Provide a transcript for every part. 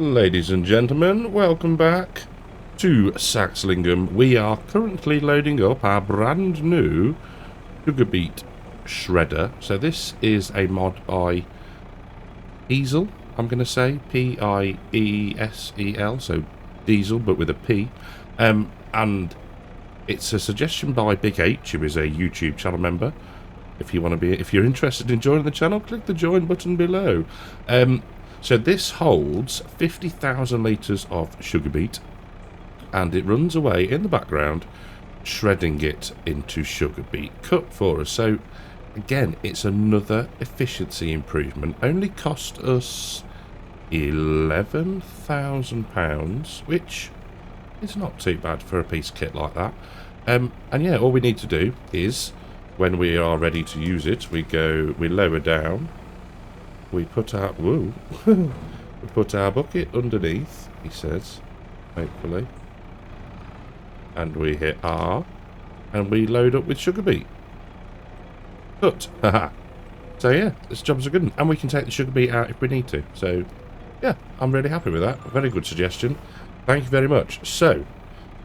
Ladies and gentlemen, welcome back to Saxlingham. We are currently loading up our brand new Sugar Beet shredder. So this is a mod by Diesel, I'm going to say, Piesel, so Diesel but with a P. And it's a suggestion by Big H, who is a YouTube channel member. If you're interested in joining the channel, click the join button below. So this holds 50,000 litres of sugar beet, and it runs away in the background, shredding it into sugar beet cut for us. So again, it's another efficiency improvement. Only cost us £11,000, which is not too bad for a piece of kit like that. And yeah, all we need to do is, when we are ready to use it, we lower down. We put our we put our bucket underneath, he says, hopefully, and we hit R, and we load up with sugar beet. Cut. Haha. So yeah, this job's a good one, and we can take the sugar beet out if we need to. So yeah, I'm really happy with that. Very good suggestion. Thank you very much. So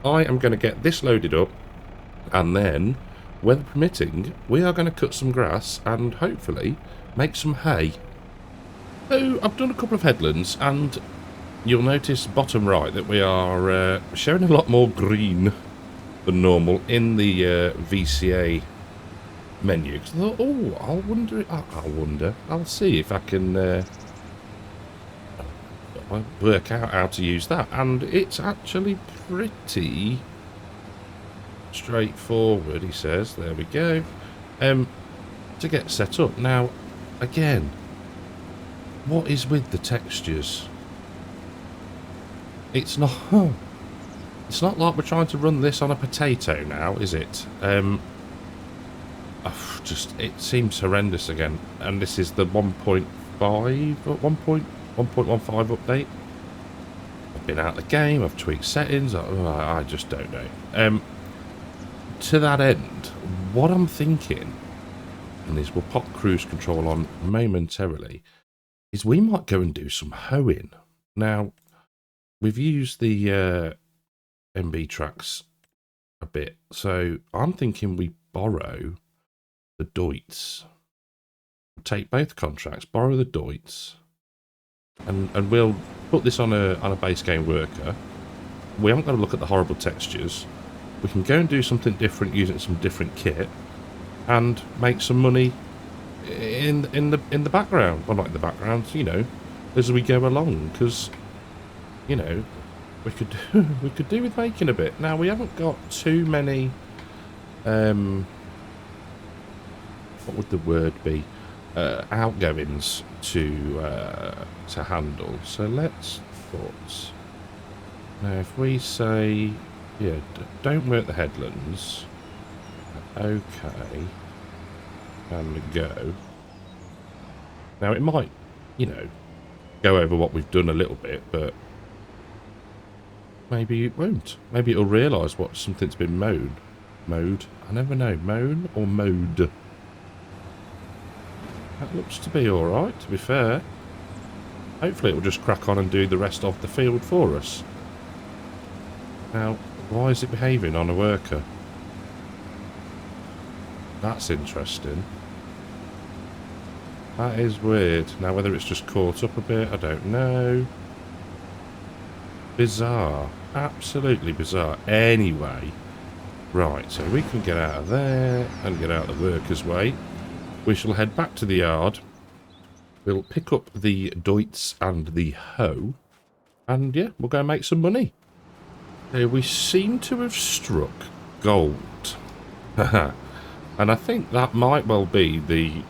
I am going to get this loaded up, and then, weather permitting, we are going to cut some grass and hopefully make some hay. So I've done a couple of headlands, and you'll notice bottom right that we are showing a lot more green than normal in the VCA menu. Because I thought, I'll see if I can work out how to use that, and it's actually pretty straightforward, he says. There we go. To get set up. Now, again, what is with the textures? It's not like we're trying to run this on a potato now, is it? It seems horrendous again. And this is the 1.5 or 1.15 update. I've been out of the game, I've tweaked settings, I just don't know. To that end, what I'm thinking, and this will pop cruise control on momentarily, is we might go and do some hoeing. Now, we've used the MB tracks a bit, so I'm thinking we borrow the Deutz. Take both contracts, borrow the Deutz, and we'll put this on a base game worker. We haven't got to look at the horrible textures. We can go and do something different using some different kit, and make some money in the background. Well, not in the background, you know, as we go along, because, you know, we could do with making a bit. Now, we haven't got too many what would the word be, outgoings to handle. So let's put, now if we say, yeah, don't work the headlands, okay, and go. Now it might, you know, go over what we've done a little bit, but maybe it won't. Maybe it'll realise what something's been mowed. Mowed? I never know. Mown or mowed? That looks to be alright, to be fair. Hopefully it will just crack on and do the rest of the field for us. Now, why is it behaving on a worker? That's interesting. That is weird. Now, whether it's just caught up a bit, I don't know. Bizarre. Absolutely bizarre. Anyway. Right, so we can get out of there and get out of the worker's way. We shall head back to the yard. We'll pick up the Deutz and the hoe. And yeah, we'll go and make some money. We seem to have struck gold. And I think that might well be the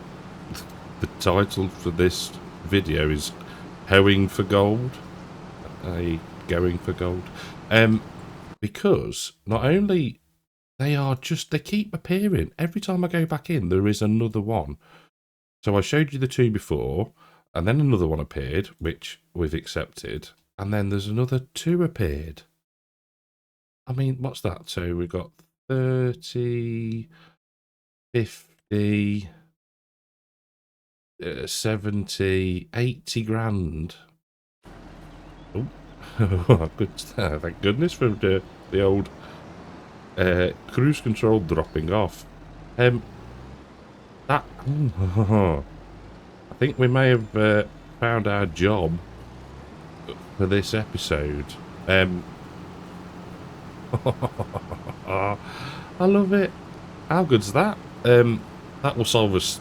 title for this video is Hoeing for Gold. Going for gold. Because not only they keep appearing. Every time I go back in, there is another one. So I showed you the two before, and then another one appeared, which we've accepted. And then there's another two appeared. I mean, what's that? So we've got 30, 50, 70, 80 grand Oh, good. Thank goodness for the old cruise control dropping off. That I think we may have found our job for this episode. I love it. How good's that? That will solve us.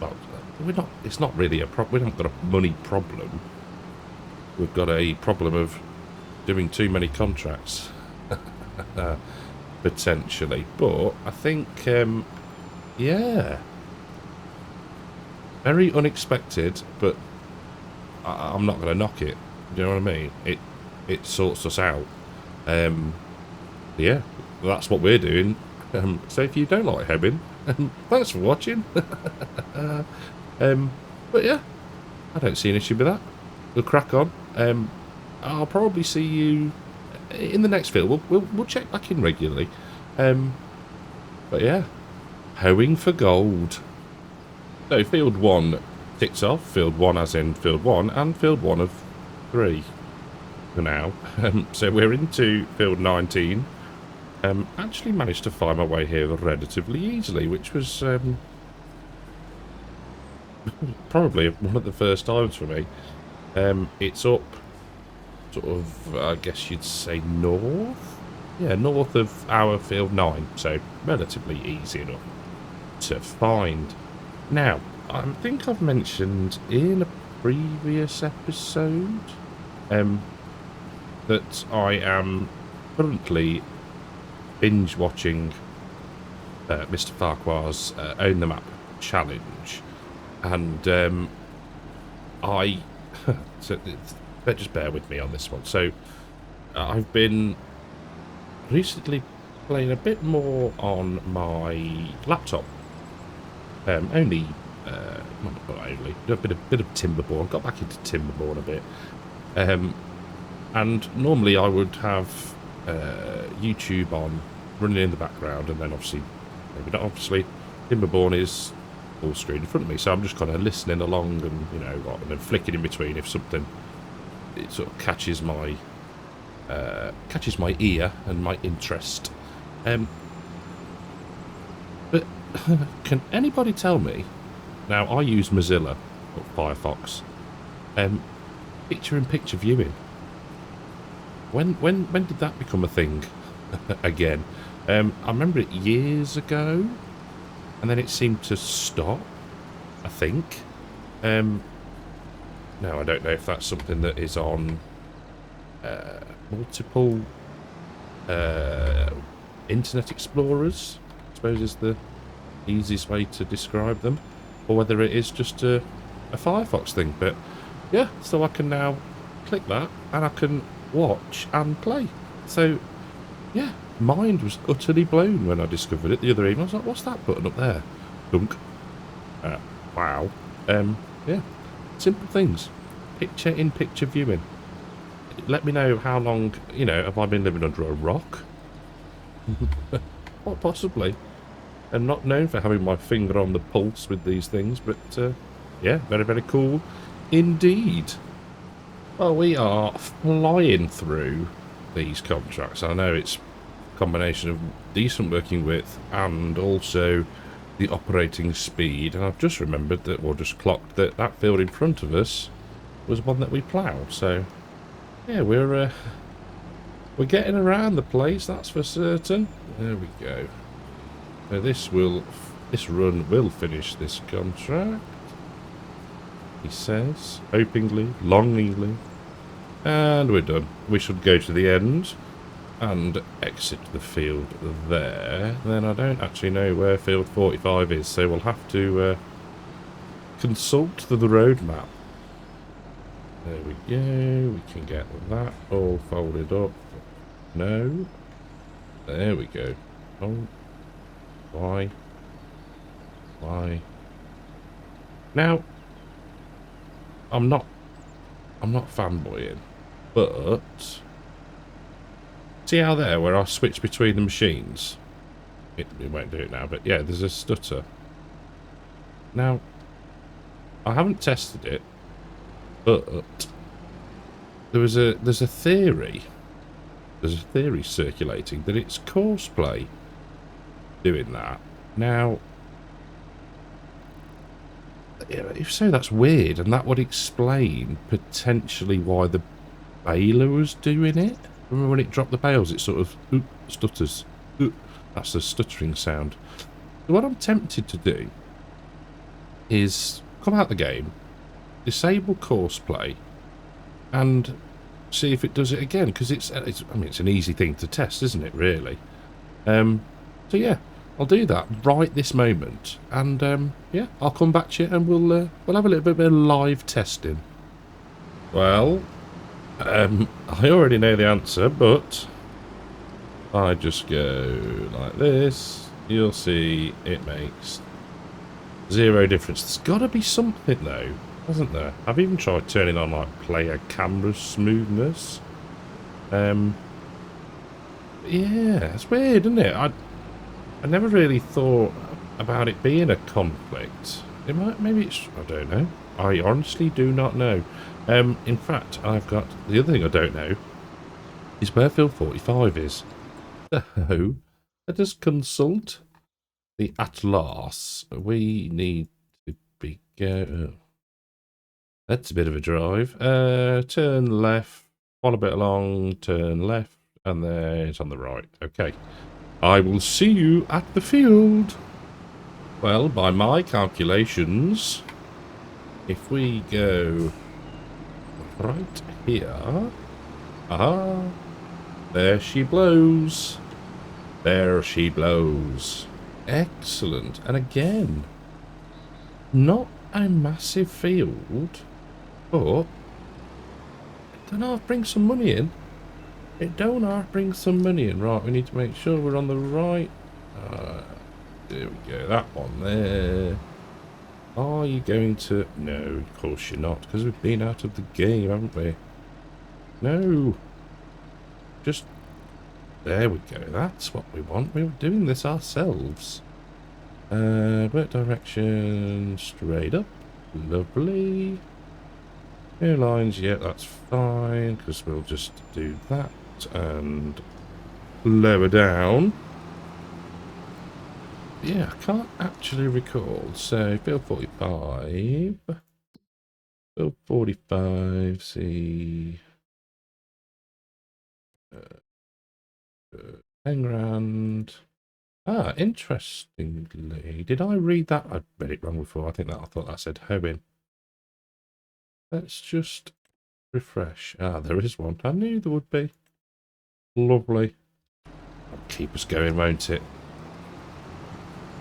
Well, we're not. It's not really a problem. We haven't got a money problem. We've got a problem of doing too many contracts, potentially. But I think, yeah, very unexpected. But I'm not going to knock it. Do you know what I mean? It sorts us out. Yeah, that's what we're doing. So if you don't like Hebbing, thanks for watching. But yeah, I don't see an issue with that. We'll crack on. I'll probably see you in the next field. We'll check back in regularly. But yeah, hoeing for gold. So field 1 ticks off. Field 1 as in field 1 and field 1 of 3 for now. So we're into field 19. Actually managed to find my way here relatively easily, which was probably one of the first times for me. It's up sort of, I guess you'd say north? Yeah, north of our field 9, so relatively easy enough to find. Now, I think I've mentioned in a previous episode that I am currently binge watching Mr. Farquhar's Own the Map challenge, and so just bear with me on this one. So I've been recently playing a bit more on my laptop. Only not only a bit of Timberborn. Got back into Timberborn a bit, and normally I would have YouTube on running in the background, and then obviously maybe not obviously Timberborn is full screen in front of me, so I'm just kind of listening along and and then flicking in between if something it sort of catches my ear and my interest. But can anybody tell me, now I use Mozilla or Firefox, picture-in-picture viewing, when did that become a thing again? I remember it years ago, and then it seemed to stop, I think. Now, I don't know if that's something that is on multiple Internet Explorers, I suppose is the easiest way to describe them, or whether it is just a Firefox thing. But yeah, so I can now click that, and I can watch and play. So yeah, mind was utterly blown when I discovered it the other evening. I was like, what's that button up there? Dunk. Wow. Yeah, simple things. Picture-in-picture viewing. Let me know how long, have I been living under a rock? What possibly. I'm not known for having my finger on the pulse with these things, but yeah, very, very cool indeed. Well, we are flying through these contracts. I know it's a combination of decent working width and also the operating speed, and I've just remembered that, or just clocked that field in front of us was one that we ploughed. So yeah, we're getting around the place, that's for certain. There we go. So this run will finish this contract, he says, hopingly, longingly, and we're done. We should go to the end and exit the field there. Then I don't actually know where field 45 is, so we'll have to consult the road map. There we go. We can get that all folded up. No. There we go. Oh. Why? Now, I'm not fanboying, but see how there where I switch between the machines? It won't do it now, but yeah, there's a stutter. Now, I haven't tested it, but there's a theory. There's a theory circulating that it's Courseplay doing that. Now, if so, that's weird, and that would explain potentially why the baler was doing it. Remember when it dropped the bales, it sort of stutters. That's the stuttering sound. So what I'm tempted to do is come out the game, disable Courseplay, and see if it does it again, because I mean, it's an easy thing to test, isn't it, really? So yeah, I'll do that right this moment, and yeah, I'll come back to you and we'll have a little bit of live testing. Well, I already know the answer, but I just go like this. You'll see it makes zero difference. There's got to be something though, hasn't there? I've even tried turning on like player camera smoothness. Yeah, it's weird, isn't it? I never really thought about it being a conflict. It might, maybe it's, I don't know. I honestly do not know. In fact, I've got the other thing I don't know is where Field 45 is. So let us consult the atlas. We need to be that's a bit of a drive. Turn left, follow a bit along, turn left, and then it's on the right. Okay. I will see you at the field. Well, by my calculations, if we go right here, aha, there she blows. There she blows. Excellent. And again, not a massive field, but it don't half bring some money in. It don't half bring some money in. Right, we need to make sure we're on the right. There we go, that one there. Are you going to... No, of course you're not, because we've been out of the game, haven't we? No. Just... There we go, that's what we want. We were doing this ourselves. Work direction, straight up. Lovely. Airlines, yeah, that's fine, because we'll just do that and lower down. Yeah, I can't actually recall. So, Field 45. Field 45, see. 10 grand. Ah, interestingly, did I read that? I read it wrong before. I thought that said Hoeing. Let's just refresh. Ah, there is one. I knew there would be. Lovely. That'll keep us going, won't it?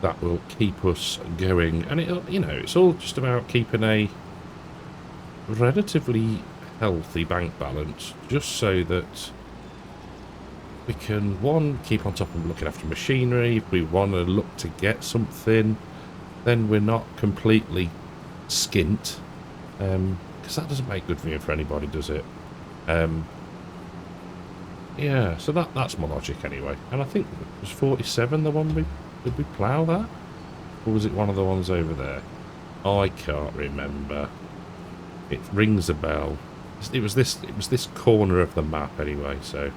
That will keep us going. And it'll, you know, it's all just about keeping a relatively healthy bank balance, just so that we can, one, keep on top of looking after machinery. If we want to look to get something, then we're not completely skint. Because that doesn't make good for anybody, does it? Yeah, so that's my logic anyway. And I think it was 47 the one did we plough that? Or was it one of the ones over there? I can't remember. It rings a bell. It was this corner of the map anyway, so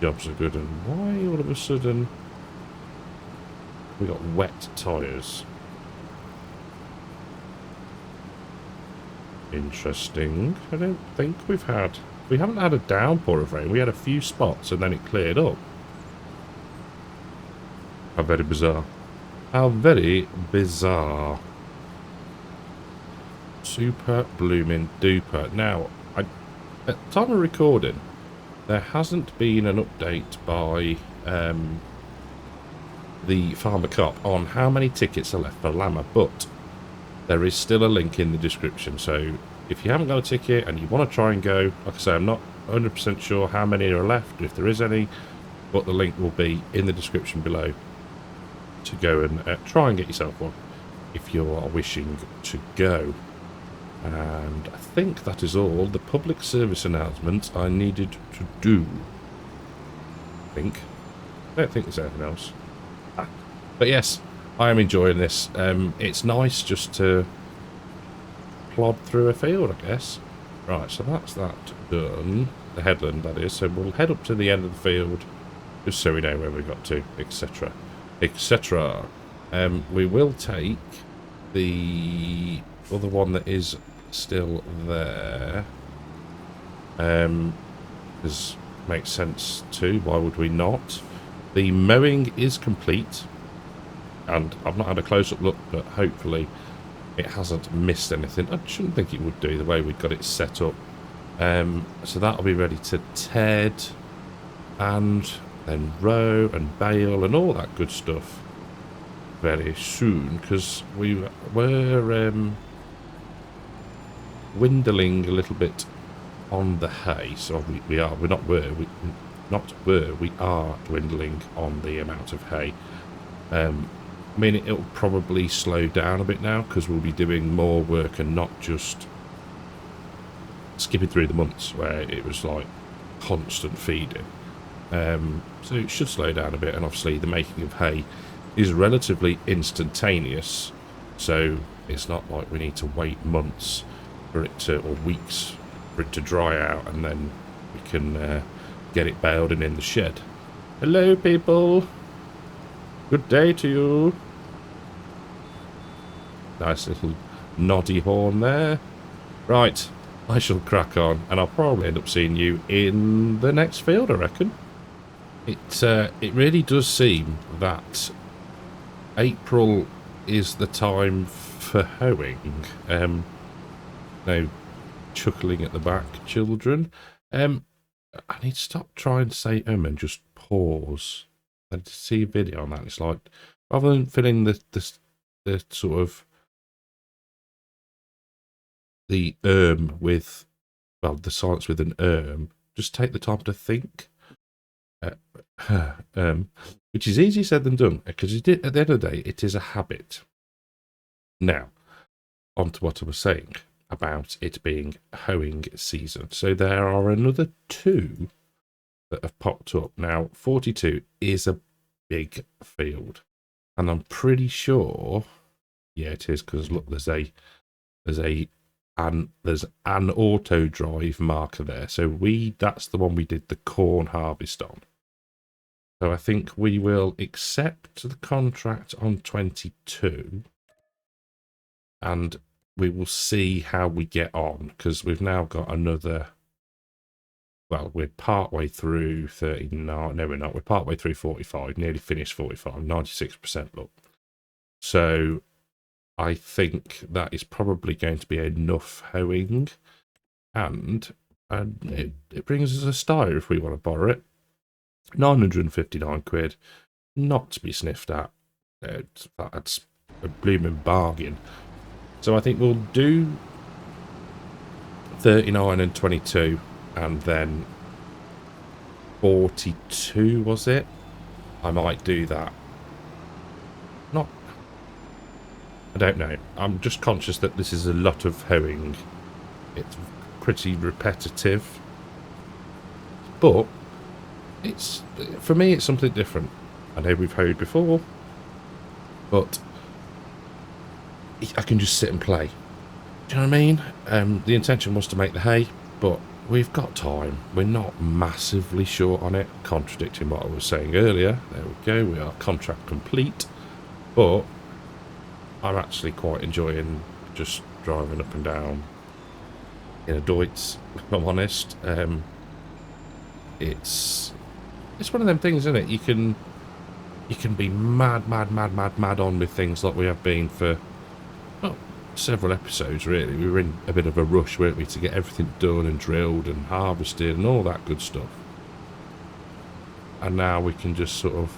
jobs are good. And why all of a sudden we got wet tyres? Interesting. I don't think we haven't had a downpour of rain. We had a few spots and then it cleared up. How very bizarre. How very bizarre. Super blooming duper. Now, at the time of recording, there hasn't been an update by the Farmer Cop on how many tickets are left for Llama, but there is still a link in the description. So if you haven't got a ticket and you want to try and go, like I say, I'm not 100% sure how many are left, if there is any, but the link will be in the description below to go and try and get yourself one if you are wishing to go. And I think that is all the public service announcements I needed to do. I don't think there's anything else. But yes, I am enjoying this. It's nice just to plod through a field, I guess. Right, so that's that done. The headland, that is. So we'll head up to the end of the field, just so we know where we got to, etc. etc. We will take the other one that is still there. Because makes sense too. Why would we not? The mowing is complete, and I've not had a close-up look, but hopefully it hasn't missed anything. I shouldn't think it would do the way we got it set up. So that'll be ready to ted and then row and bale and all that good stuff very soon, because we were dwindling a little bit on the hay. So we are dwindling on the amount of hay. I mean, it'll probably slow down a bit now because we'll be doing more work and not just skipping through the months where it was like constant feeding. So it should slow down a bit, and obviously the making of hay is relatively instantaneous, so it's not like we need to wait months for it to, or weeks for it to dry out, and then we can get it baled and in the shed. Hello people, good day to you. Nice little noddy horn there. Right, I shall crack on, and I'll probably end up seeing you in the next field, I reckon. It really does seem that April is the time for hoeing. No chuckling at the back, children. I need to stop trying to say and just pause. I did see a video on that. It's like, rather than filling the sort of the with, well, the silence with an just take the time to think. Which is easier said than done, because at the end of the day, it is a habit. Now, on to what I was saying about it being hoeing season. So there are another 2 that have popped up. Now, 42 is a big field, and I'm pretty sure, yeah, it is, because look, there's an auto drive marker there. So that's the one we did the corn harvest on. So I think we will accept the contract on 22, and we will see how we get on, because we've now got another, well, we're partway through 39, no we're not, we're partway through 45, nearly finished 45, 96% look. So I think that is probably going to be enough hoeing, and it brings us a stire if we want to borrow it. 959 quid, not to be sniffed at. That's a blooming bargain. So I think we'll do 39 and 22, and then 42, was it? I might do that. I don't know. I'm just conscious that this is a lot of hoeing. It's pretty repetitive, but for me, it's something different. I know we've hoed before, but I can just sit and play. Do you know what I mean? The intention was to make the hay, but we've got time. We're not massively short on it, contradicting what I was saying earlier. There we go, we are contract complete, but I'm actually quite enjoying just driving up and down in a Deutz, if I'm honest. It's one of them things, isn't it? You can be mad on with things like we have been for, well, several episodes really. We were in a bit of a rush, weren't we, to get everything done and drilled and harvested and all that good stuff. And now we can just sort of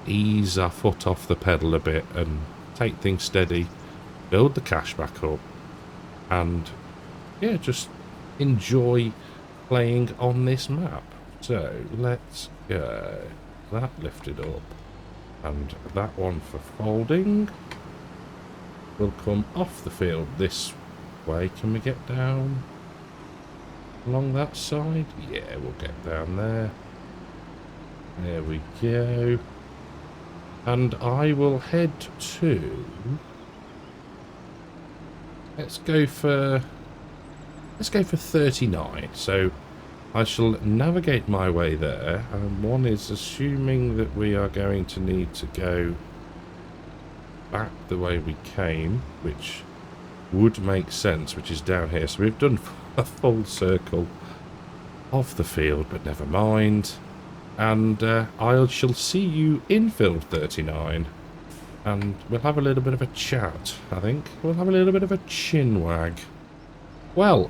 ease our foot off the pedal a bit and take things steady, build the cash back up, and yeah, just enjoy playing on this map. So let's go. That lifted up, and that one for folding will come off the field this way. Can we get down along that side? Yeah, we'll get down there. There we go. And I will head to, let's go for let's go for 39. So I shall navigate my way there. And one is assuming that we are going to need to go back the way we came, which would make sense, which is down here. So we've done a full circle of the field, but never mind. And I shall see you in field 39. And we'll have a little bit of a chat, I think. We'll have a little bit of a chin wag. Well,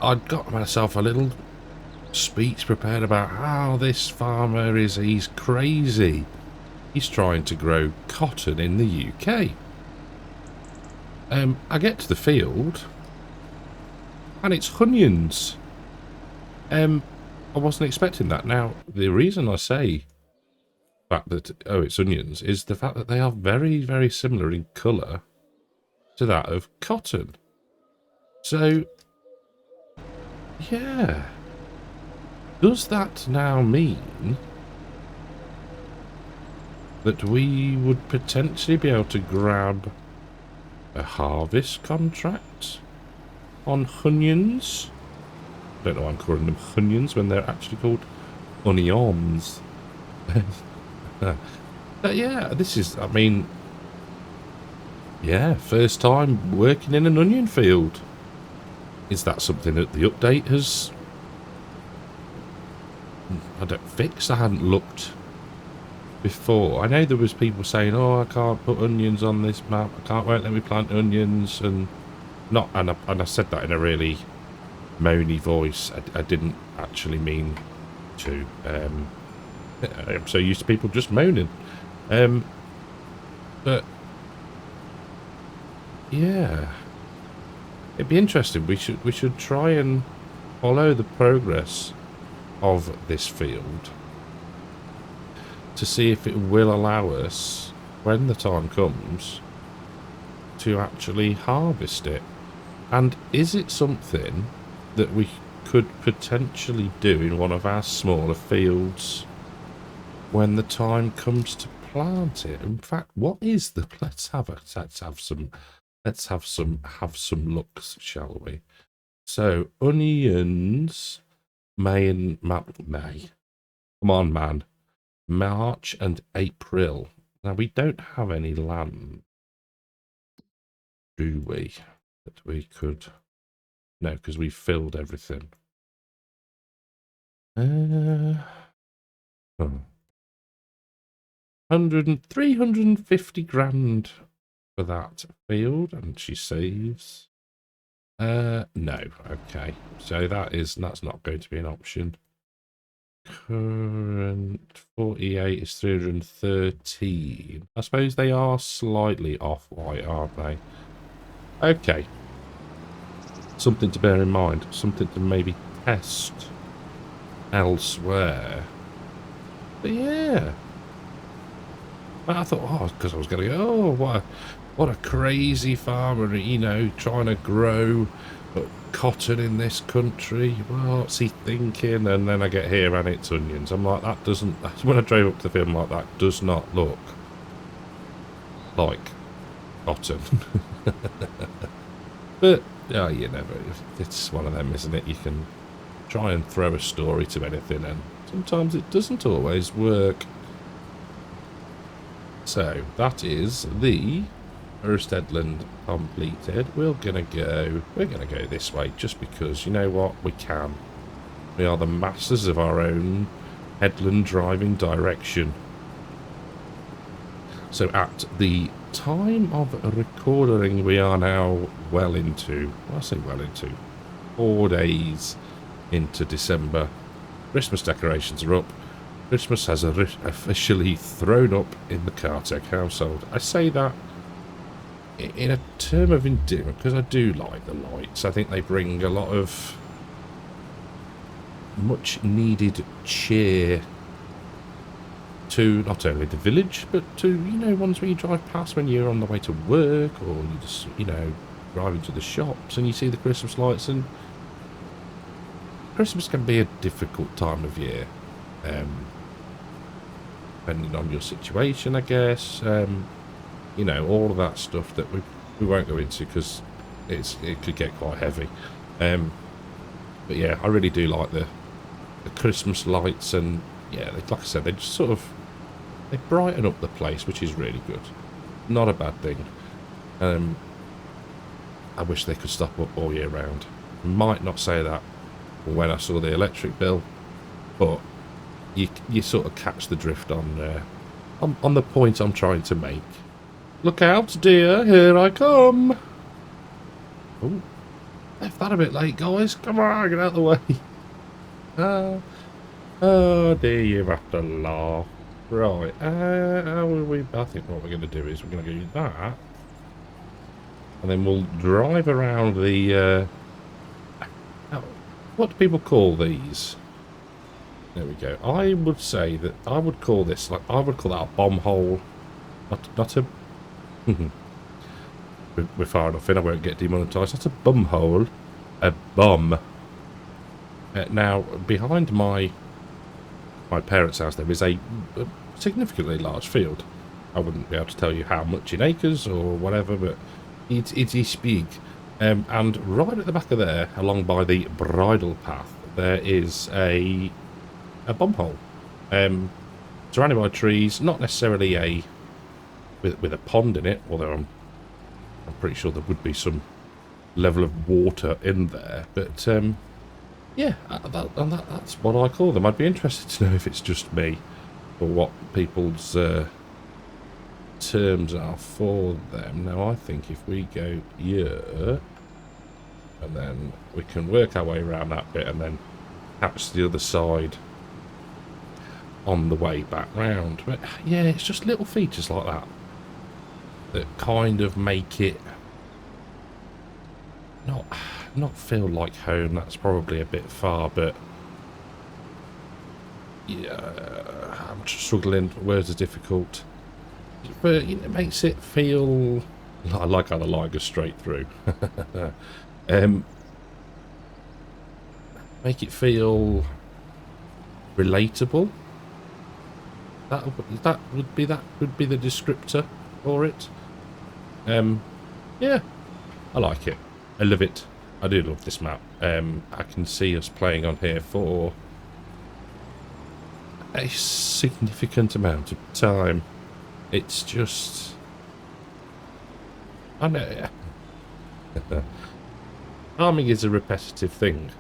I'd got myself a little speech prepared about how this farmer he's crazy. He's trying to grow cotton in the UK. I get to the field, and it's onions. I wasn't expecting that. Now, the reason I say fact that, oh, it's onions, is the fact that they are very, very similar in colour to that of cotton. So, yeah. Does that now mean that we would potentially be able to grab a harvest contract on onions? I don't know why I'm calling them onions when they're actually called onions. But yeah, this is, I mean, yeah, first time working in an onion field. Is that something that the update has, I don't, fixed? I hadn't looked before. I know there was people saying, oh, I can't put onions on this map, won't let me plant onions, and not, and I said that in a really moany voice. I didn't actually mean to. I'm so used to people just moaning. But yeah, it'd be interesting. We should try and follow the progress of this field to see if it will allow us, when the time comes, to actually harvest it. And is it something that we could potentially do in one of our smaller fields when the time comes to plant it? In fact, what is the, let's have some looks, shall we? So onions, May. Come on, man. March and April. Now we don't have any land, do we? That we could, no, because we filled everything. 350 grand for that field, and she saves. No, okay. So that's not going to be an option. Current 48 is 313. I suppose they are slightly off white, aren't they? Okay. Something to bear in mind. Something to maybe test elsewhere. But yeah. I thought, oh, because I was going to go, oh, what a crazy farmer, you know, trying to grow cotton in this country. What's he thinking? And then I get here and it's onions. I'm like, that doesn't, when I drove up to the field, I'm like, that does not look like cotton. But, oh, you never, it's one of them, isn't it? You can try and throw a story to anything, and sometimes it doesn't always work. So, that is the first headland completed. We're gonna go this way, just because, you know what, we can. We are the masters of our own headland driving direction. So at the time of recording, we are now well into, I say well into, 4 days into December. Christmas decorations are up. Christmas has officially thrown up in the Cartec household. I say that in a term of endearment because I do like the lights. I think they bring a lot of much needed cheer to not only the village, but to, you know, ones where you drive past when you're on the way to work, or you just, you know, driving to the shops and you see the Christmas lights. And Christmas can be a difficult time of year, depending on your situation, I guess. You know, all of that stuff that we won't go into because it could get quite heavy. But yeah, I really do like the Christmas lights, and yeah, like I said, they just sort of, they brighten up the place, which is really good. Not a bad thing. I wish they could stop up all year round. Might not say that when I saw the electric bill, but you sort of catch the drift on the point I'm trying to make. Look out, dear, here I come. Oh, left that a bit late, guys. Come on, get out of the way. Oh dear, you have to laugh. Right, I think what we're going to do is we're going to do that, and then we'll drive around the, what do people call these? There we go. I would say that I would call this, like, I would call that a bomb hole. Not a... we're far enough in, I won't get demonetised. That's a bum hole. A bum. Now, behind my parents' house, there is a significantly large field. I wouldn't be able to tell you how much in acres or whatever, but it is big. And right at the back of there, along by the bridle path, there is a bomb hole. Surrounded by trees, not necessarily with a pond in it, although I'm pretty sure there would be some level of water in there. But yeah, that's what I call them. I'd be interested to know if it's just me or what people's terms are for them. Now, I think if we go here, and then we can work our way around that bit and then catch the other side on the way back round. But yeah, it's just little features like that that kind of make it not feel like home. That's probably a bit far, but yeah, I'm just struggling. Words are difficult, but you know, it makes it feel. I like how the line goes straight through. Make it feel relatable. That would be the descriptor for it. Yeah, I like it. I love it. I do love this map. I can see us playing on here for a significant amount of time. It's just, I know. Farming is a repetitive thing,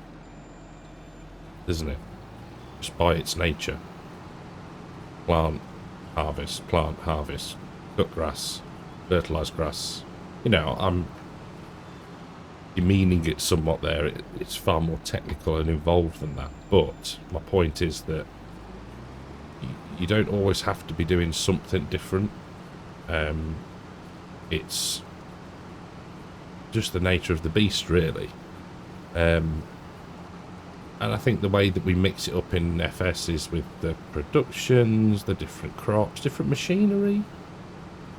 isn't it? Just by its nature. Plant, harvest, cut grass, fertilise grass. You know, I'm demeaning it somewhat there. It's far more technical and involved than that. But my point is that you don't always have to be doing something different. It's just the nature of the beast, really. And I think the way that we mix it up in FS is with the productions, the different crops, different machinery.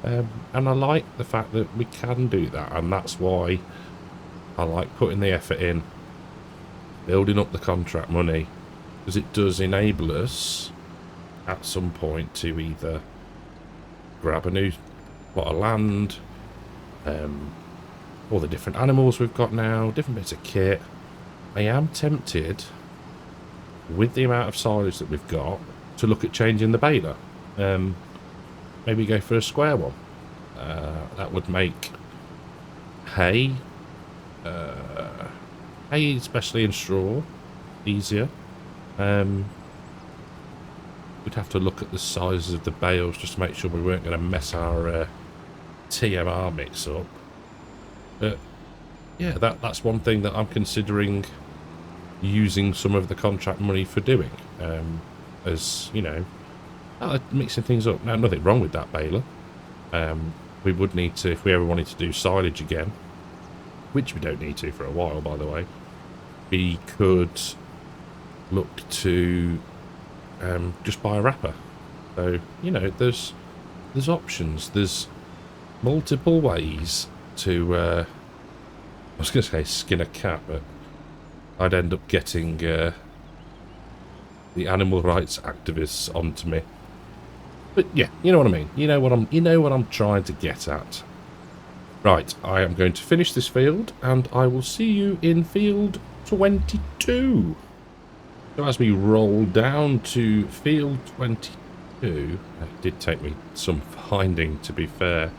And I like the fact that we can do that, and that's why I like putting the effort in, building up the contract money, because it does enable us at some point to either grab a new plot of land, all the different animals we've got now, different bits of kit. I am tempted, with the amount of silage that we've got, to look at changing the baler. Maybe go for a square one. That would make hay, especially in straw, easier. We'd have to look at the sizes of the bales just to make sure we weren't going to mess our TMR mix up. But yeah, that's one thing that I'm considering using some of the contract money for doing. As, you know, mixing things up. Now, nothing wrong with that baler. We would need to, if we ever wanted to do silage again, which we don't need to for a while, by the way, we could look to just buy a wrapper. So, you know, there's options. There's multiple ways to, I was going to say skin a cat, but I'd end up getting the animal rights activists onto me. But yeah, you know what I mean. You know what I'm trying to get at. Right, I am going to finish this field, and I will see you in field 22. So as we roll down to field 22, it did take me some finding, to be fair.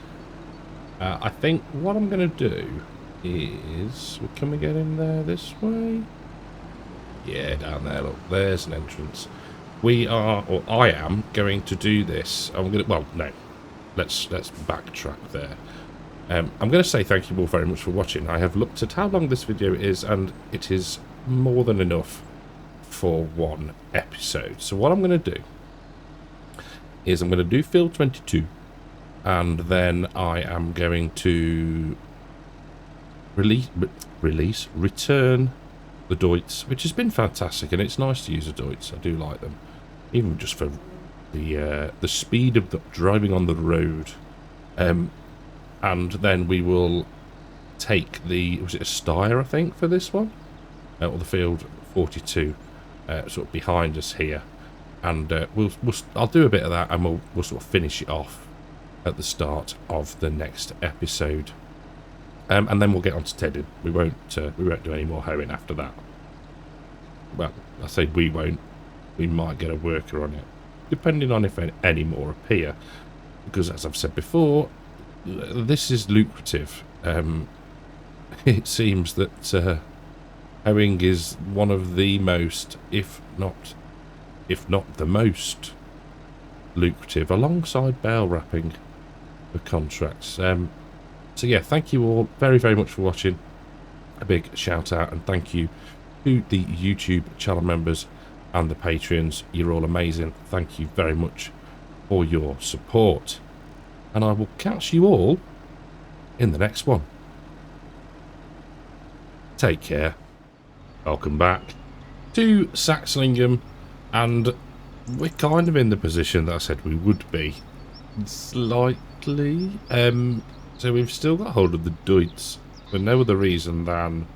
I think what I'm going to do is... Can we get in there this way? Yeah, down there, look, there's an entrance. We are, or I am, going to do this. I'm going to, well, no, let's backtrack there. I'm going to say thank you all very much for watching. I have looked at how long this video is, and it is more than enough for one episode. So what I'm going to do is I'm going to do field 22, and then I am going to return the Deutz, which has been fantastic, and it's nice to use the Deutz. I do like them, even just for the speed of the driving on the road. And then we will take the, was it a Steyr, I think, for this one, or the field 42, sort of behind us here, and I'll do a bit of that, and we'll sort of finish it off at the start of the next episode. And then we'll get on to tedding. We won't do any more hoeing after that. Well, I say we won't. We might get a worker on it, depending on if any more appear. Because as I've said before, this is lucrative. It seems that hoeing is one of the most, if not the most lucrative, alongside bale wrapping for contracts. So yeah, thank you all very, very much for watching. A big shout out and thank you to the YouTube channel members and the Patreons. You're all amazing. Thank you very much for your support. And I will catch you all in the next one. Take care. Welcome back to Saxlingham, and we're kind of in the position that I said we would be. Slightly. So we've still got hold of the Deutz for no other reason than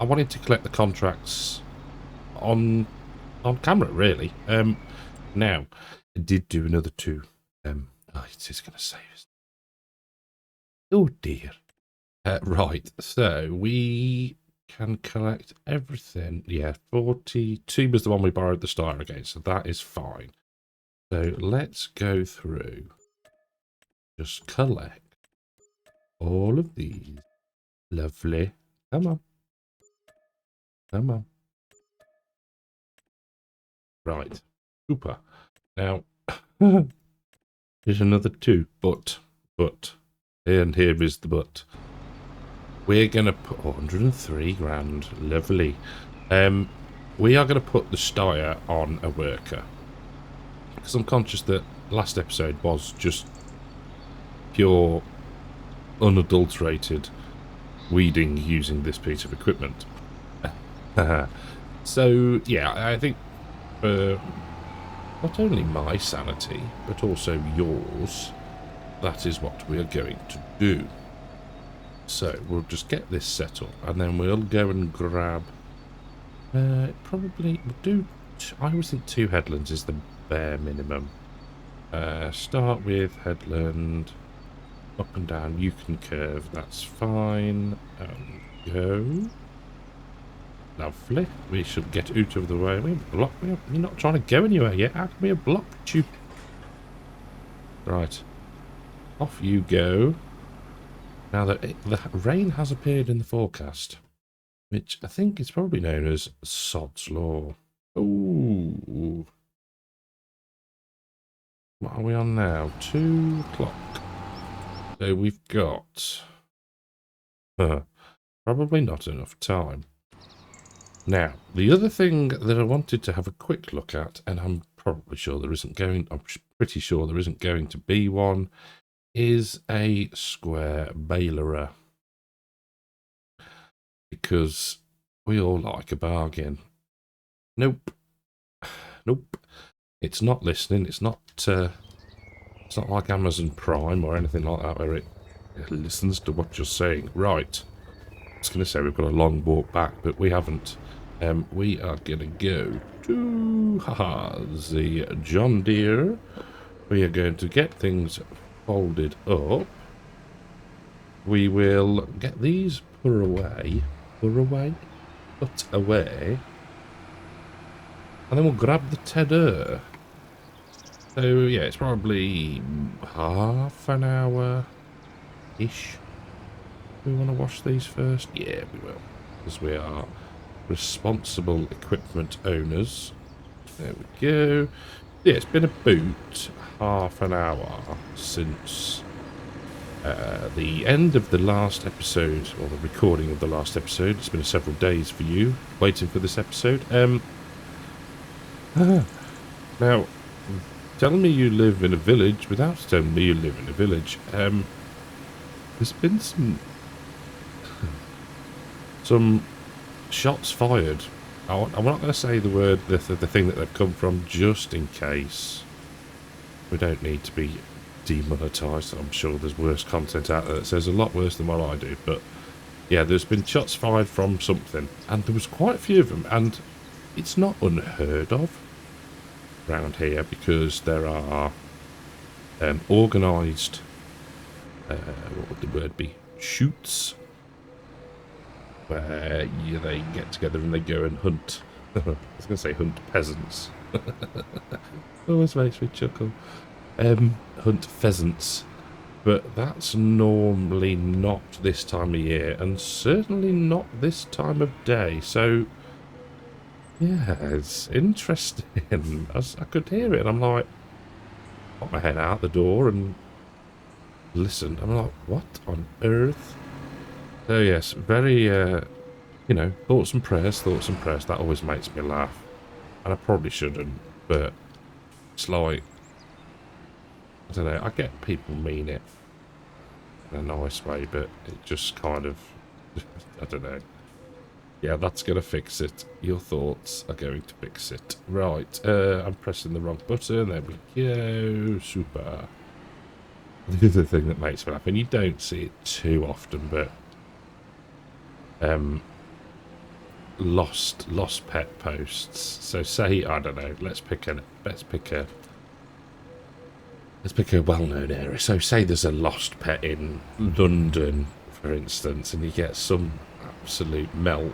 I wanted to collect the contracts on camera, really. Now, I did do another two. It is going to save us. Oh dear. Right, so we can collect everything. Yeah, 42 was the one we borrowed the Steyr against, so that is fine. So let's go through. Just collect all of these. Lovely. Come on. Come on. Right. Super. Now, there's another two, but, and here is the but. We're going to put 103 grand. Lovely. We are going to put the Steyr on a worker. Because I'm conscious that last episode was just pure, unadulterated weeding using this piece of equipment. So, yeah, I think for not only my sanity, but also yours, that is what we are going to do. So, we'll just get this set up, and then we'll go and grab... probably, we'll do... I always think 2 headlands is the bare minimum. Start with headland, up and down, you can curve, that's fine, and go. Lovely. We should get out of the way. We block. You're not trying to go anywhere yet. How can we have blocked you? Right. Off you go. Now, the rain has appeared in the forecast, which I think is probably known as Sod's Law. Ooh. What are we on now? 2 o'clock. So we've got... probably not enough time. Now, the other thing that I wanted to have a quick look at, and I'm probably sure there isn't going, I'm pretty sure there isn't going to be one, is a square bailerer. Because we all like a bargain. Nope. Nope. It's not listening. It's not like Amazon Prime or anything like that where it listens to what you're saying. Right. I was going to say we've got a long walk back, but we haven't. We are going to go to the John Deere. We are going to get things folded up. we will get these put away, and then we'll grab the tedder. So yeah, it's probably half an hour-ish. We want to wash these first? Yeah, we will, because we are responsible equipment owners. There we go. Yeah, it's been about half an hour since the end of the last episode, or the recording of the last episode. It's been several days for you waiting for this episode. Now, telling me you live in a village without telling me you live in a village. There's been some shots fired. I'm not going to say the word, the thing that they've come from, just in case. We don't need to be demonetised. I'm sure there's worse content out there that says a lot worse than what I do. But yeah, there's been shots fired from something, and there was quite a few of them, and it's not unheard of around here because there are organised, what would the word be, shoots, where they get together and they go and hunt. I was going to say hunt peasants. Always makes me chuckle. Hunt pheasants. But that's normally not this time of year, and certainly not this time of day. So, yeah, it's interesting. I could hear it, and I'm like, pop my head out the door and listen. I'm like, what on earth? So yes, very, you know, thoughts and prayers. That always makes me laugh. And I probably shouldn't, but it's like, I don't know, I get people mean it in a nice way, but it just kind of, I don't know. Yeah, that's going to fix it. Your thoughts are going to fix it. Right, I'm pressing the wrong button. There we go. Super. The other thing that makes me laugh, and you don't see it too often, but lost pet posts. So say, I don't know, let's pick a well-known area. So say there's a lost pet in London, for instance, and you get some absolute melt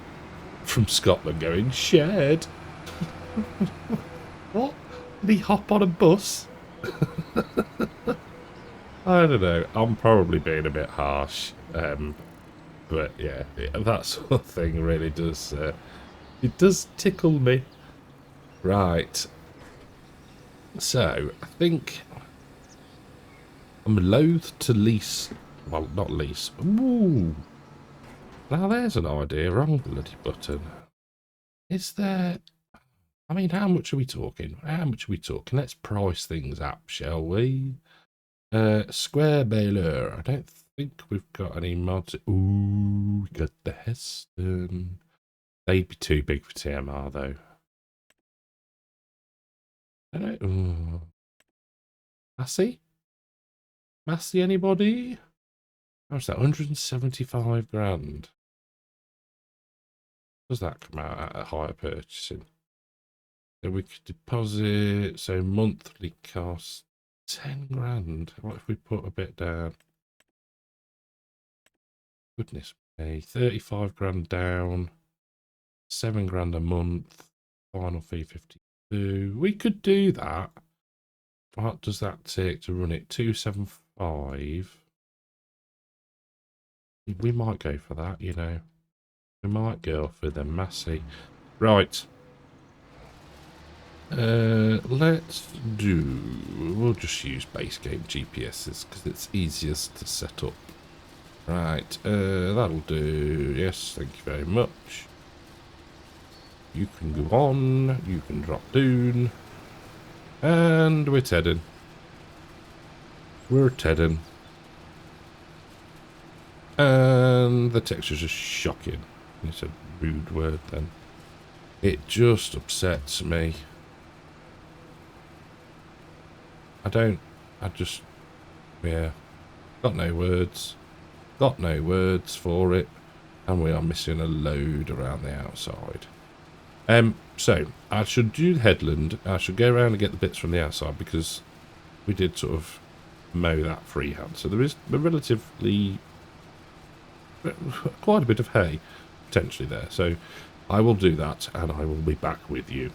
from Scotland going, shared. What? Did he hop on a bus? I don't know. I'm probably being a bit harsh. But yeah, that sort of thing really does, it does tickle me. Right. So, I think I'm loath to lease, well, not lease. Ooh. Now there's an idea. Wrong bloody button. Is there, I mean, how much are we talking? Let's price things up, shall we? Square baler. I don't think we've got any mods. Ooh, we got the Heston. They'd be too big for TMR though. I don't know. Massey, anybody? How's that? 175 grand. Does that come out at a higher purchasing? So we could deposit, so monthly cost 10 grand. What if we put a bit down? Goodness me, 35 grand down, 7 grand a month, final fee 52. We could do that. What does that take to run it? 275. We might go for that, you know. We might go for the Massey. Right. Let's do... We'll just use base game GPSs because it's easiest to set up. Right, that'll do. Yes, thank you very much. You can go on, you can drop down. And we're tedding. And the textures are shocking. It's a rude word then. It just upsets me. Yeah. Got no words for it. And we are missing a load around the outside. So, I should do the headland. I should go around and get the bits from the outside because we did sort of mow that freehand. So there is a relatively quite a bit of hay potentially there. So I will do that, and I will be back with you.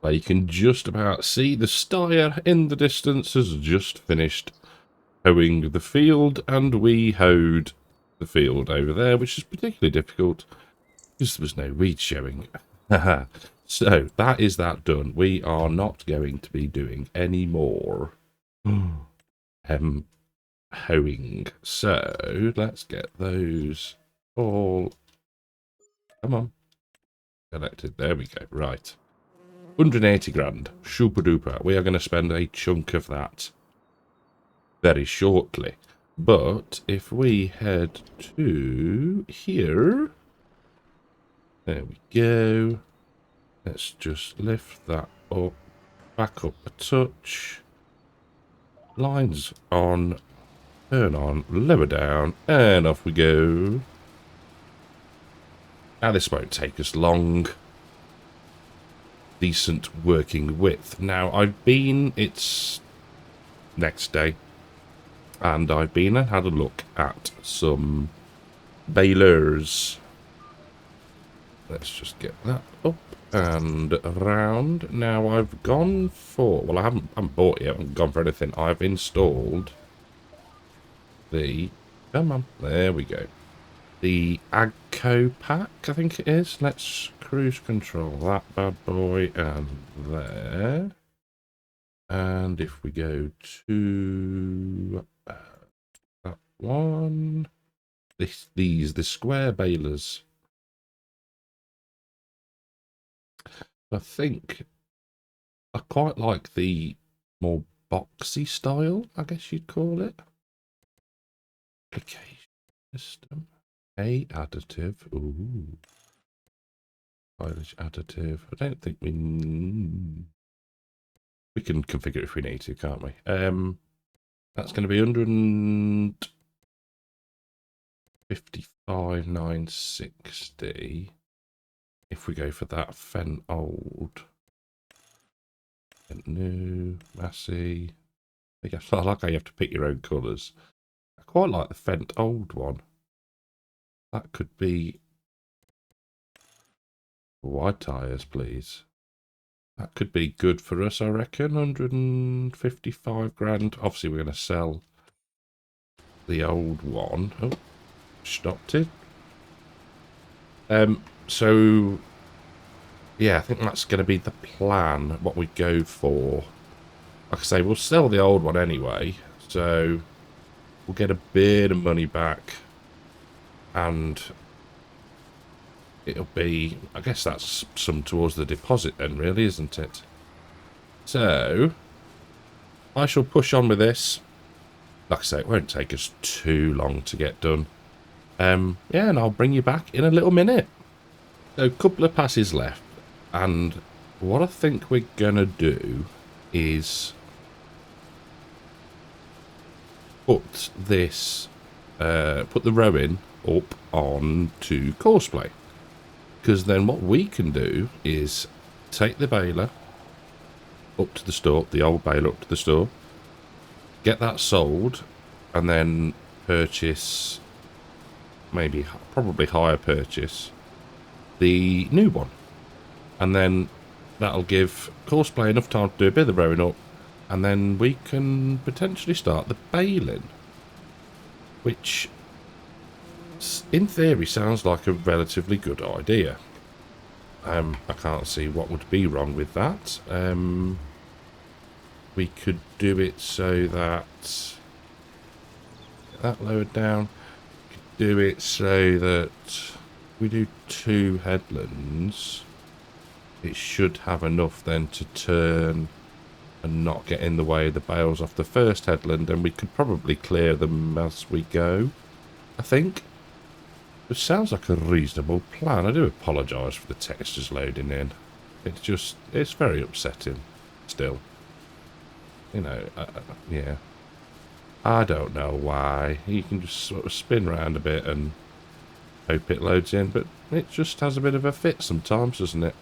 Well, you can just about see the styer in the distance has just finished hoeing the field, and we hoed the field over there, which is particularly difficult because there was no weed showing. So that is that done. We are not going to be doing any more hoeing. So let's get those all, come on, selected. There we go. Right, 180 grand, super duper. We are going to spend a chunk of that very shortly. But if we head to here, there we go. Let's just lift that up, back up a touch. Lines on, turn on, lower down, and off we go. Now this won't take us long. Decent working width. Now it's next day, and I've been and had a look at some balers. Let's just get that up and around. Now I've gone for, well, I haven't bought it yet, I haven't gone for anything. I've installed the, come on, there we go. The Agco pack, I think it is. Let's cruise control that bad boy, and there. And if we go to that one, the square balers. I think I quite like the more boxy style, I guess you'd call it. Application system. A additive. Ooh. Mileage additive. I don't think we can configure it if we need to, can't we? That's going to be 155,960. If we go for that Fent old, Fent new, Massey. I like how you have to pick your own colours. I quite like the Fent old one. That could be wide tyres, please. That could be good for us, I reckon. 155 grand. Obviously, we're going to sell the old one. Oh, stopped it. So, yeah, I think that's going to be the plan, what we go for. Like I say, we'll sell the old one anyway, so we'll get a bit of money back, and it'll be, I guess that's some towards the deposit then, really, isn't it? So, I shall push on with this. Like I say, it won't take us too long to get done. Yeah, and I'll bring you back in a little minute. So, a couple of passes left, and what I think we're going to do is put this, put the rowing up on to Courseplay. Because then what we can do is take the baler up to the store, the old baler up to the store, get that sold, and then purchase, probably hire purchase, the new one. And then that'll give Courseplay enough time to do a bit of the rowing up, and then we can potentially start the baling, which in theory sounds like a relatively good idea. I can't see what would be wrong with that. We could do it so that, get that lowered down, we could do it so that we do 2 headlands. It should have enough then to turn and not get in the way of the bales off the first headland, and we could probably clear them as we go, I think. It sounds like a reasonable plan. I do apologise for the textures loading in. It's very upsetting still. You know, yeah. I don't know why. You can just sort of spin around a bit and hope it loads in, but it just has a bit of a fit sometimes, doesn't it?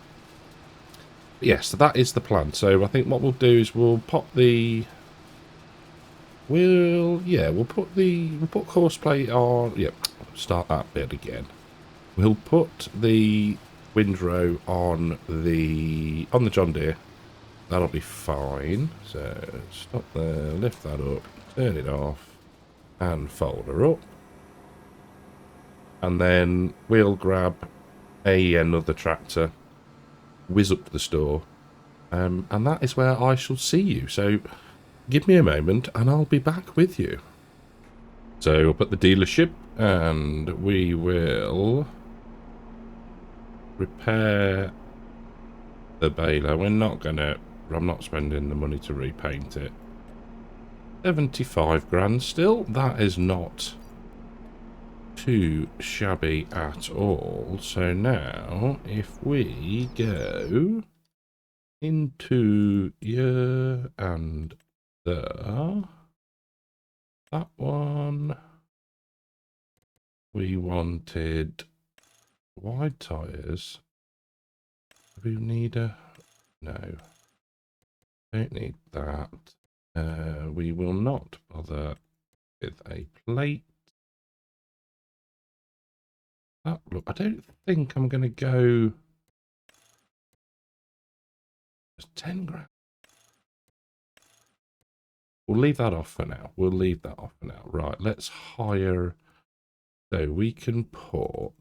But yes, so that is the plan. So I think what we'll do is we'll pop the... We'll put Courseplay on... Yeah, start that bit again. We'll put the windrow on the John Deere. That'll be fine. So stop there, lift that up, turn it off, and fold her up. And then we'll grab another tractor, whiz up to the store, and that is where I shall see you. So give me a moment and I'll be back with you. So up at the dealership, and we will repair the baler. I'm not spending the money to repaint it. 75 grand still. That is not too shabby at all. So now if we go into here and there, that one, we wanted wide tyres. Do we need a... no, don't need that. We will not bother with a plate. Look, I don't think I'm going to go... It's 10 grand. We'll leave that off for now. Right, let's hire... So we can put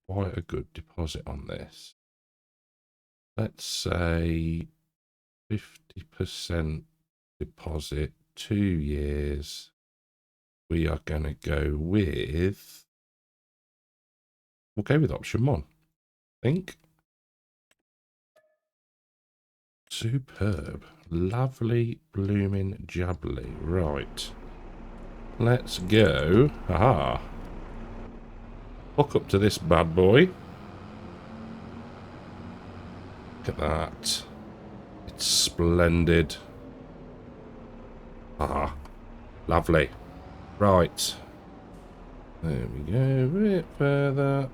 quite a good deposit on this. Let's say 50% deposit, 2 years. We are going to go with... We'll go with option 1, I think. Superb. Lovely blooming jubbly. Right. Let's go. Aha. Hook up to this bad boy. Look at that. It's splendid. Ah. Lovely. Right. There we go. A bit further.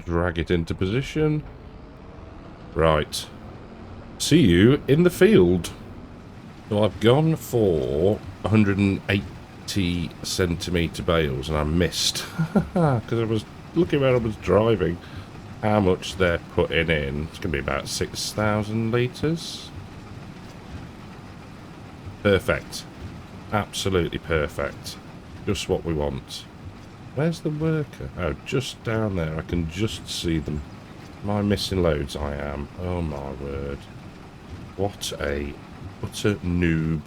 Drag it into position. Right. See you in the field. So I've gone for 180 centimetre bales and I missed. Because I was looking where I was driving. How much they're putting in. It's going to be about 6,000 litres. Perfect. Absolutely perfect. Just what we want. Where's the worker? Oh, just down there. I can just see them. Am I missing loads? I am. Oh my word. What a utter noob.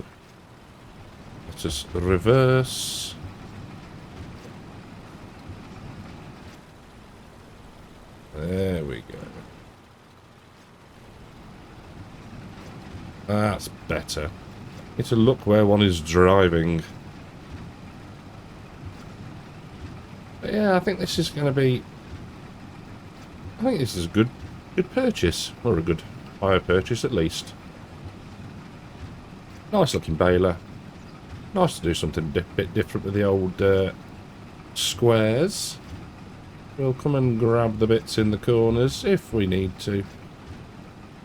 Let us reverse. There we go. That's better. Need to look where one is driving. But yeah, I think this is going to be... I think this is a good purchase. Or a good hire purchase at least. Nice looking baler. Nice to do something a bit different with the old squares. We'll come and grab the bits in the corners if we need to.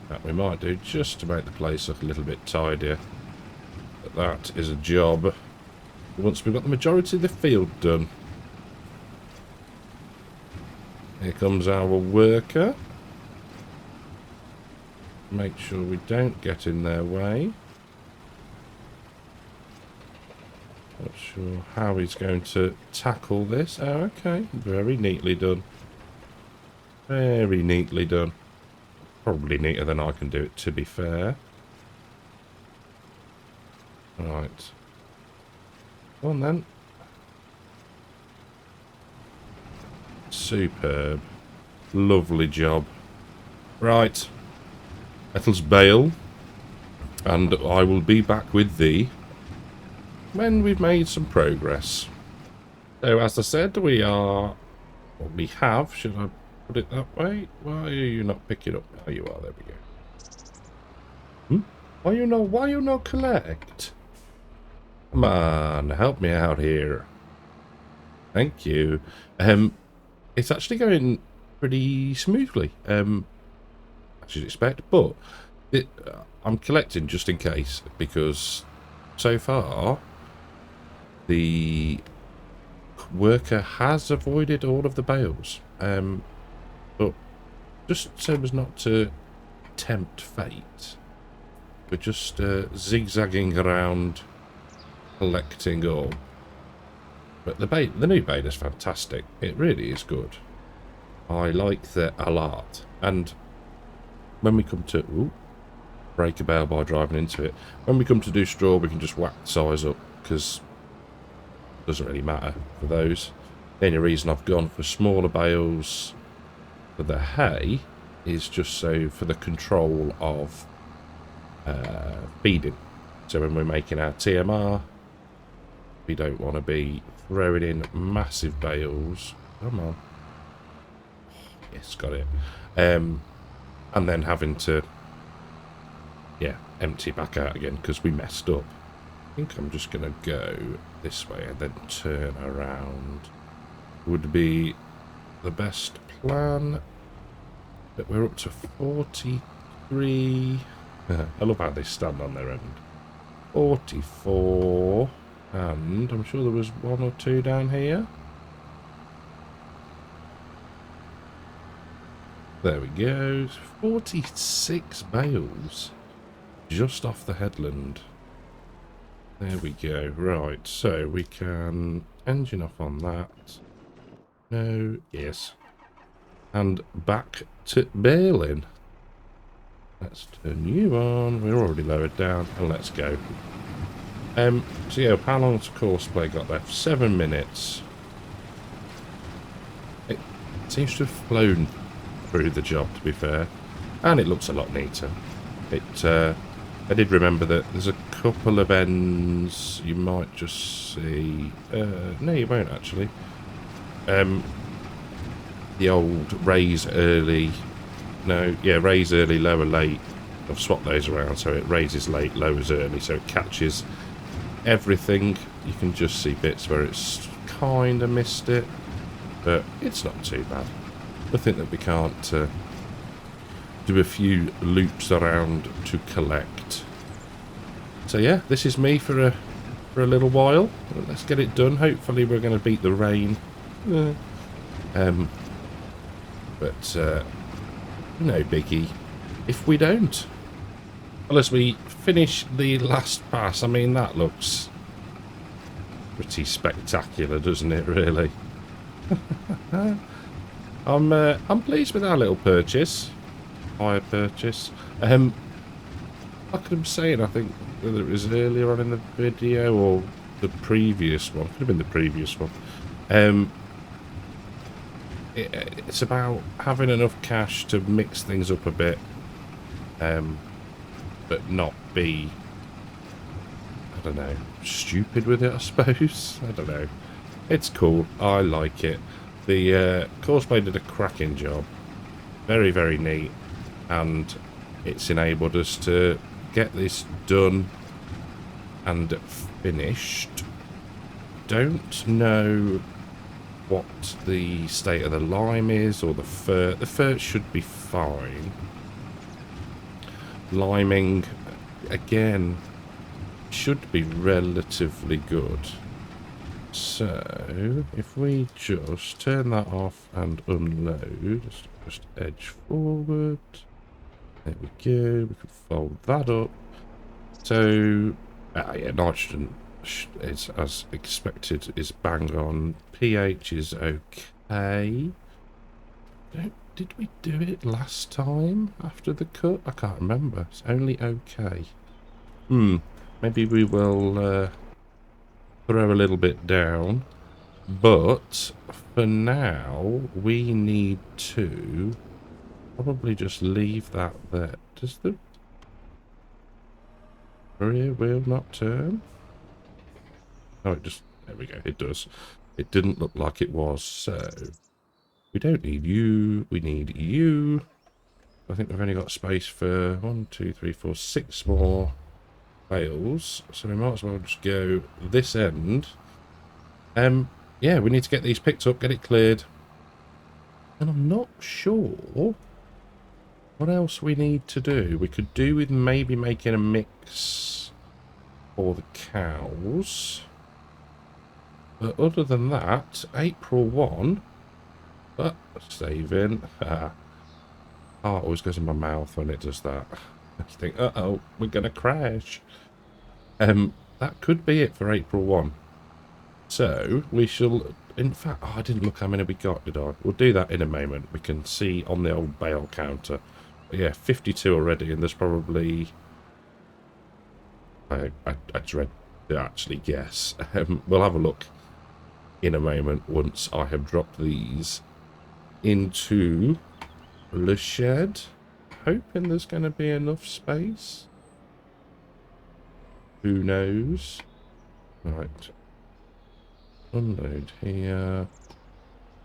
That we might do just to make the place look a little bit tidier. But that is a job once we've got the majority of the field done. Here comes our worker. Make sure we don't get in their way. Not sure how he's going to tackle this. Oh, okay. Very neatly done. Very neatly done. Probably neater than I can do it, to be fair. Right. Go on then. Superb. Lovely job. Right. Let's bail. And I will be back with thee when we've made some progress. So as I said, we have, should I put it that way? Why are you not picking up? Oh, you are, there we go. Why you not collect? Come on, help me out here. Thank you. It's actually going pretty smoothly, as you'd expect, but I'm collecting just in case, because so far the worker has avoided all of the bales. But just so as not to tempt fate, we're just zigzagging around collecting all. But the new bale is fantastic. It really is good. I like that a lot. And when we come to break a bale by driving into it, when we come to do straw, we can just whack the size up because it doesn't really matter for those. The only reason I've gone for smaller bales for the hay is just so for the control of feeding. So when we're making our TMR, we don't want to be throwing in massive bales. Come on. Yes, got it. And then having to, empty back out again because we messed up. I think I'm just going to go this way and then turn around. Would be the best plan. But we're up to 43. I love how they stand on their end. 44. And I'm sure there was 1 or 2 down here. There we go. 46 bales. Just off the headland. There we go. Right, so we can engine off on that. No, yes. And back to baling. Let's turn you on. We're already lowered down, and let's go. So yeah, how long's course play got left? 7 minutes. It seems to have flown through the job, to be fair, and it looks a lot neater. I did remember that there's a couple of ends you might just see. No, you won't actually. The old raise early. No, yeah, raise early, lower late. I've swapped those around so it raises late, lowers early, so it catches everything. You can just see bits where it's kind of missed it, but it's not too bad. Nothing that we can't do a few loops around to collect. So yeah, this is me for a little while. Let's get it done. Hopefully we're going to beat the rain. But no biggie if we don't. Well, as we finish the last pass, I mean, that looks pretty spectacular, doesn't it, really? I'm pleased with our little purchase. Hire purchase. Like I'm saying, I think whether it was earlier on in the video or the previous one, could have been the previous one. It's about having enough cash to mix things up a bit, but not be, I don't know, stupid with it, I suppose. I don't know. It's cool. I like it. The Courseplay did a cracking job. Very, very neat. And it's enabled us to get this done and finished. Don't know what the state of the lime is or the fur. The fur should be fine. Liming, again, should be relatively good. So, if we just turn that off and unload, just edge forward. There we go. We can fold that up. So, yeah, nitrogen is, as expected, is bang on. pH is okay. Did we do it last time after the cut? I can't remember. It's only okay. Maybe we will throw a little bit down. But for now, we need to probably just leave that there. Does the rear wheel not turn? Oh, it just... There we go. It does. It didn't look like it was, so... We don't need you. We need you. I think we've only got space for 1, 2, 3, 4, 6 more bales. So we might as well just go this end. Yeah, we need to get these picked up, get it cleared. And I'm not sure what else we need to do. We could do with maybe making a mix for the cows. But other than that, April 1, saving. Heart always goes in my mouth when it does that. I think, uh-oh, we're going to crash. That could be it for April 1. So, we shall... In fact, I didn't look how many we got, did I? We'll do that in a moment. We can see on the old bale counter. But yeah, 52 already, and there's probably... I dread to actually guess. We'll have a look in a moment once I have dropped these into the shed. Hoping there's going to be enough space. Who knows? Right. Unload here.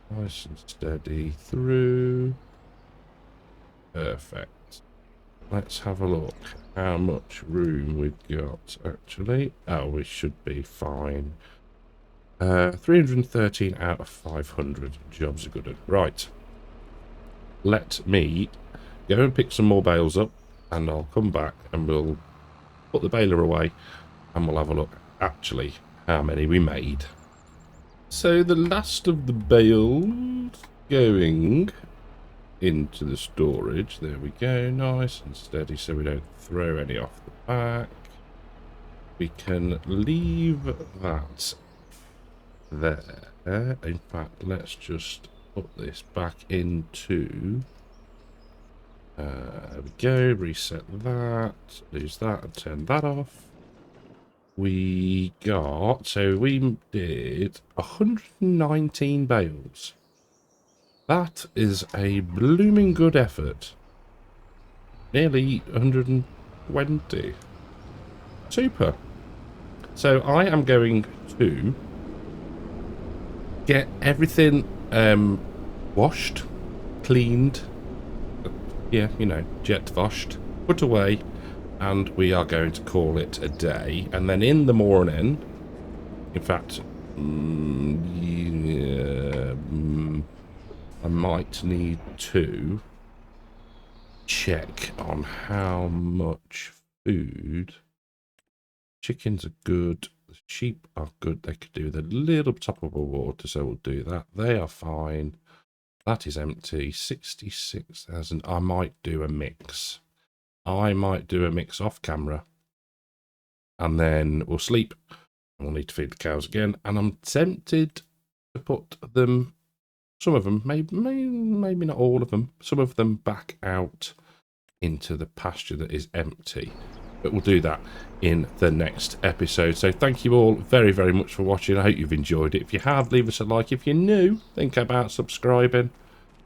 Nice and steady through. Perfect. Let's have a look how much room we've got, actually. Oh, we should be fine. 313 out of 500. Jobs are good. Right. Let me go and pick some more bales up, and I'll come back and we'll put the baler away, and we'll have a look, actually, how many we made. So the last of the bales going into the storage. There we go, nice and steady so we don't throw any off the back. We can leave that there. In fact, let's just put this back into... there we go, reset that, lose that and turn that off. We got, so we did 119 bales. That is a blooming good effort. Nearly 120. Super. So I am going to get everything washed, cleaned, yeah, you know, jet washed, put away, and we are going to call it a day. And then in the morning, in fact, I might need to check on how much food. Chickens are good. The sheep are good. They could do with a little top of water, so we'll do that. They are fine. That is empty. 66,000. I might do a mix. I might do a mix off camera. And then we'll sleep. We'll need to feed the cows again. And I'm tempted to put them, some of them, maybe not all of them, some of them back out into the pasture that is empty. But we'll do that in the next episode. So thank you all very, very much for watching. I hope you've enjoyed it. If you have, leave us a like. If you're new, think about subscribing.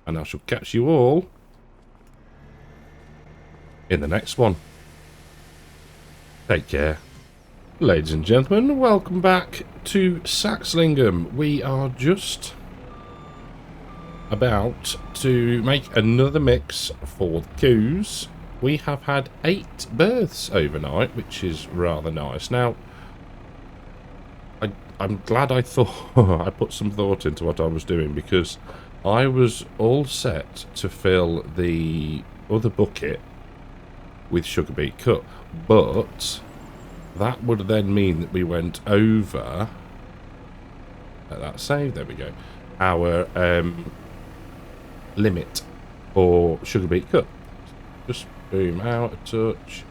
And I shall catch you all in the next one. Take care. Ladies and gentlemen, welcome back to Saxlingham. We are just about to make another mix for the coos. We have had 8 births overnight, which is rather nice. Now, I'm glad I thought I put some thought into what I was doing, because I was all set to fill the other bucket with sugar beet cut, but that would then mean that we went over, let that save, there we go, our limit for sugar beet cut. Just boom, out a touch.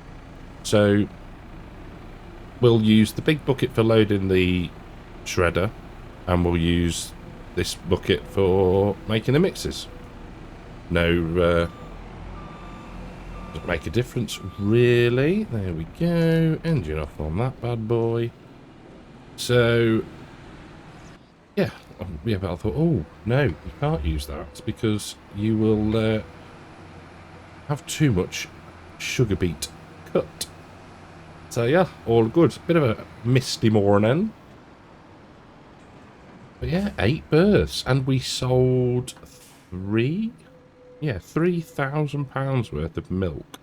So we'll use the big bucket for loading the shredder, and we'll use this bucket for making the mixes. No, doesn't make a difference really. There we go. Engine off on that bad boy. So yeah, but I thought, oh no, you can't use that because you will have too much sugar beet cut. So yeah, all good. Bit of a misty morning. But yeah, 8 births, and we sold £3,000 worth of milk,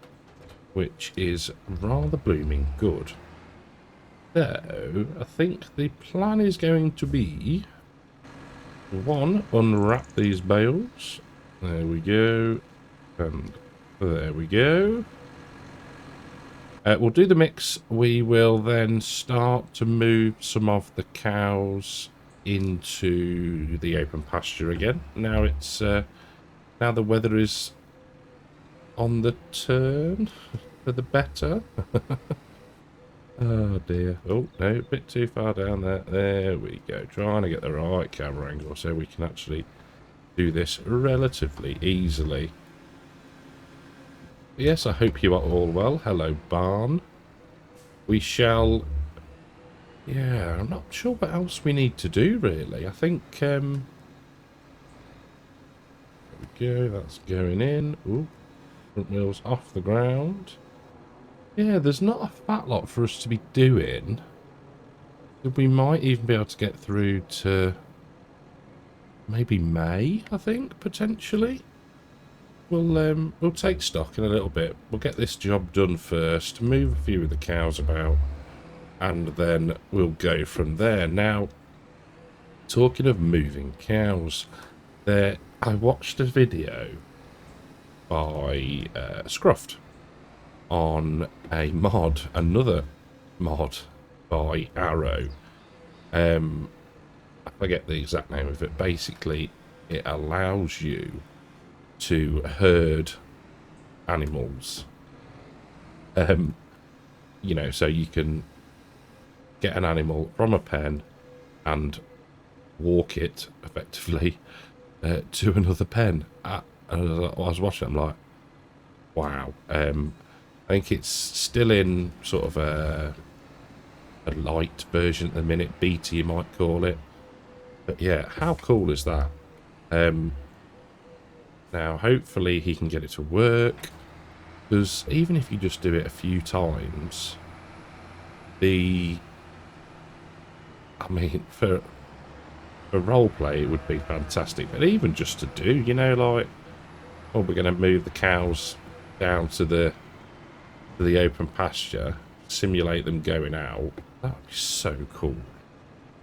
which is rather blooming good. So I think the plan is going to be, one, unwrap these bales. There we go, and there we go. We'll do the mix. We will then start to move some of the cows into the open pasture again. Now it's now the weather is on the turn for the better. Oh dear. Oh no, a bit too far down there. There we go. Trying to get the right camera angle so we can actually do this relatively easily. Yes, I hope you are all well. Hello, barn. We shall... Yeah, I'm not sure what else we need to do, really. I think, there we go, that's going in. Ooh, front wheels off the ground. Yeah, there's not a fat lot for us to be doing. We might even be able to get through to maybe May, I think, potentially. We'll take stock in a little bit. We'll get this job done first, move a few of the cows about, and then we'll go from there. Now, talking of moving cows, I watched a video by Scruffed on a mod, another mod by Arrow. I forget the exact name of it. Basically, it allows you to herd animals. You know, so you can get an animal from a pen and walk it effectively to another pen. I was watching it, I'm like, wow. I think it's still in sort of a light version at the minute, beta you might call it. But yeah, how cool is that? Now, hopefully he can get it to work, because even if you just do it a few times, I mean, for roleplay, it would be fantastic. But even just to do, you know, like, oh, we're going to move the cows down to the open pasture, simulate them going out. That would be so cool.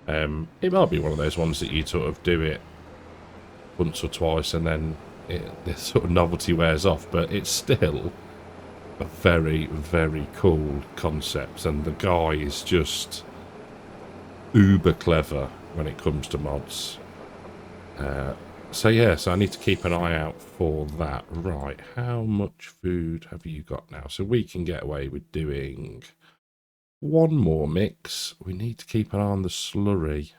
It might be one of those ones that you sort of do it once or twice and then the sort of novelty wears off, but it's still a very, very cool concept, and the guy is just uber clever when it comes to mods. So yeah, so I need to keep an eye out for that. Right, how much food have you got now? So we can get away with doing one more mix. We need to keep an eye on the slurry.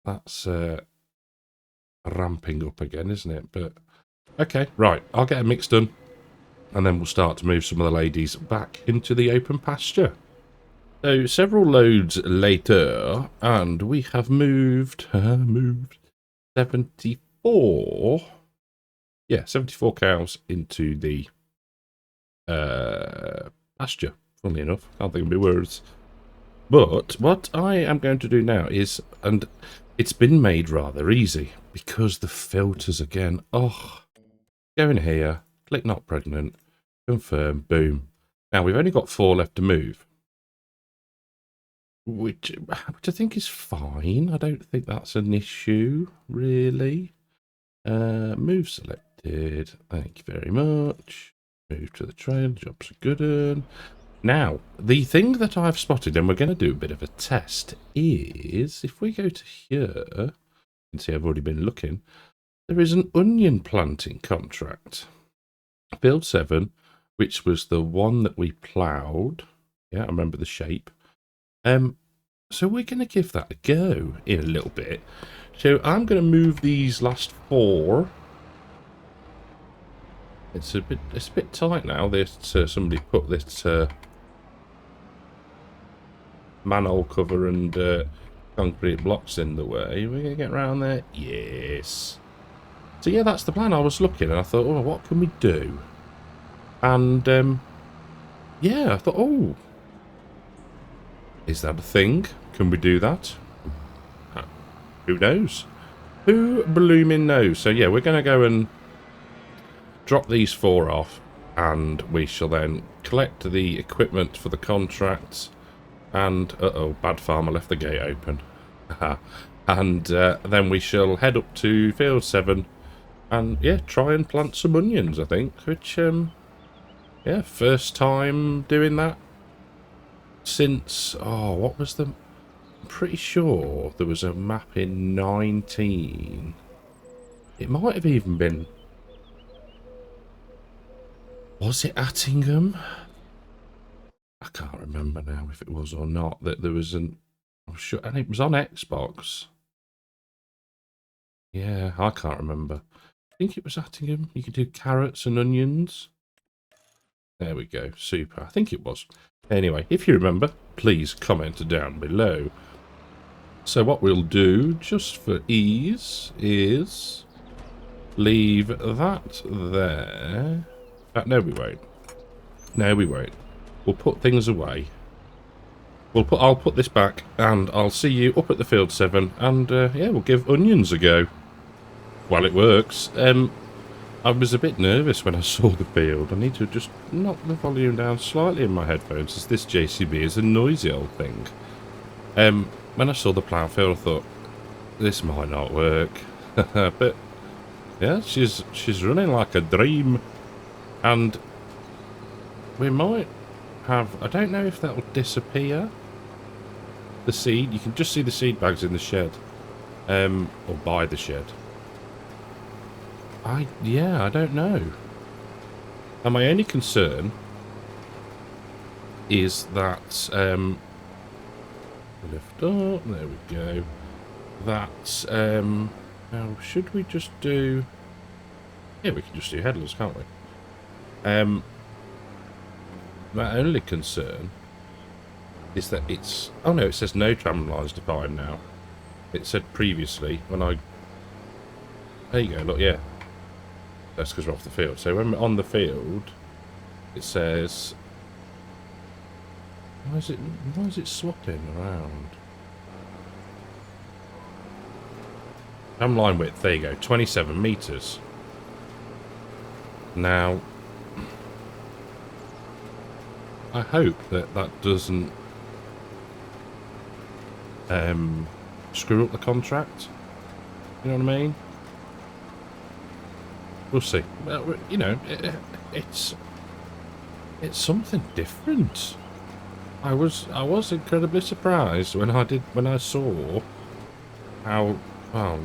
That's ramping up again, isn't it? But okay, right, I'll get a mix done, and then we'll start to move some of the ladies back into the open pasture. So several loads later, and we have moved 74. Yeah, 74 cows into the pasture. Funnily enough, can't think of my words. But what I am going to do now is, and it's been made rather easy because the filters again. Oh. Go in here, click not pregnant, confirm, boom. Now we've only got 4 left to move, which I think is fine. I don't think that's an issue, really. Move selected, thank you very much. Move to the trail, job's a good one. Now, the thing that I've spotted, and we're going to do a bit of a test, is if we go to here, you can see I've already been looking. There is an onion planting contract. Field 7, which was the one that we ploughed. Yeah, I remember the shape. So we're going to give that a go in a little bit. So I'm going to move these last 4. It's a bit tight now. This somebody put this manhole cover and concrete blocks in the way. We're going to get around there. Yes. So yeah, that's the plan. I was looking and I thought, oh, what can we do? And yeah, I thought, oh, is that a thing? Can we do that? Who knows? Who blooming knows? So yeah, we're going to go and drop these 4 off, and we shall then collect the equipment for the contract. And uh-oh, bad farmer left the gate open. And then we shall head up to field 7. And, yeah, try and plant some onions, I think. Which, yeah, first time doing that since... Oh, what was the... I'm pretty sure there was a map in 19. It might have even been... Was it Attingham? I can't remember now if it was or not. That there was an... I'm sure, and it was on Xbox. Yeah, I can't remember. I think it was Attingham. You could do carrots and onions. There we go. Super. I think it was. Anyway, if you remember, please comment down below. So what we'll do, just for ease, is leave that there. No, we won't. No, we won't. We'll put things away. I'll put this back, and I'll see you up at the field 7, and yeah, we'll give onions a go. While it works. I was a bit nervous when I saw the field. I need to just knock the volume down slightly in my headphones, as this JCB is a noisy old thing. When I saw the plough field, I thought, this might not work. But yeah, she's running like a dream. And we might have... I don't know if that will disappear. The seed. You can just see the seed bags in the shed. Or by the shed. Yeah, I don't know. And my only concern is that lift up, there we go. That now should we just do... Yeah, we can just do headless, can't we? My only concern is that it's... Oh no, it says no tram lines defined now. It said previously when I... There you go, look, yeah. That's because we're off the field. So when we're on the field, it says... Why is it swapping around? Tram line width, there you go, 27 metres. Now, I hope that that doesn't screw up the contract. You know what I mean? We'll see. Well, you know, it's something different. I was incredibly surprised when I saw how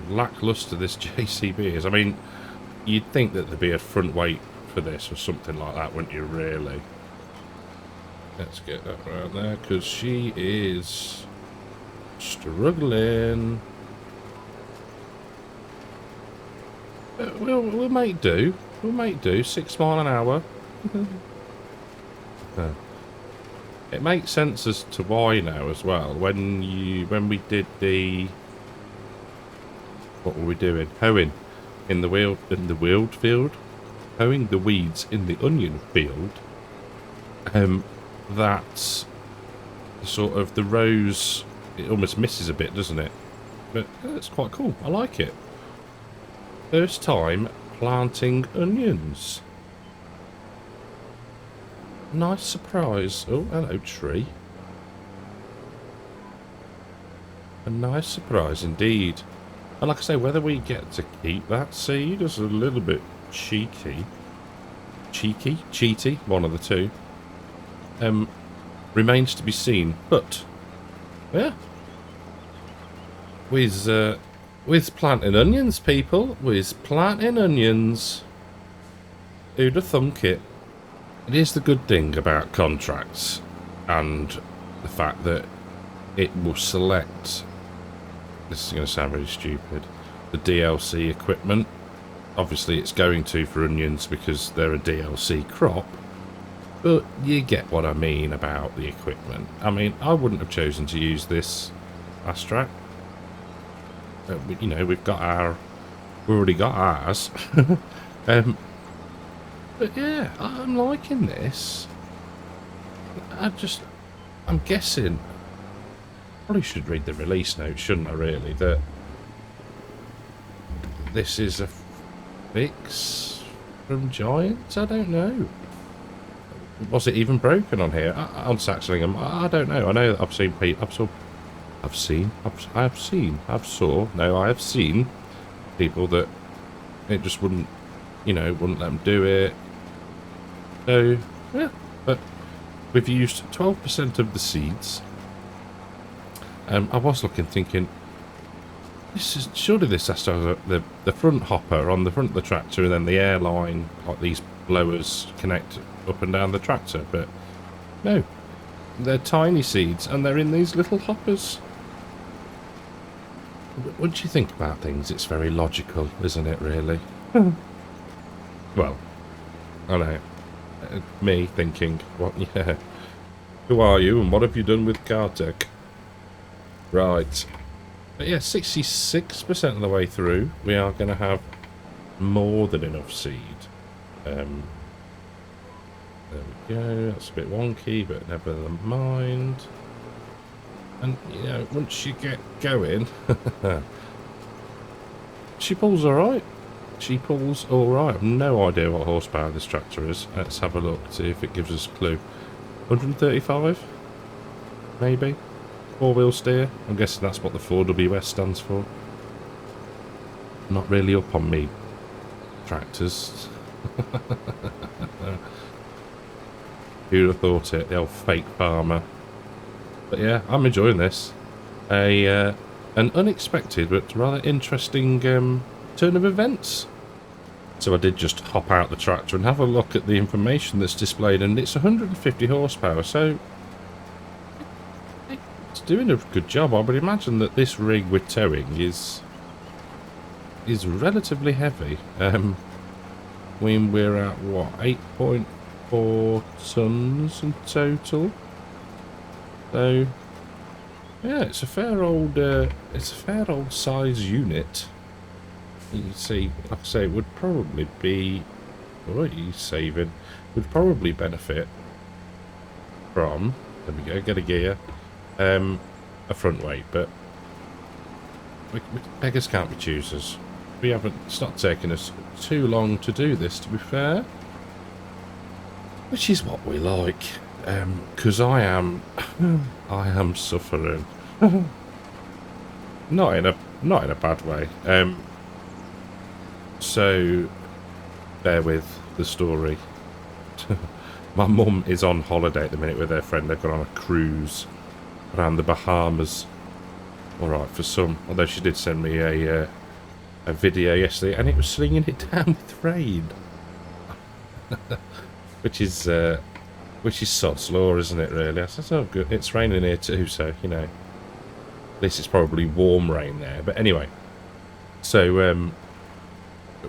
lackluster this JCB is. I mean, you'd think that there'd be a front weight for this or something like that, wouldn't you? Really? Let's get that right there, because she is struggling. We'll make do. We'll make do. 6 miles an hour. It makes sense as to why now as well. When we did the... What were we doing? Hoeing in the wheeled field. Hoeing the weeds in the onion field. That's sort of the rows... It almost misses a bit, doesn't it? But it's quite cool. I like it. First time planting onions. Nice surprise. Oh, hello, tree. A nice surprise indeed. And like I say, whether we get to keep that seed is a little bit cheeky. Cheaty, one of the two. Remains to be seen. But, yeah. With planting onions, people. With planting onions. Who'd have thunk it? It is the good thing about contracts and the fact that it will select, this is going to sound really stupid, the DLC equipment. Obviously it's going to for onions because they're a DLC crop, but you get what I mean about the equipment. I mean, I wouldn't have chosen to use this fast track. You know, we've already got ours. But yeah, I'm liking this. I'm guessing. Probably should read the release notes, shouldn't I? Really, that this is a fix from Giants. I don't know. Was it even broken on here on Saxlingham? I don't know. I know that I've seen people. I have seen people that it just wouldn't, you know, wouldn't let them do it. So, yeah, but we've used 12% of the seeds. I was looking, thinking, surely this has to have the front hopper on the front of the tractor, and then the airline, like these blowers, connect up and down the tractor. But no, they're tiny seeds, and they're in these little hoppers. Once you think about things, it's very logical, isn't it, really? Well, I know. Me thinking, what, yeah. Who are you, and what have you done with Cartech? Right. But yeah, 66% of the way through, we are going to have more than enough seed. There we go. That's a bit wonky, but never mind. And, you know, once you get going, she pulls alright. She pulls alright. I've no idea what horsepower this tractor is. Let's have a look, see if it gives us a clue. 135? Maybe? Four-wheel steer? I'm guessing that's what the 4WS stands for. Not really up on me tractors. Who'd have thought it? The old fake farmer. But yeah, I'm enjoying this. An unexpected but rather interesting turn of events. So I did just hop out the tractor and have a look at the information that's displayed, and it's 150 horsepower, so it's doing a good job. I would imagine that this rig with towing is relatively heavy. When we're at what, 8.4 tons in total. So yeah, it's a fair old size unit. You can see, like I say, it would probably be, what he's saving, would probably benefit from, there we go, get a gear, a front weight, but beggars can't be choosers. It's not taking us too long to do this, to be fair, which is what we like, because I am suffering, not in a bad way. So, bear with the story. My mum is on holiday at the minute with her friend. They've gone on a cruise around the Bahamas. Alright, for some. Although she did send me a video yesterday, and it was slinging it down with rain. which is sod's law, isn't it, really? I said, oh, good. It's raining here too, so, you know. At least it's probably warm rain there. But anyway. So,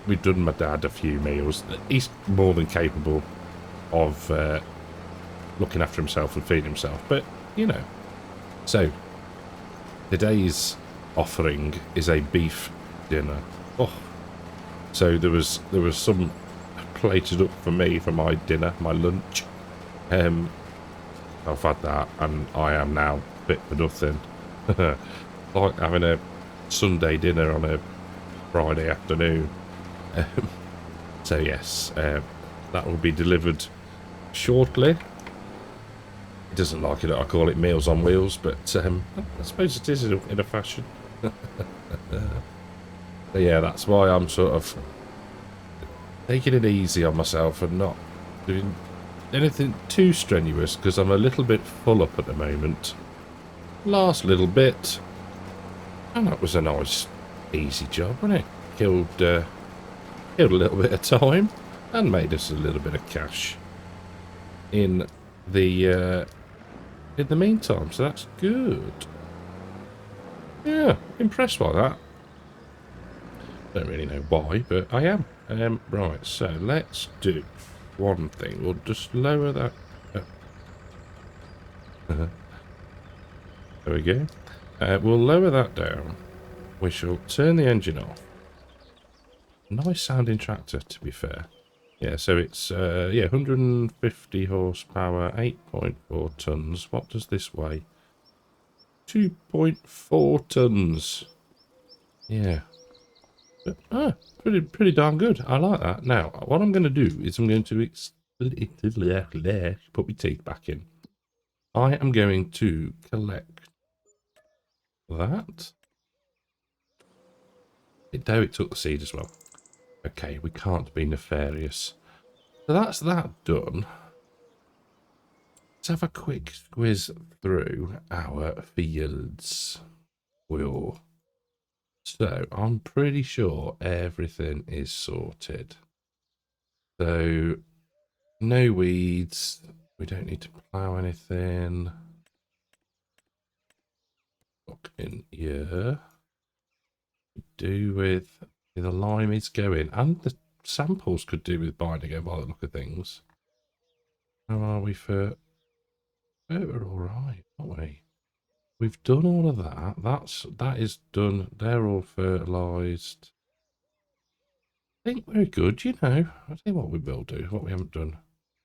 we've done my dad a few meals. He's more than capable of looking after himself and feeding himself, but you know. So today's offering is a beef dinner. Oh, so there was some plated up for me for my dinner, my lunch. I've had that, and I am now fit for nothing. Like having a Sunday dinner on a Friday afternoon. So yes, that will be delivered shortly. He doesn't like it. I call it Meals on Wheels, but I suppose it is in a fashion. But yeah, that's why I'm sort of taking it easy on myself and not doing anything too strenuous, because I'm a little bit full up at the moment. Last little bit, and that was a nice, easy job, wasn't it? Killed a little bit of time and made us a little bit of cash in the meantime, so that's good. Yeah, impressed by that. Don't really know why, but I am. Right, so let's do one thing. We'll just lower that. There we go. We'll lower that down. We shall turn the engine off. Nice sounding tractor, to be fair. Yeah, so it's 150 horsepower, 8.4 tons. What does this weigh? 2.4 tons. Yeah. But, pretty darn good. I like that. Now, what I'm going to do is I'm going to put my teeth back in. I am going to collect that. It took the seed as well. Okay, we can't be nefarious. So that's that done. have a quick squiz through our fields. So I'm pretty sure everything is sorted. So no weeds. We don't need to plough anything. Look in here. Do with the lime is going, and the samples could do with binding it by the look of things. How are we for? Oh, we're all right, aren't we? We've done all of that. That is done. They're all fertilised. I think we're good, you know. I'll tell you what we will do. What we haven't done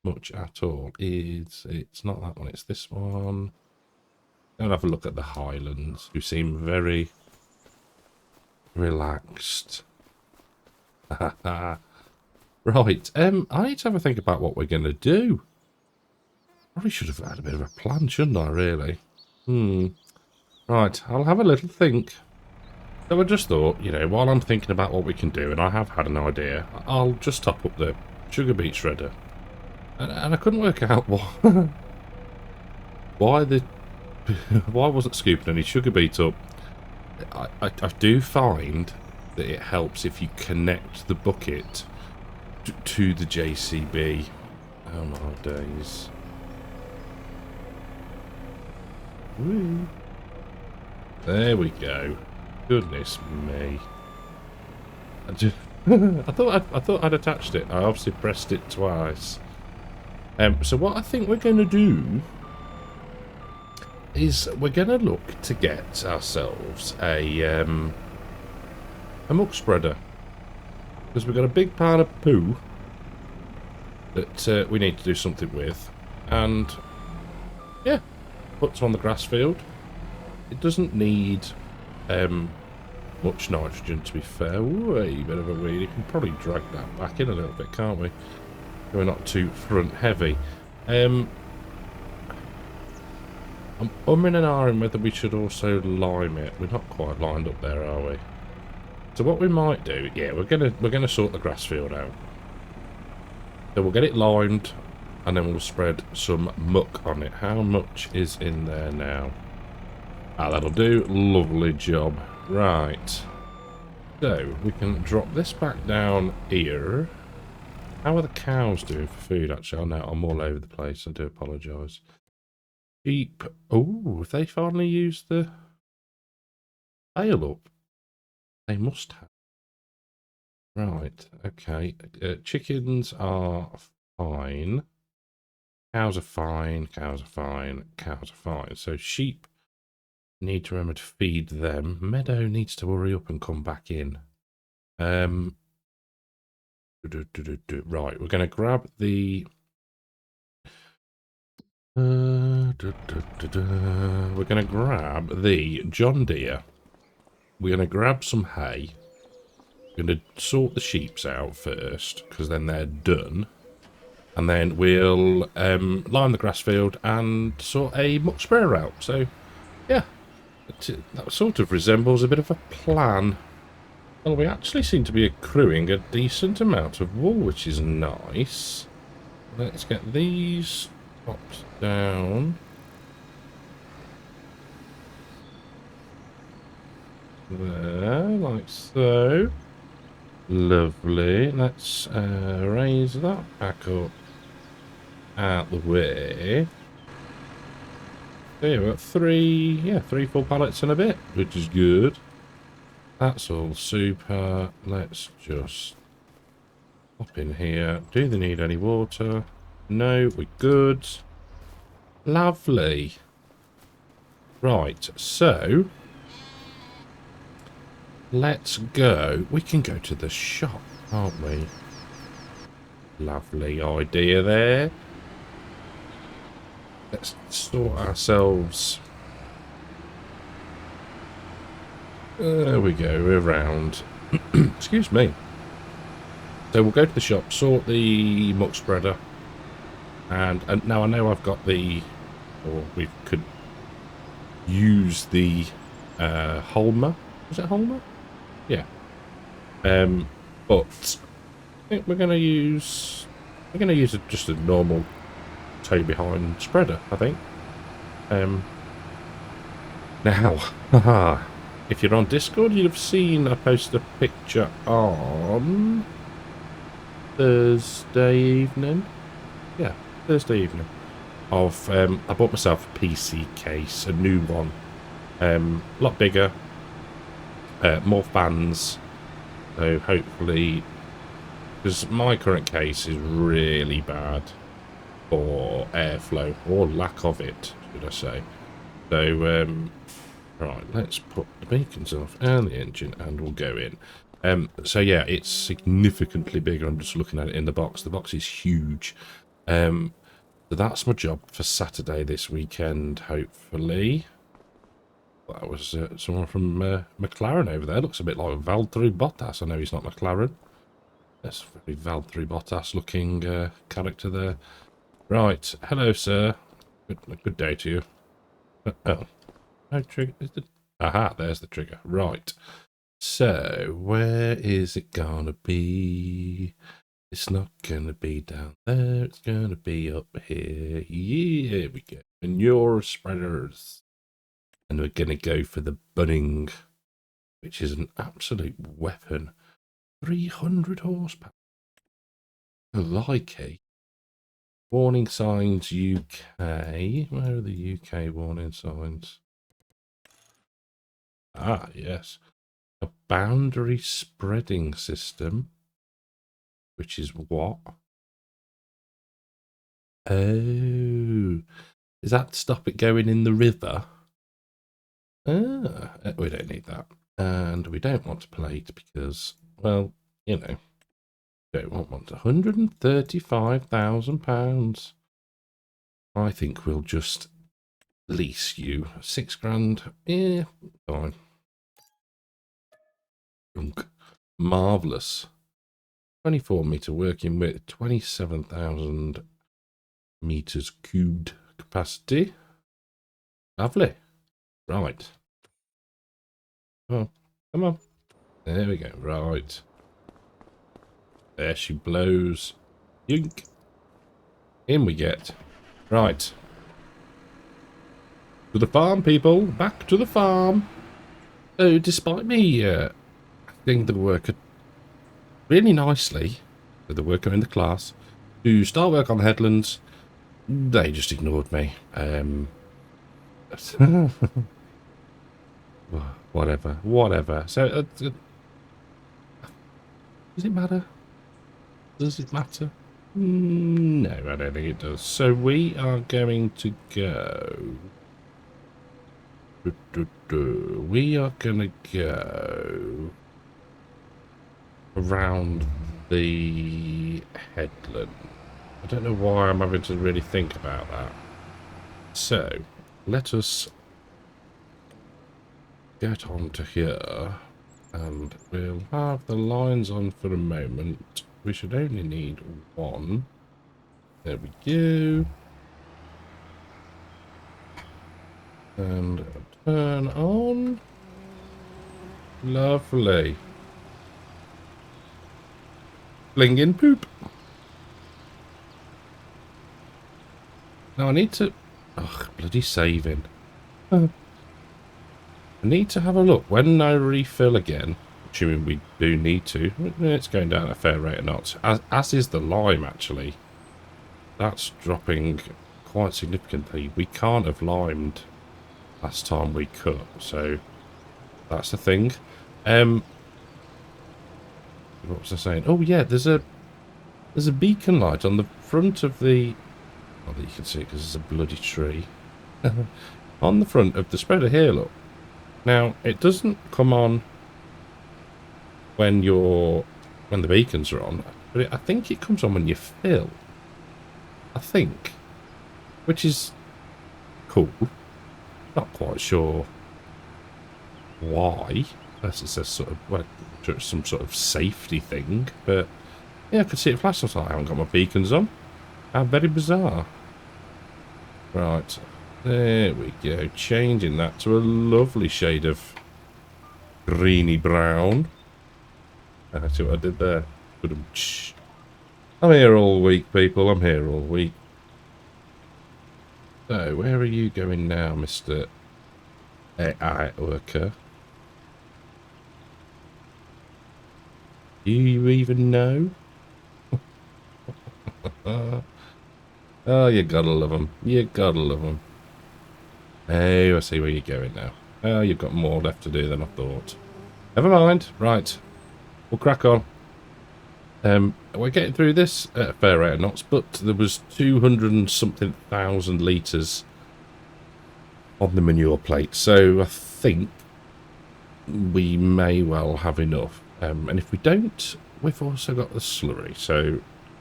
much at all is it's not that one. It's this one. Go and have a look at the Highlands, who seem very relaxed. Right. I need to have a think about what we're going to do. Probably should have had a bit of a plan, shouldn't I, really? Right, I'll have a little think. So I just thought, you know, while I'm thinking about what we can do, and I have had an idea, I'll just top up the sugar beet shredder. And I couldn't work out why, why I wasn't scooping any sugar beet up. I do find that it helps if you connect the bucket to the JCB. Oh my days. Woo. There we go. Goodness me. I thought I'd attached it. I obviously pressed it twice. So what I think we're going to do is we're going to look to get ourselves a muck spreader, because we've got a big pile of poo that we need to do something with, and yeah, put some on the grass field. It doesn't need much nitrogen, to be fair. Ooh, a bit of a weed. You can probably drag that back in a little bit, can't we? We're not too front heavy. I'm umming and ahhing whether we should also lime it. We're not quite lined up there, are we? So what we might do, yeah, we're gonna sort the grass field out. So we'll get it limed, and then we'll spread some muck on it. How much is in there now? Ah, that'll do. Lovely job. Right. So we can drop this back down here. How are the cows doing for food, actually? Oh, no, I'm all over the place. I do apologise. Sheep. Oh, have they finally used the bale up? They must have. Right, okay. Chickens are fine. Cows are fine. Cows are fine. Cows are fine. So sheep need to remember to feed them. Meadow needs to hurry up and come back in. Right, we're going to grab the... we're going to grab the John Deere. We're going to grab some hay. We're going to sort the sheeps out first, because then they're done. And then we'll line the grass field and sort a muck sprayer out. So, yeah, that sort of resembles a bit of a plan. Well, we actually seem to be accruing a decent amount of wool, which is nice. Let's get these popped down. There, like so. Lovely. Let's raise that back up out the way. There, we've got three full pallets and a bit, which is good. That's all super. Let's just hop in here. Do they need any water? No, we're good. Lovely. Right, so let's go. We can go to the shop, can't we? Lovely idea there. Let's sort ourselves. There we go, we're around. Excuse me. So we'll go to the shop, sort the muck spreader. And now I know I've got the... Or we could use the Holmer. Was it Holmer? Yeah. But I think we're going to use just a normal tow behind spreader, I think. Now, if you're on Discord, you'd have seen I posted a picture on Thursday evening. Yeah, Thursday evening. Of I bought myself a PC case, a new one, a lot bigger, more fans. So hopefully, because my current case is really bad for airflow, or lack of it, should I say. So right, let's put the beacons off and the engine, and we'll go in. So yeah, it's significantly bigger. I'm just looking at it in the box. The box is huge. So that's my job for Saturday this weekend, hopefully. That was someone from McLaren over there. Looks a bit like Valtteri Bottas. I know he's not McLaren. That's a very Valtteri Bottas looking character there. Right, hello, sir. Good day to you. Oh, no trigger. Aha, there's the trigger. Right. So, where is it gonna be? It's not gonna be down there. It's gonna be up here. Yeah, here we go. Manure spreaders. And we're gonna go for the bunning, which is an absolute weapon. 300 horsepower. I like it. Warning signs UK. Where are the UK warning signs? Ah, yes. A boundary spreading system. Which is what? Oh. Is that to stop it going in the river? Ah, we don't need that. And we don't want to plate because, well, you know, don't want £135,000. I think we'll just lease you. 6 grand. Yeah, fine. Marvellous. 24-metre working width, 27,000 metres cubed capacity. Lovely. Right. Oh, come on. There we go. Right. There she blows. Yink. In we get. Right. To the farm, people. Back to the farm. So, despite me asking the worker really nicely, the worker in the class, to start work on the headlands, they just ignored me. Whatever. So, does it matter? Does it matter? No, I don't think it does. So we are going to go. We are going to go around the headland. I don't know why I'm having to really think about that. So, let us get on to here, and we'll have the lines on for a moment. We should only need one. There we go. And turn on. Lovely. Blingin' poop. Now I need to... Ugh, bloody saving. I need to have a look. When I refill again, assuming we do need to, it's going down at a fair rate of knots. As is the lime, actually. That's dropping quite significantly. We can't have limed last time we cut, so that's the thing. What was I saying? Oh yeah, there's a beacon light on the front of the... Not that you can see it because there's a bloody tree. On the front of the spreader here, look. Now, it doesn't come on when the beacons are on, but I think it comes on when you fill. I think. Which is cool. Not quite sure why. Unless it's a sort of, well, some sort of safety thing. But, yeah, I could see it flash. I was like, I haven't got my beacons on. How very bizarre. Right. There we go. Changing that to a lovely shade of greeny brown. See what I did there? I'm here all week, people. I'm here all week. So, where are you going now, Mr. AI worker? Do you even know? Oh, you gotta love them. You gotta love them. Oh, I see where you're going now. Oh, you've got more left to do than I thought. Never mind. Right. We'll crack on. We're getting through this at a fair rate of knots, but there was 200 and something thousand litres on the manure plate, so I think we may well have enough. And if we don't, we've also got the slurry, so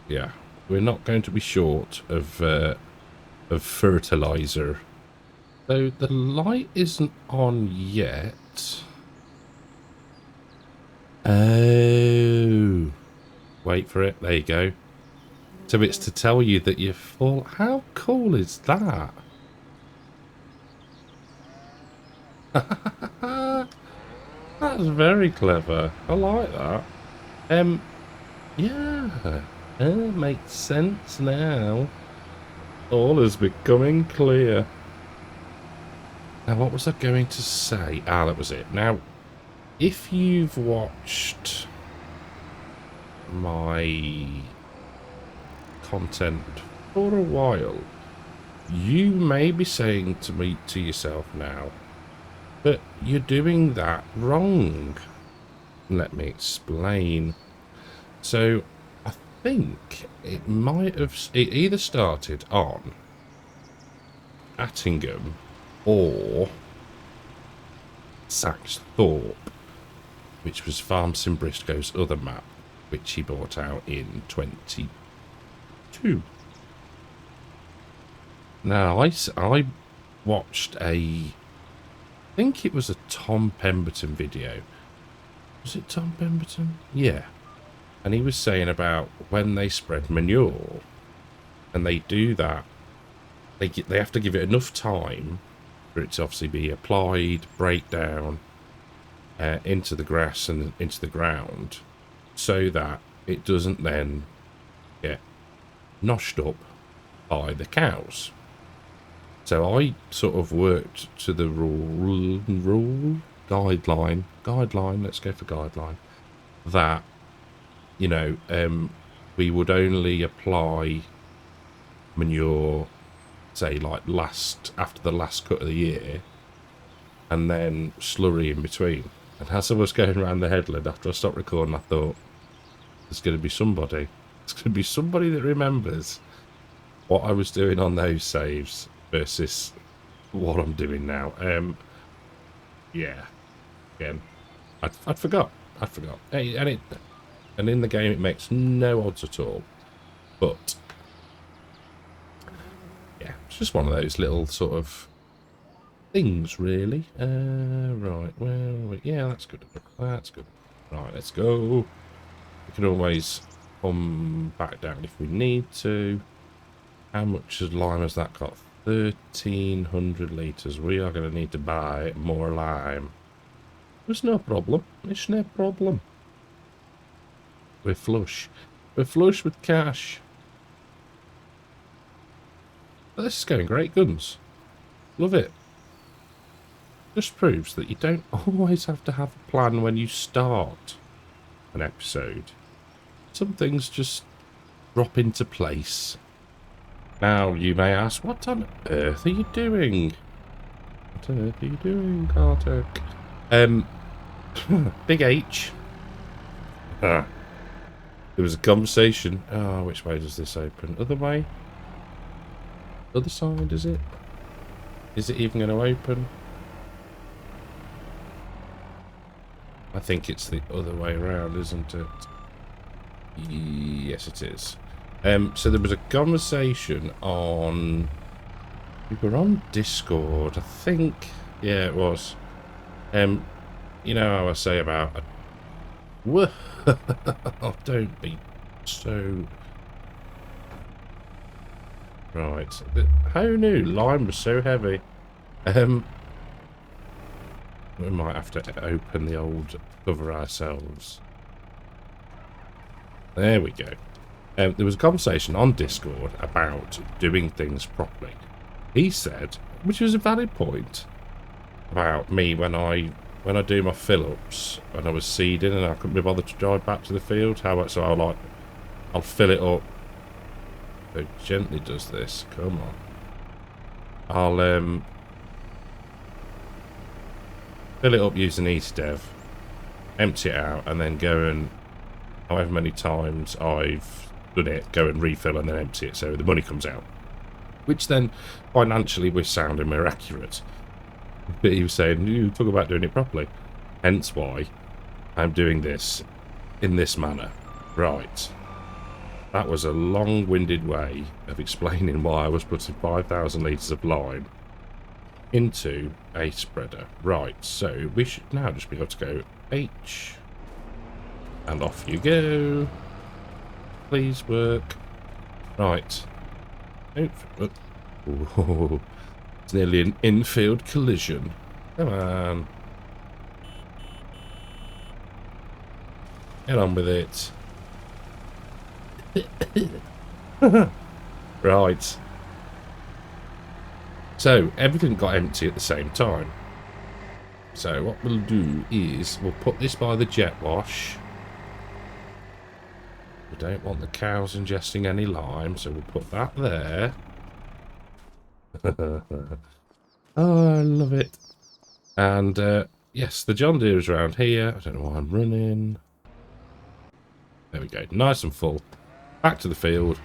yeah, we're not going to be short of fertilizer. So the light isn't on yet. Oh, wait for it. There you go. So it's to tell you that you're full. How cool is that? That's very clever. I like that. Yeah. Makes sense now. All is becoming clear. Now, what was I going to say? Ah, that was it. Now, if you've watched my content for a while, you may be saying to yourself now, but you're doing that wrong. Let me explain. So, I think it either started on Attingham or Saxthorpe, which was Farm Sim Briscoe's other map, which he bought out in 22. Now, I watched I think it was a Tom Pemberton video. Was it Tom Pemberton? Yeah. And he was saying about when they spread manure, and they do that, they have to give it enough time for it to obviously be applied, break down into the grass and into the ground, so that it doesn't then get noshed up by the cows. So I sort of worked to the guideline, let's go for guideline, that, you know, we would only apply manure, say, like after the last cut of the year, and then slurry in between. And as I was going around the headland after I stopped recording, I thought, there's going to be somebody. There's going to be somebody that remembers what I was doing on those saves versus what I'm doing now. Yeah. Again, I'd forgot. And in the game, it makes no odds at all. But yeah, it's just one of those little sort of things, really. Right, well, yeah, that's good. That's good. Right, let's go. We can always come back down if we need to. How much lime has that got? 1,300 litres. We are going to need to buy more lime. It's no problem. It's no problem. We're flush. We're flush with cash. But this is going great guns. Love it. Just proves that you don't always have to have a plan when you start an episode. Some things just drop into place. Now, you may ask, what on earth are you doing? What on earth are you doing, Carter? Big H. There was a conversation. Oh, which way does this open? Other way? Other side, is it? Is it even going to open? I think it's the other way around, isn't it? Yes, it is. So there was a conversation on... We were on Discord, I think. Yeah, it was. You know how I say about... Whoa! Don't be so... Right. Who knew lime was so heavy? We might have to open the old cover ourselves. There we go. There was a conversation on Discord about doing things properly. he said, which was a valid point, about me when I do my fill-ups, when I was seeding and I couldn't be bothered to drive back to the field, so I'll fill it up. So it gently does this, come on. I'll fill it up using EasyDev, empty it out, and then go and, however many times I've done it, go and refill and then empty it, so the money comes out. Which then, financially, we're sounding more accurate. But he was saying, you talk about doing it properly. Hence why I'm doing this in this manner. Right. That was a long-winded way of explaining why I was putting 5,000 litres of lime into a spreader. Right, so we should now just be able to go H. And off you go. Please work. Right. Oh, it's nearly an infield collision. Come on. Get on with it. Right. So, everything got empty at the same time. So, what we'll do is, we'll put this by the jet wash. We don't want the cows ingesting any lime, so we'll put that there. Oh, I love it. And, yes, the John Deere is around here. I don't know why I'm running. There we go. Nice and full. Back to the field.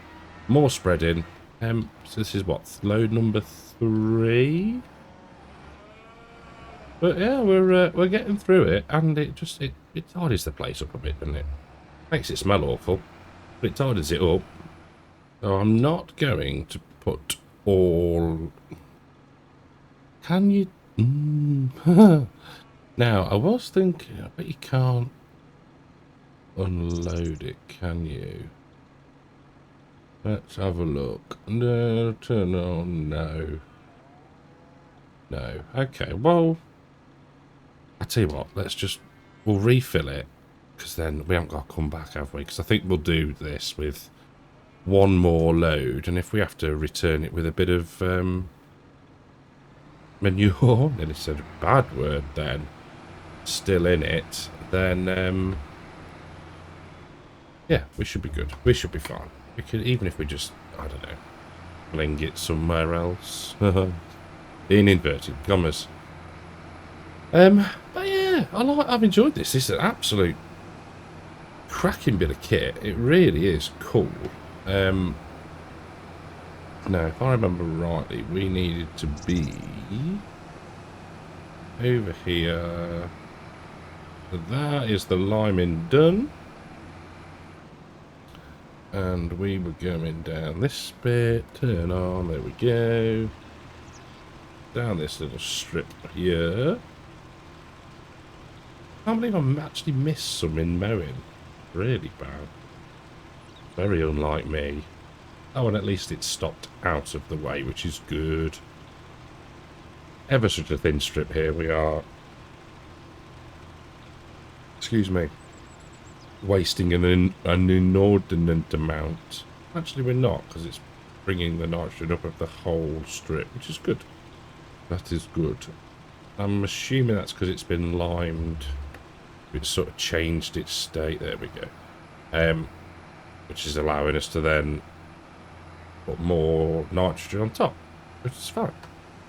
More spreading. So this is what? Load number 3? But yeah, we're getting through it, and it tidies the place up a bit, doesn't it? Makes it smell awful, but it tidies it up. So I'm not going to put all... Can you... Now, I was thinking, I bet you can't unload it, can you? Let's have a look. No, turn on, no. No. Okay, well, I tell you what, we'll refill it, because then we haven't got to come back, have we? Because I think we'll do this with one more load, and if we have to return it with a bit of manure, nearly said a bad word then, still in it, then yeah, we should be good. We should be fine. We could, even if we just, I don't know, fling it somewhere else. In inverted commas. But yeah, I've enjoyed this. This is an absolute cracking bit of kit. It really is cool. Now, if I remember rightly, we needed to be over here. So that is the liming done. And we were going down this bit, turn on, there we go. Down this little strip here. I can't believe I actually missed some in mowing. Really bad. Very unlike me. Oh, and at least it's stopped out of the way, which is good. Ever such a thin strip here we are. Excuse me. Wasting an inordinate amount. Actually, we're not, because it's bringing the nitrogen up of the whole strip, which is good. That is good. I'm assuming that's because it's been limed. It's sort of changed its state. There we go. Which is allowing us to then put more nitrogen on top, which is fine.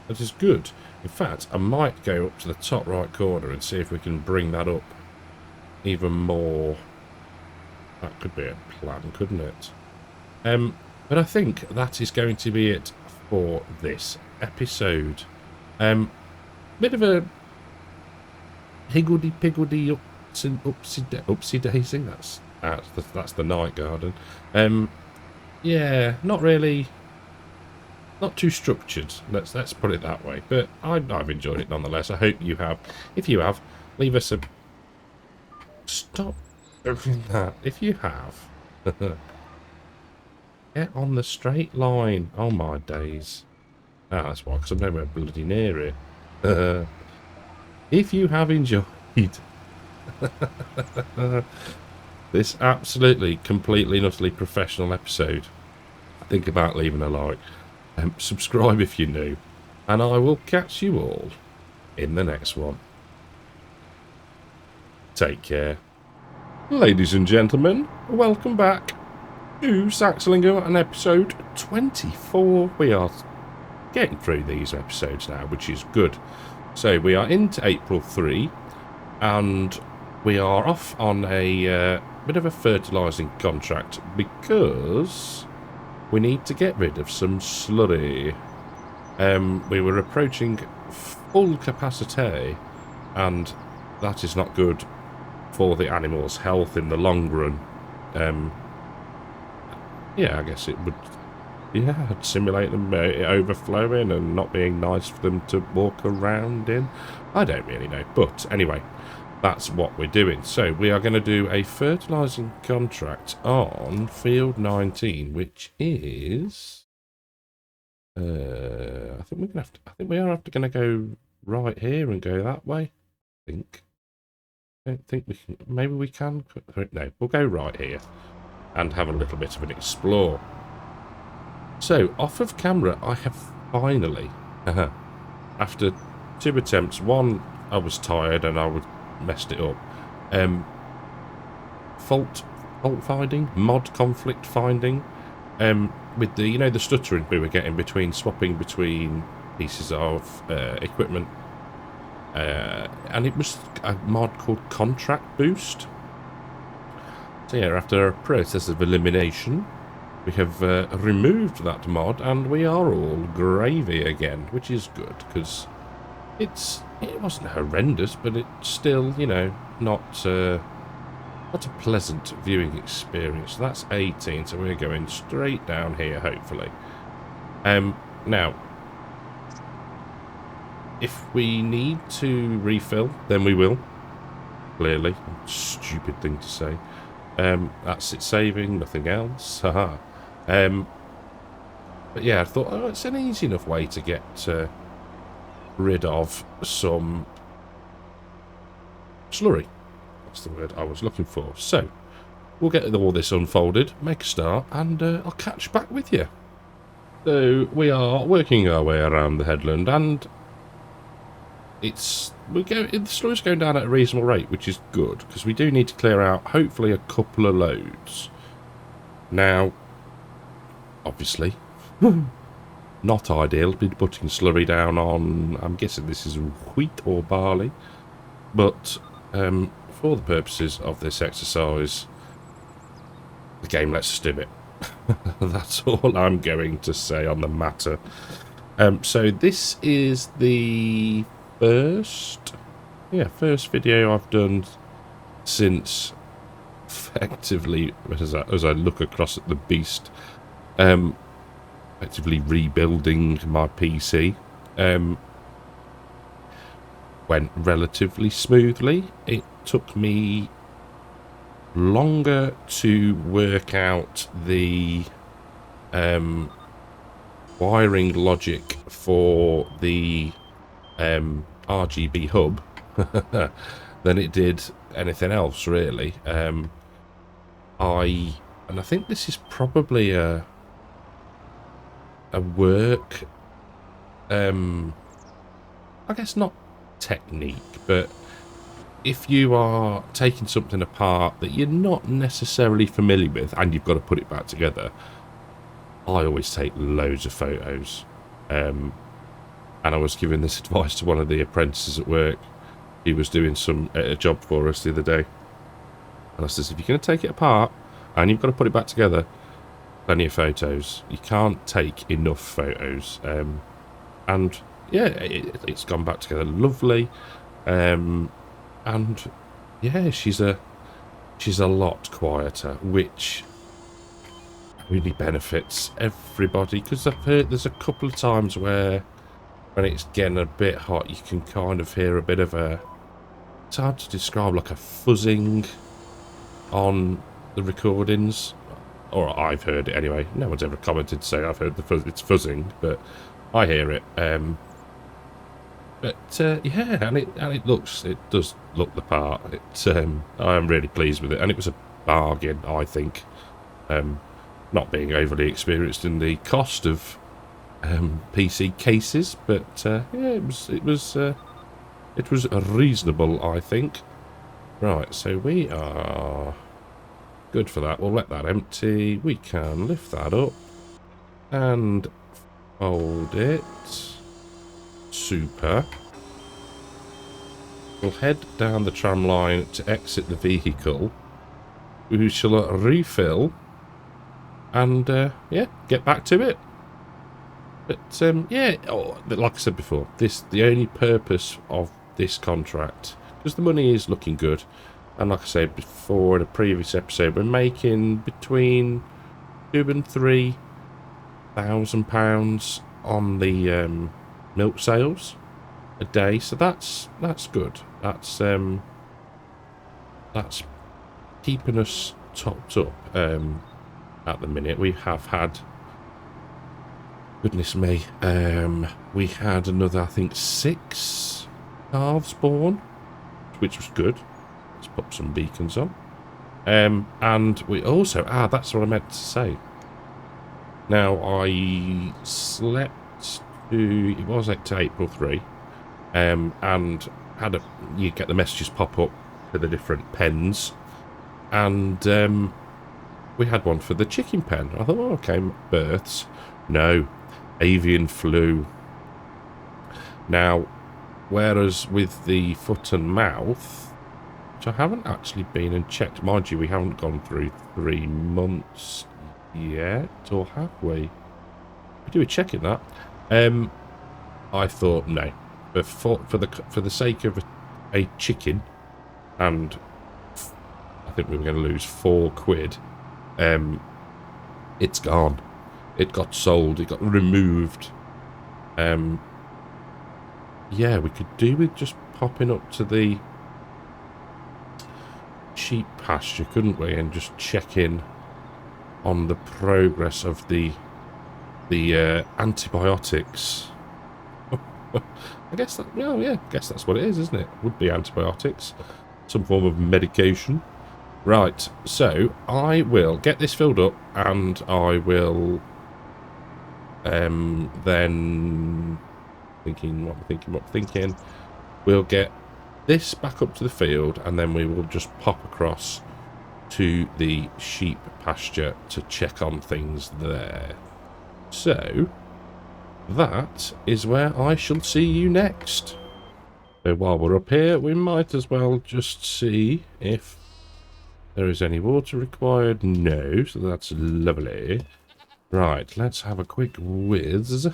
That is good. In fact, I might go up to the top right corner and see if we can bring that up even more. That could be a plan, couldn't it? But I think that is going to be it for this episode. Bit of a higgledy-piggledy upsy daisy. That's the night garden. Yeah, not really. Not too structured. Let's put it that way. But I've enjoyed it nonetheless. I hope you have. If you have, leave us a. Stop doing that. If you have, get on the straight line. Oh my days. Ah, that's why, because I'm nowhere bloody near it. If you have enjoyed this absolutely, completely and utterly professional episode, think about leaving a like. Subscribe if you're new, and I will catch you all in the next one. Take care. Ladies and gentlemen, welcome back to Saxlingham and episode 24. We are getting through these episodes now, which is good. So we are into April 3, and we are off on a bit of a fertilising contract because we need to get rid of some slurry. We were approaching full capacity, and that is not good for the animals' health in the long run. Yeah, I guess it would, yeah, simulate them overflowing and not being nice for them to walk around in. I don't really know, but anyway, that's what we're doing. So we are going to do a fertilising contract on field 19, which is, I think we're gonna have to, I think we are going to go right here and go that way. I think. I don't think we can. Maybe we can. No, we'll go right here and have a little bit of an explore. So, off of camera, I have finally, after 2 attempts, one, I was tired and I messed it up. Fault finding, mod conflict finding, with the, the stuttering we were getting between swapping between pieces of equipment. And it was a mod called Contract Boost. So yeah, after a process of elimination, we have removed that mod, and we are all gravy again, which is good, because it wasn't horrendous, but it's still, not a pleasant viewing experience. So that's 18, so we're going straight down here, hopefully. Now, if we need to refill, then we will. Clearly. Stupid thing to say. That's it saving, nothing else. Haha. But yeah, I thought, it's an easy enough way to get rid of some slurry. That's the word I was looking for. So, we'll get all this unfolded, make a start, and I'll catch back with you. So, we are working our way around the headland, and the slurry's going down at a reasonable rate, which is good, because we do need to clear out, hopefully, a couple of loads. Now, obviously, not ideal to be putting slurry down on, I'm guessing this is wheat or barley, but for the purposes of this exercise, the game lets us do it. That's all I'm going to say on the matter. So this is the first video I've done since effectively, as I look across at the beast, effectively rebuilding my PC. Went relatively smoothly. It took me longer to work out the wiring logic for the RGB hub than it did anything else, really. I think this is probably a work, I guess not technique, but if you are taking something apart that you're not necessarily familiar with and you've got to put it back together, I always take loads of photos. And I was giving this advice to one of the apprentices at work. He was doing a job for us the other day, and I says, if you're going to take it apart and you've got to put it back together, plenty of photos. You can't take enough photos. And yeah, it's gone back together lovely. And yeah, she's a lot quieter, which really benefits everybody, because I've heard there's a couple of times where when it's getting a bit hot, you can kind of hear a bit of it's hard to describe, like a fuzzing on the recordings, or I've heard it anyway. No one's ever commented to say I've heard it's fuzzing, but I hear it. But yeah, and it does look the part. I am really pleased with it, and it was a bargain, I think. Not being overly experienced in the cost of PC cases, but yeah, it was reasonable, I think. Right, so we are good for that. We'll let that empty. We can lift that up and fold it. Super. We'll head down the tram line to exit the vehicle. We shall refill and yeah, get back to it. But yeah, like I said before, the only purpose of this contract, because the money is looking good, and like I said before in a previous episode, we're making between £2,000 and £3,000 on the milk sales a day, so that's good. That's keeping us topped up at the minute. We have had, goodness me, we had another, I think, 6 calves born, which was good. Let's pop some beacons on. And we also, that's what I meant to say. Now, I slept to, it was to April 3, and had you get the messages pop up for the different pens, and we had one for the chicken pen. I thought, oh, okay, births. No, avian flu. Now, whereas with the foot and mouth, which I haven't actually been and checked, mind you, we haven't gone through 3 months yet, or have we? We do a check in that. I thought no, but for the sake of a chicken, and I think we were going to lose £4. It's gone. It got sold. It got removed. Yeah, we could do with just popping up to the sheep pasture, couldn't we, and just check in on the progress of the antibiotics. I guess that, yeah, I guess that's what it is, isn't it? Would be antibiotics, some form of medication. Right, so I will get this filled up, and I will then what I'm thinking. We'll get this back up to the field, and then we will just pop across to the sheep pasture to check on things there. So that is where I shall see you next. So while we're up here, we might as well just see if there is any water required. No, so that's lovely. Right, let's have a quick whiz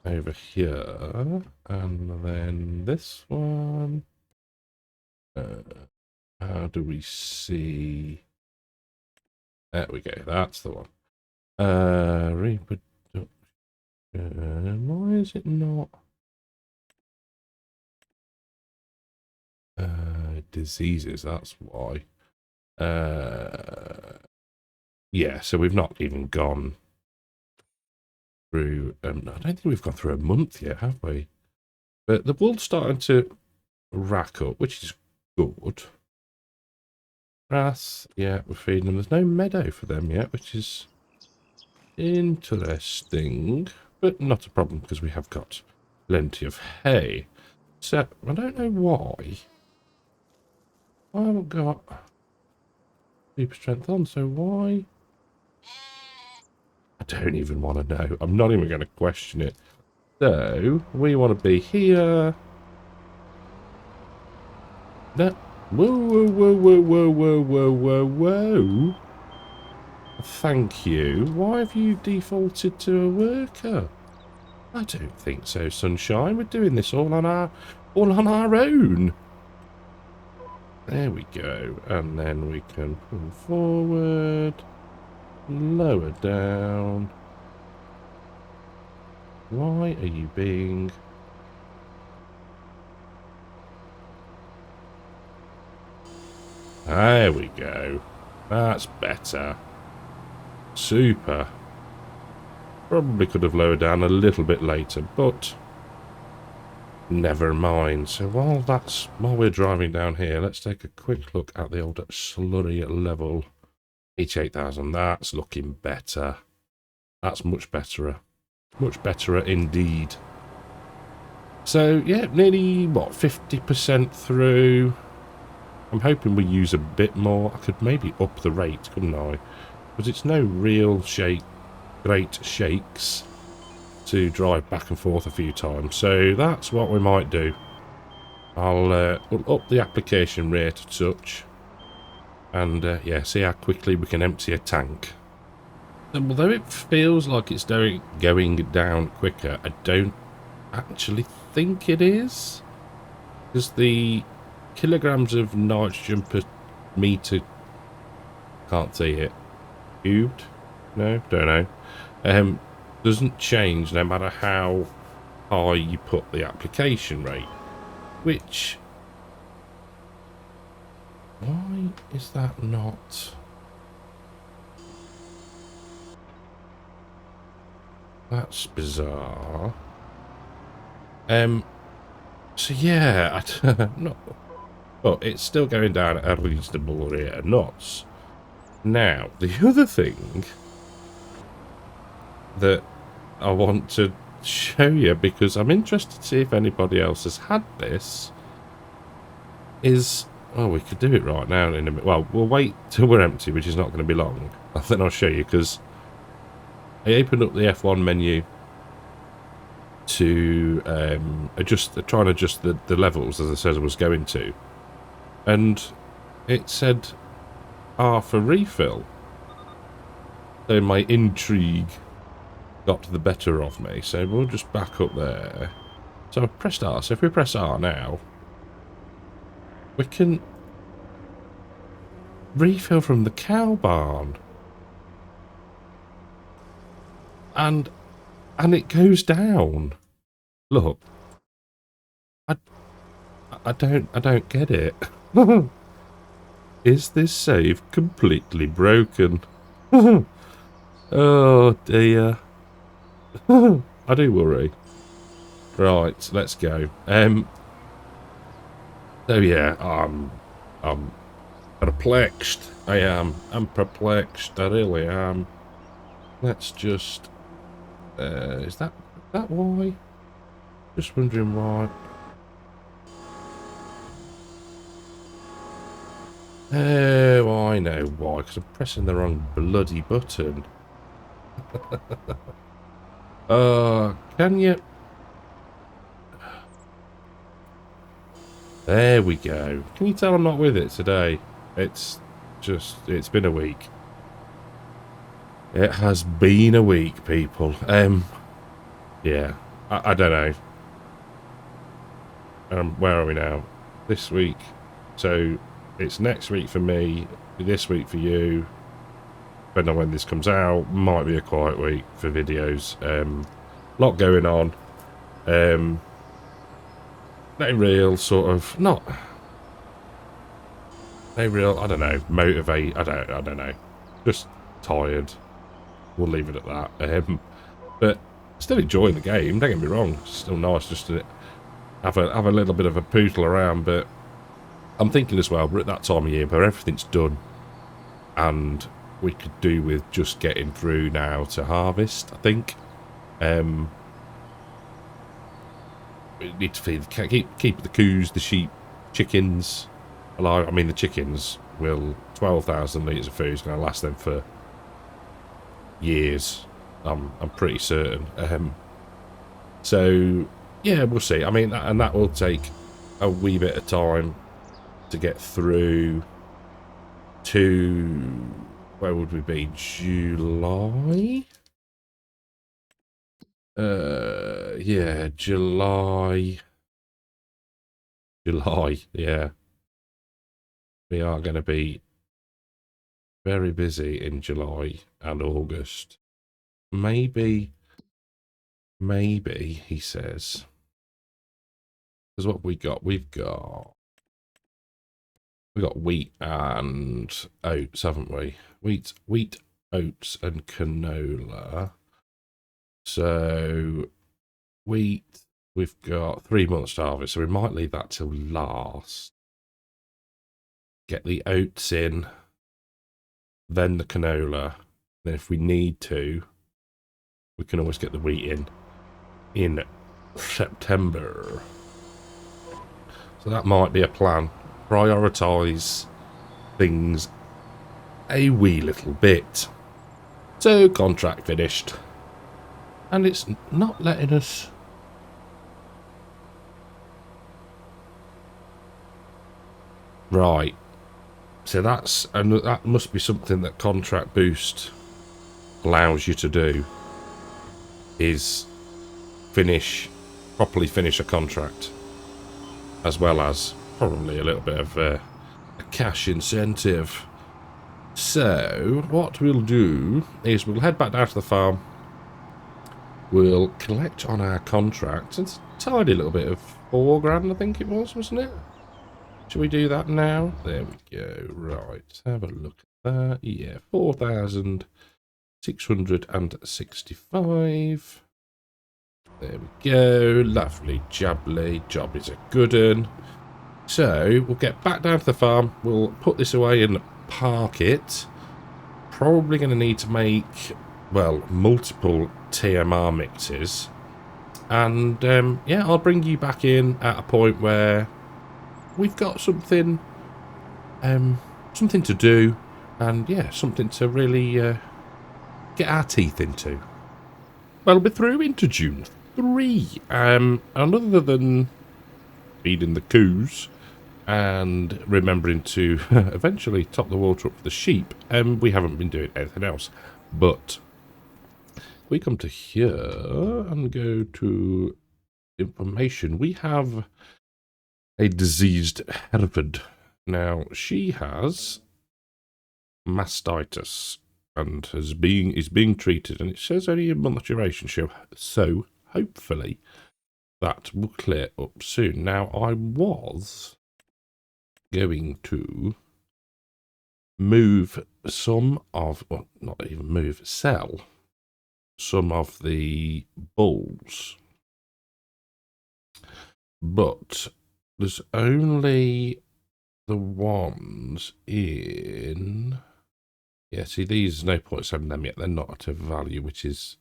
over here, and then this one. How do we see? There we go, that's the one. Reproduction. Why is it not? Diseases, that's why. Yeah, so we've not even gone through, I don't think we've gone through a month yet, have we? But the wool's starting to rack up, which is good. Grass, yeah, we're feeding them. There's no meadow for them yet, which is interesting, but not a problem because we have got plenty of hay. So, I don't know why. I haven't got super strength on, so why? I don't even want to know. I'm not even going to question it. So, we want to be here. No. Whoa, whoa, whoa, whoa, whoa, whoa, whoa, whoa, whoa. Thank you. Why have you defaulted to a worker? I don't think so, Sunshine. We're doing this all on our own. There we go. And then we can pull forward, lower down. Why are you being... There we go. That's better. Super. Probably could have lowered down a little bit later, but never mind. So while we're driving down here, let's take a quick look at the old slurry level. 88,000. That's looking better. That's much better. Much better indeed. So, yeah, nearly, what, 50% through. I'm hoping we use a bit more. I could maybe up the rate, couldn't I? Because it's no real great shakes to drive back and forth a few times. So that's what we might do. We'll up the application rate a touch. And, yeah, see how quickly we can empty a tank. And although it feels like it's going down quicker, I don't actually think it is. Because the kilograms of nitrogen per meter, can't see it, cubed? No, don't know. Doesn't change no matter how high you put the application rate. Which, why is that not? That's bizarre. So yeah, no, but it's still going down at a reasonable rate of knots. Now, the other thing that I want to show you, because I'm interested to see if anybody else has had this, is, well, we could do it right now in a minute. Well, we'll wait till we're empty, which is not going to be long. Then I'll show you, because I opened up the F1 menu to try and adjust the levels as I said I was going to, and it said R for refill. So my intrigue got the better of me, so we'll just back up there. So I pressed R, so if we press R now, we can refill from the cow barn, and it goes down. Look, I don't get it. Is this save completely broken? Oh dear. I do worry. Right, let's go. So yeah, I'm perplexed. I am. I'm perplexed. I really am. Let's just. Is that why? Just wondering why. Oh, I know why. Because I'm pressing the wrong bloody button. Can you? There we go. Can you tell I'm not with it today? It's been a week. It has been a week, people. Yeah. I don't know. Where are we now? This week. So, it's next week for me, this week for you. Depending on when this comes out, might be a quiet week for videos. Lot going on. No real sort of, not, no real, I don't know, motivate, I don't know. Just tired. We'll leave it at that. But still enjoying the game, don't get me wrong. It's still nice just to have a little bit of a poodle around, but I'm thinking as well, we're at that time of year where everything's done and we could do with just getting through now to harvest, I think. We need to feed, keep the coos, the sheep, chickens alive. I mean, the chickens will, 12,000 litres of food is going to last them for years. I'm pretty certain. So, yeah, we'll see. I mean, and that will take a wee bit of time to get through to, where would we be? July? Yeah, July, yeah. We are going to be very busy in July and August. Maybe, he says. Because what we got? We've got wheat and oats, haven't we? Wheat, oats, and canola. So, wheat, we've got 3 months to harvest, so we might leave that till last. Get the oats in, then the canola. Then if we need to, we can always get the wheat in September. So that might be a plan. Prioritise things a wee little bit. So, contract finished. And it's not letting us... Right. So that must be something that Contract Boost allows you to do, is properly finish a contract, as well as probably a little bit of a cash incentive. So what we'll do is we'll head back down to the farm. We'll collect on our contract. It's a tiny little bit of £4,000, I think it was, wasn't it? Shall we do that now? There we go. Right, let's have a look at that. Yeah, 4,665. There we go. Lovely jubbly. Job is a good un. So we'll get back down to the farm. We'll put this away and park it. Probably going to need to make, well, multiple TMR mixes. And yeah, I'll bring you back in at a point where we've got something to do, and yeah, something to really get our teeth into. Well, we're through into June 3, and other than feeding the coos and remembering to eventually top the water up for the sheep, we haven't been doing anything else. But we come to here and go to information. We have a diseased Hereford. Now, she has mastitis and is being treated, and it says only a month duration, so hopefully that will clear up soon. Now, I was going to move some of, well, not even move, sell some of the bulls, but there's only the ones in... Yeah, see, these, no point selling them yet. They're not at a value which is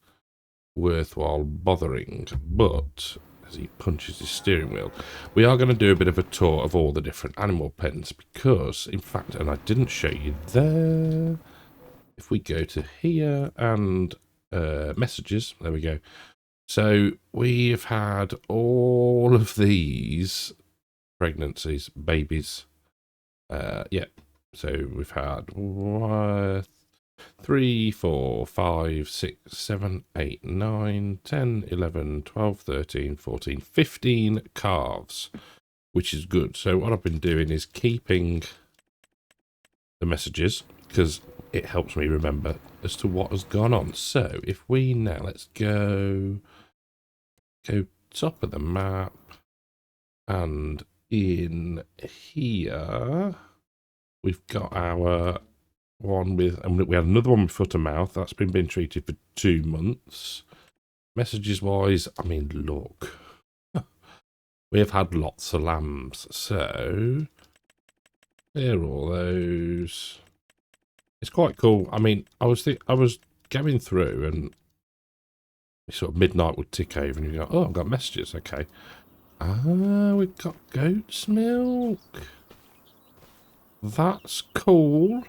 worthwhile bothering. But, as he punches his steering wheel, we are going to do a bit of a tour of all the different animal pens. Because, in fact, and I didn't show you there, if we go to here and messages, there we go. So, we've had all of these pregnancies, babies. Yeah, so we've had 3, 4, 5, 6, 7, 8, 9, 10, 11, 12, 13, 14, 15 calves, which is good. So what I've been doing is keeping the messages, because it helps me remember as to what has gone on. So if we now, let's go top of the map, and in here we've got our one with, and we had another one with foot and mouth. That's been treated for 2 months. Messages wise, I mean, look, we have had lots of lambs. So there are all those. It's quite cool. I mean, I was going through, and sort of midnight would tick over, and you go, "Oh, I've got messages." Okay. Ah, we've got goat's milk. That's cool.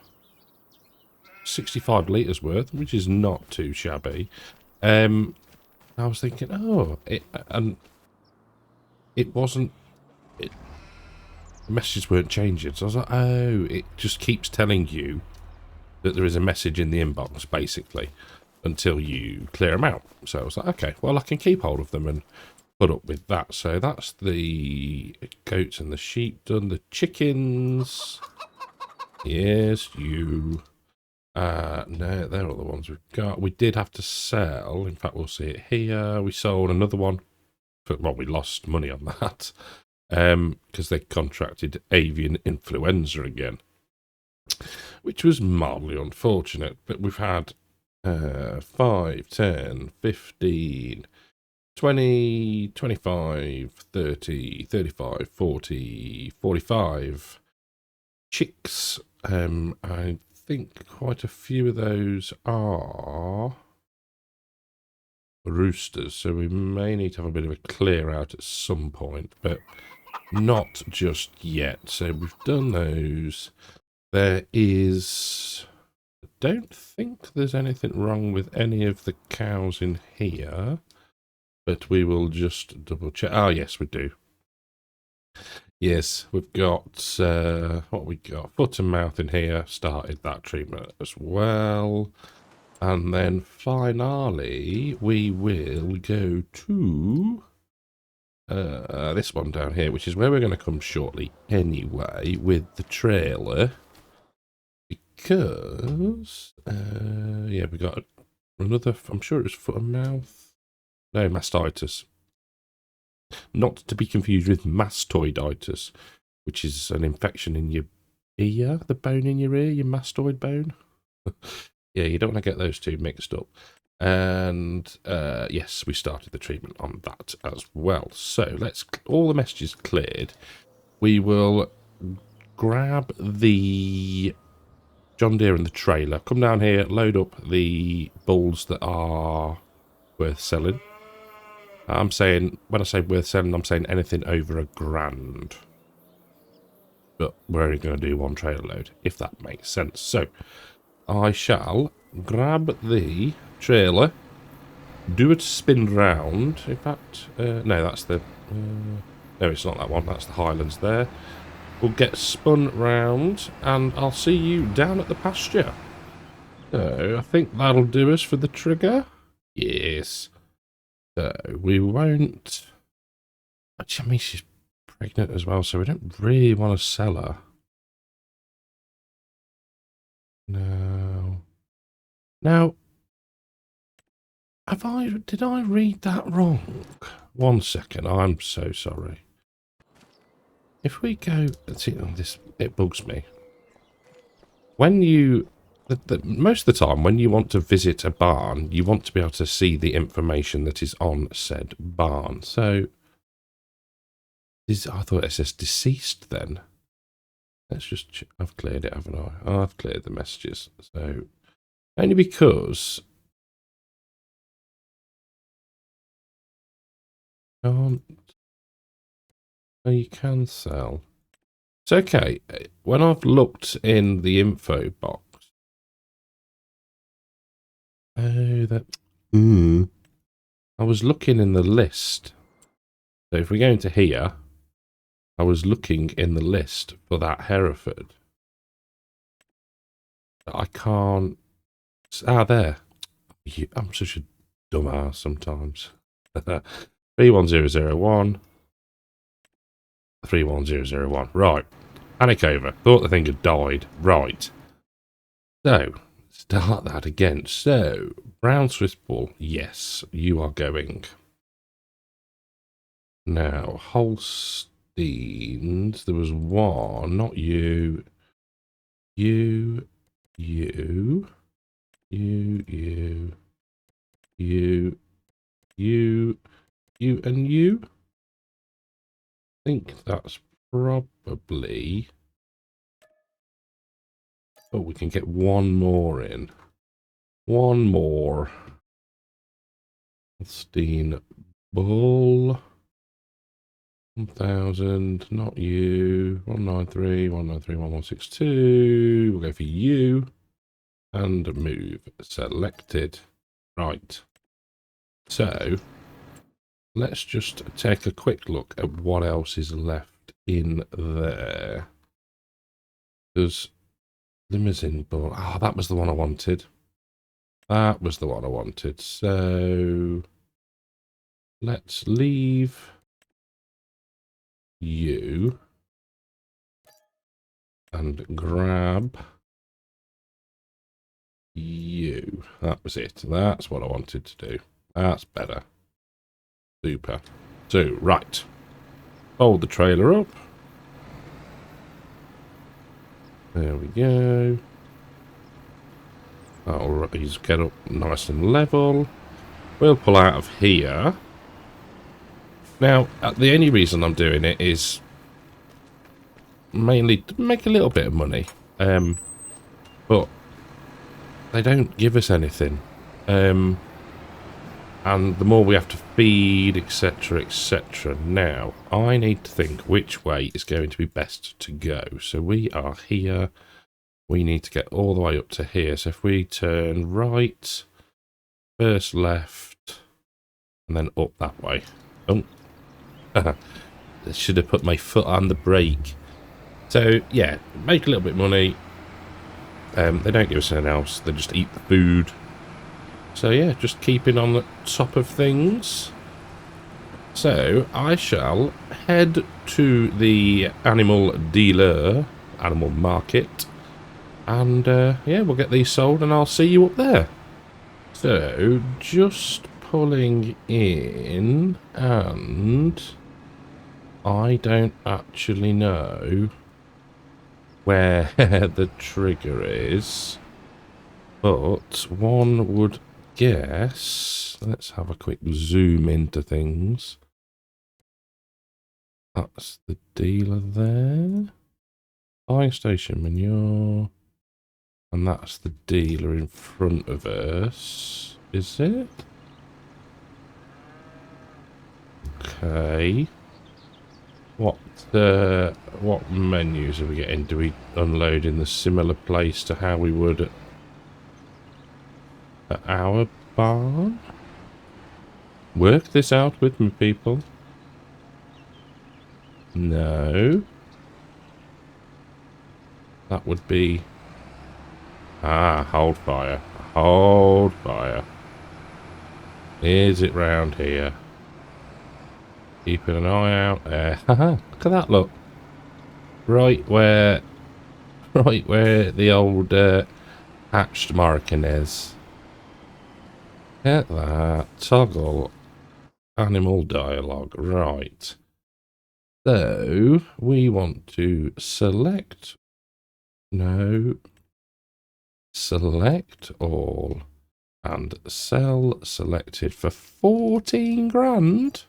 65 litres worth, which is not too shabby. I was thinking, oh, it wasn't, the messages weren't changing. So I was like, oh, it just keeps telling you that there is a message in the inbox, basically, until you clear them out. So I was like, okay, well, I can keep hold of them and put up with that. So that's the goats and the sheep done. The chickens. Yes, you. No, they're all the ones we've got. We did have to sell. In fact, we'll see it here. We sold another one. But, well, we lost money on that. Because they contracted avian influenza again. Which was mildly unfortunate. But we've had 5, 10, 15, 20, 25, 30, 35, 40, 45 chicks. I think quite a few of those are roosters, so we may need to have a bit of a clear out at some point, but not just yet. So we've done those. There is... I don't think there's anything wrong with any of the cows in here, but we will just double check. Oh, yes, we do. Yes, we've got, what we got? Foot and mouth in here. Started that treatment as well. And then finally, we will go to this one down here, which is where we're going to come shortly anyway, with the trailer. Because, yeah, we got another, I'm sure it was foot and mouth. No, mastitis. Not to be confused with mastoiditis, which is an infection in your ear, the bone in your ear, your mastoid bone. Yeah, you don't want to get those two mixed up. And yes, we started the treatment on that as well. So let's, all the messages cleared. We will grab the John Deere and the trailer, come down here, load up the bulls that are worth selling. I'm saying, when I say worth selling, I'm saying anything over £1,000. But we're only going to do one trailer load, if that makes sense. So, I shall grab the trailer, do a spin round. In fact, no, that's the... no, it's not that one. That's the Highlands there. We'll get spun round, and I'll see you down at the pasture. So, I think that'll do us for the trigger. Yes. So, we won't... Actually, I mean, she's pregnant as well, so we don't really want to sell her. No. Now, did I read that wrong? 1 second, I'm so sorry. If we go, see, this, it bugs me. When you, most of the time, when you want to visit a barn, you want to be able to see the information that is on said barn. So, I thought it says deceased then. Let's just, I've cleared it, haven't I? Oh, I've cleared the messages. So, only because... Oh, you can sell. It's okay. When I've looked in the info box... Oh, that... I was looking in the list. So if we go into here, I was looking in the list for that Hereford. I can't... Ah, there. I'm such a dumbass sometimes. 31001. 31001. Right. Panic over. Thought the thing had died. Right. So, start that again. So, Brown Swiss Bull. Yes, you are going. Now, Holsteins. There was one. Not you. You, and you. I think that's probably... Oh, we can get one more in. One more. Holstein Bull. 1000, not you. 193, 193, 1162. We'll go for you. And move. Selected. Right. So, let's just take a quick look at what else is left in there. There's Limousine Bull. Ah, that was the one I wanted. That was the one I wanted. So, let's leave you and grab you. That was it. That's what I wanted to do. That's better. Super. So, right. Hold the trailer up. There we go. That'll he's get up nice and level. We'll pull out of here. Now, the only reason I'm doing it is mainly to make a little bit of money. But they don't give us anything. And the more we have to feed, etc, etc. Now, I need to think which way is going to be best to go. So we are here. We need to get all the way up to here. So if we turn right, first left, and then up that way. Oh, I should have put my foot on the brake. So, yeah, make a little bit of money. They don't give us anything else. They just eat the food. So, yeah, just keeping on the top of things. So, I shall head to the animal dealer, animal market. And, yeah, we'll get these sold and I'll see you up there. So, just pulling in, and I don't actually know where the trigger is, but one would guess. Let's have a quick zoom into things. That's the dealer there. Fire station manure. And that's the dealer in front of us. Is it? Okay. What menus are we getting? Do we unload in the similar place to how we would at our barn? Work this out with me, people. No. That would be... Ah, hold fire. Hold fire. Is it round here? Keeping an eye out there. Haha, look at that, look. Right where the old hatched Morrican is. Get that. Toggle animal dialogue. Right. So, we want to select... No. Select all. And sell selected for 14 grand.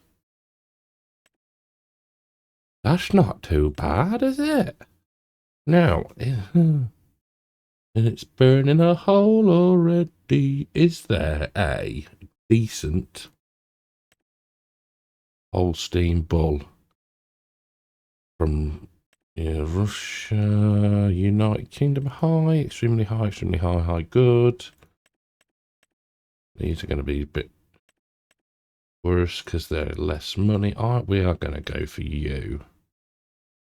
That's not too bad, is it? Now, and it's burning a hole already. Is there a decent Holstein bull from Russia, United Kingdom? High, extremely high, high, good. These are going to be a bit worse because they're less money. We are going to go for you.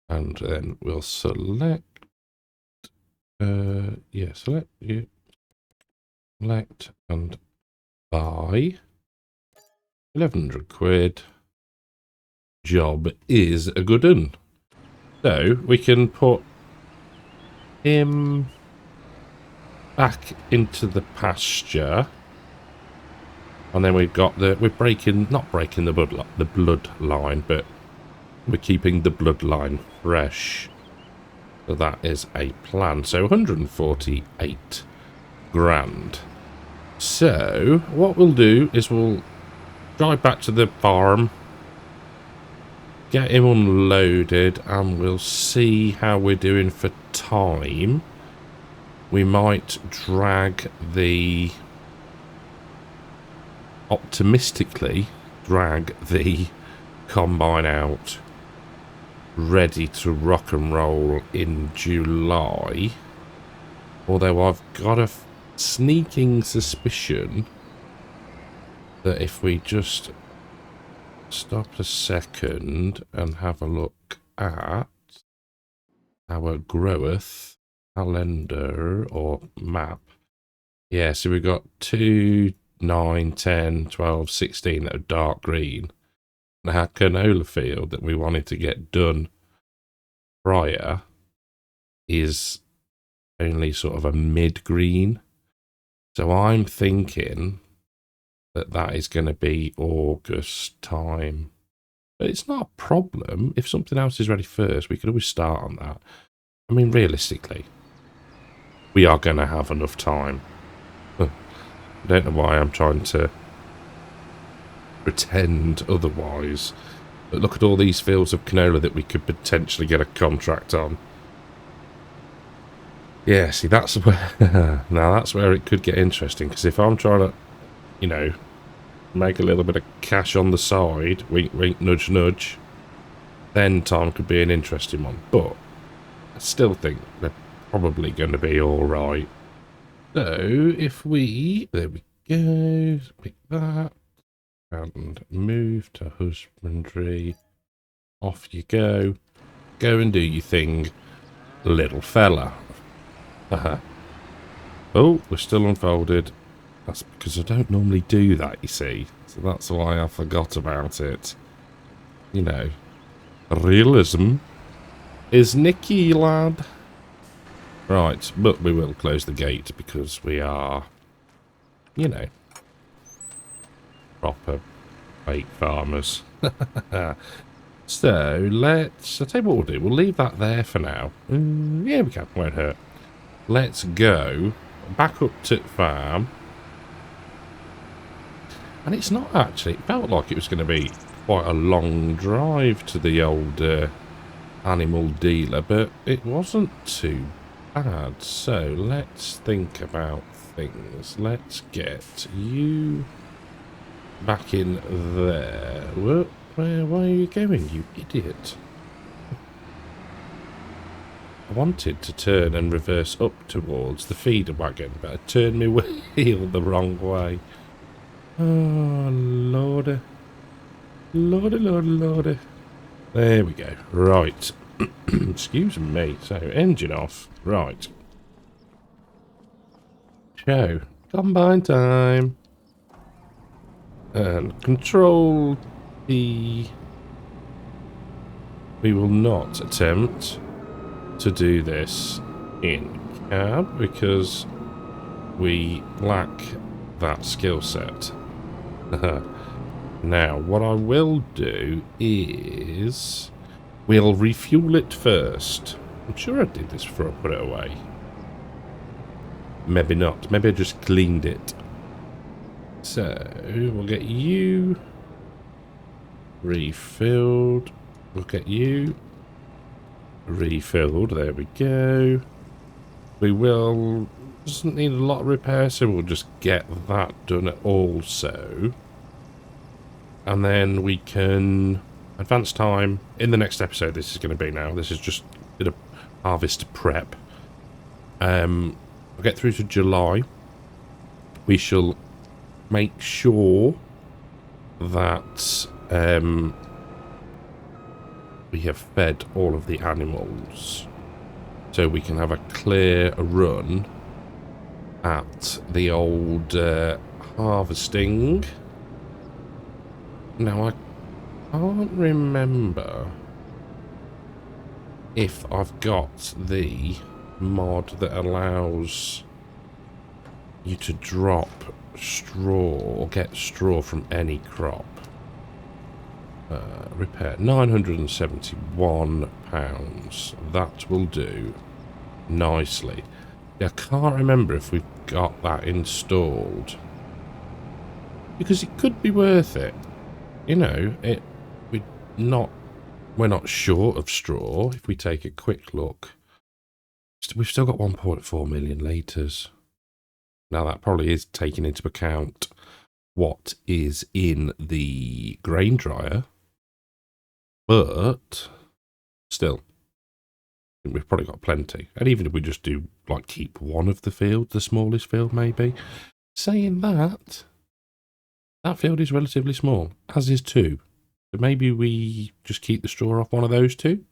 And then we'll select, yeah, select you, select and buy. 1100 quid. Job is a good un. So we can put him back into the pasture. And then we've got we're not breaking the bloodline, but we're keeping the bloodline fresh. So that is a plan. So 148 grand. So what we'll do is we'll drive back to the farm, get him unloaded, and we'll see how we're doing for time. We might optimistically drag the combine out ready to rock and roll in July. Although I've got a sneaking suspicion that if we just stop a second and have a look at our growth calendar or map. Yeah, so we've got 2, 9, 10, 12, 16 that are dark green. And our canola field that we wanted to get done prior is only sort of a mid-green. So I'm thinking that is going to be August time. But it's not a problem. If something else is ready first, we could always start on that. I mean, realistically, we are going to have enough time. I don't know why I'm trying to pretend otherwise. But look at all these fields of canola that we could potentially get a contract on. Yeah, see, that's where... now, that's where it could get interesting. Because if I'm trying to, make a little bit of cash on the side, wink wink, nudge nudge, then time could be an interesting one. But I still think they're probably going to be alright. So if we, there we go, pick that and move to husbandry. Off you go. Go and do your thing, little fella. Oh, we're still unfolded. That's because I don't normally do that, you see. So that's why I forgot about it. You know, realism is Nicky, lad. Right, but we will close the gate because we are, you know, proper fake farmers. So, I'll tell you what we'll do. We'll leave that there for now. Yeah, we can. Won't hurt. Let's go back up to farm. And it's not actually, it felt like it was going to be quite a long drive to the old animal dealer, but it wasn't too bad. So, let's think about things. Let's get you back in there. Whoa. Where are you going, you idiot? I wanted to turn and reverse up towards the feeder wagon, but I turned my wheel the wrong way. Oh, lordy. Lordy, lordy, lordy. There we go. Right. Excuse me. So, engine off. Right. Show. Combine time. And control the... We will not attempt to do this in cab because we lack that skill set. Now, what I will do is we'll refuel it first. I'm sure I did this before I put it away. Maybe not. Maybe I just cleaned it. So, we'll get you refilled. We'll get you refilled. There we go. We will... Doesn't need a lot of repair, so we'll just get that done also. And then we can... Advance time. In the next episode, this is going to be now. This is just a bit of harvest prep. We'll get through to July. We shall make sure that we have fed all of the animals so we can have a clear run at the old harvesting. Now I can't remember if I've got the mod that allows you to drop straw or get straw from any crop. Repair £971. That will do nicely. I can't remember if we've got that installed because it could be worth it. You know, we're not short of straw. If we take a quick look, we've still got 1.4 million litres. Now that probably is taking into account what is in the grain dryer, but still, I think we've probably got plenty. And even if we just do, like, keep one of the fields, the smallest field maybe. Saying that, that field is relatively small, as is two. So maybe we just keep the straw off one of those two.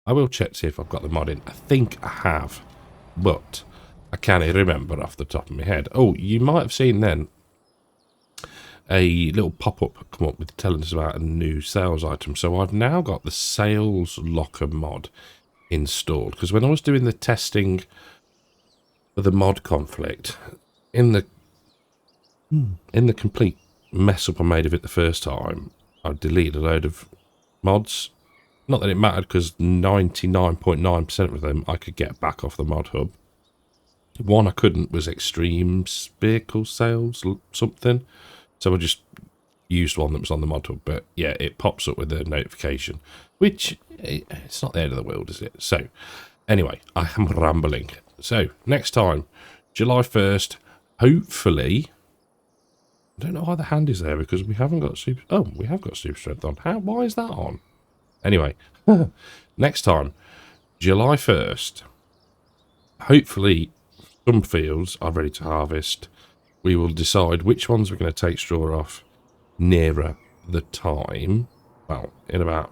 I will check to see if I've got the mod in. I think I have, but I can't remember off the top of my head. Oh, you might have seen then a little pop-up come up with telling us about a new sales item. So I've now got the sales locker mod installed, because when I was doing the testing for the mod conflict, in the complete mess up I made of it the first time, I deleted a load of mods. Not that it mattered, because 99.9% of them I could get back off the mod hub. One I couldn't was extreme vehicle sales something, so I just used one that was on the mod hub. But yeah, it pops up with a notification, which it's not the end of the world, is it? So anyway, I am rambling. So next time, July 1st, hopefully I don't know why the hand is there, because we haven't got super... Oh, we have got super strength on. Why is that on? Anyway, next time, July 1st, hopefully some fields are ready to harvest. We will decide which ones we're going to take straw off nearer the time. Well, in about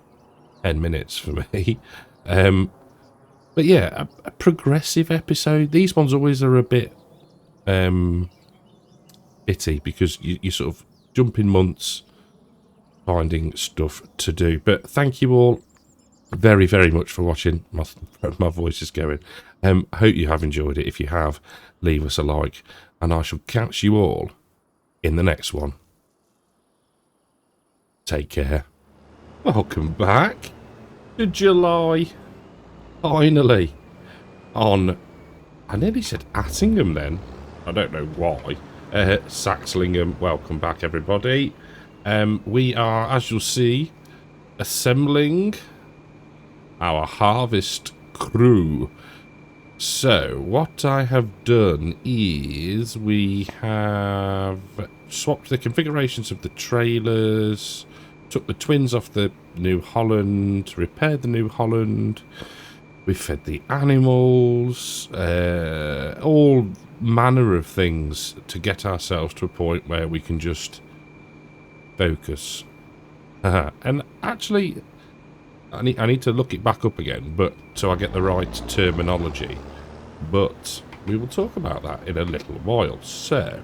10 minutes for me. But yeah, a progressive episode. These ones always are a bit bitty, because you sort of jump in months finding stuff to do. But thank you all very, very much for watching. My voice is going. I hope you have enjoyed it. If you have, leave us a like, and I shall catch you all in the next one. Take care. Welcome back to July. Finally. On, I nearly said Attingham then. I don't know why. Saxlingham. Welcome back, everybody. We are, as you'll see, assembling our harvest crew. So, what I have done is we have swapped the configurations of the trailers, took the twins off the New Holland, repaired the New Holland, we fed the animals, all manner of things to get ourselves to a point where we can just focus. And actually, I need to look it back up again, but so I get the right terminology. But we will talk about that in a little while. So,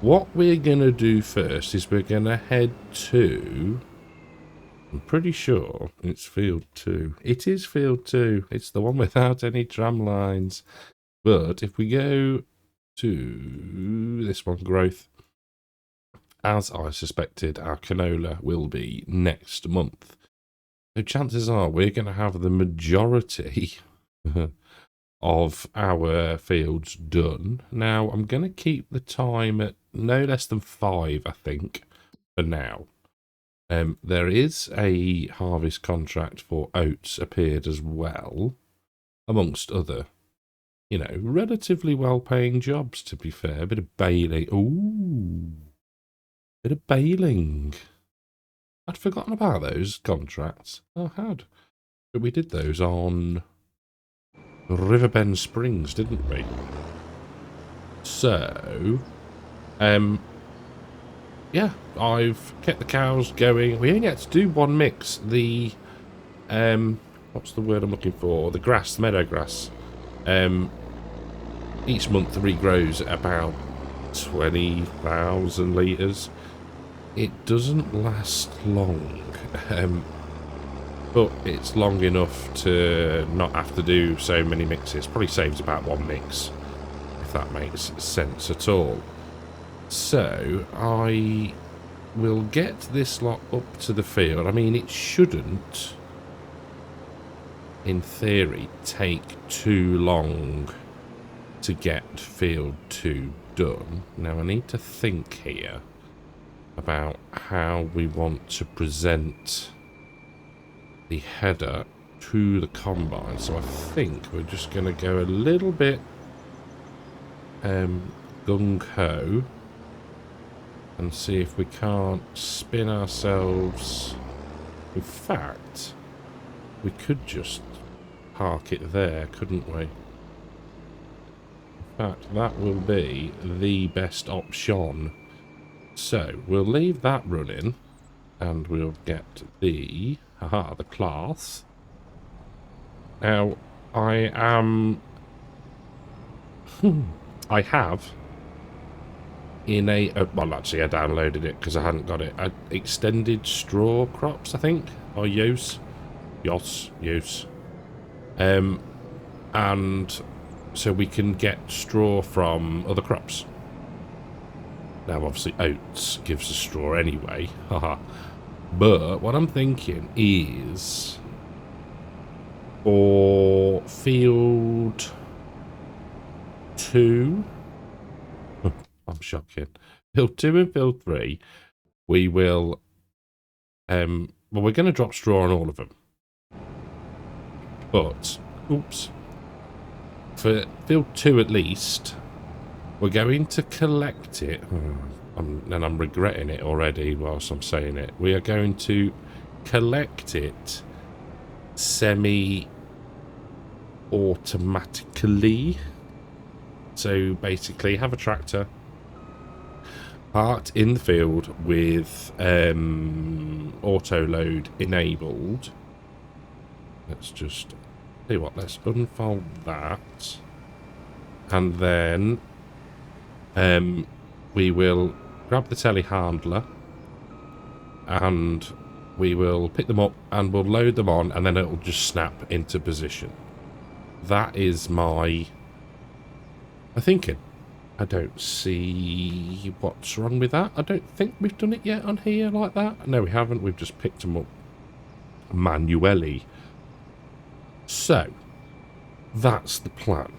what we're going to do first is we're going to head to... I'm pretty sure it's Field 2. It is Field 2. It's the one without any tram lines. But if we go to this one, growth, as I suspected, our canola will be next month. So chances are we're going to have the majority of our fields done. Now, I'm going to keep the time at no less than 5, I think, for now. There is a harvest contract for oats appeared as well, amongst other, you know, relatively well-paying jobs, to be fair. A bit of baling. Ooh, bit of baling. I'd forgotten about those contracts. I had. But we did those on Riverbend Springs, didn't we? So, yeah, I've kept the cows going. We only had to do one mix. The, what's the word I'm looking for? The grass, the meadow grass. Each month regrows at about 20,000 litres. It doesn't last long, but it's long enough to not have to do so many mixes. Probably saves about one mix, if that makes sense at all. So, I will get this lot up to the field. I mean, it shouldn't, in theory, take too long to get Field 2 done. Now, I need to think here about how we want to present the header to the combine. So I think we're just going to go a little bit gung-ho and see if we can't spin ourselves. In fact, we could just park it there, couldn't we? In fact, that will be the best option. So, we'll leave that running, and we'll get the, the class. Now, I am, I have, in a, well, actually, I downloaded it because I hadn't got it, extended straw crops, I think, or use, and so we can get straw from other crops. Now, obviously, oats gives us straw anyway. Haha. But what I'm thinking is for Field 2, I'm shocking. Field 2 and Field 3, we will, well, we're going to drop straw on all of them. But, oops, for Field 2 at least, we're going to collect it. and I'm regretting it already whilst I'm saying it. We are going to collect it semi-automatically. So basically have a tractor parked in the field with auto load enabled. Let's just see what, let's unfold that, and then we will grab the telehandler and we will pick them up and we'll load them on, and then it'll just snap into position. That is my thinking. I don't see what's wrong with that. I don't think we've done it yet on here like that. No, we haven't. We've just picked them up manually. So, that's the plan.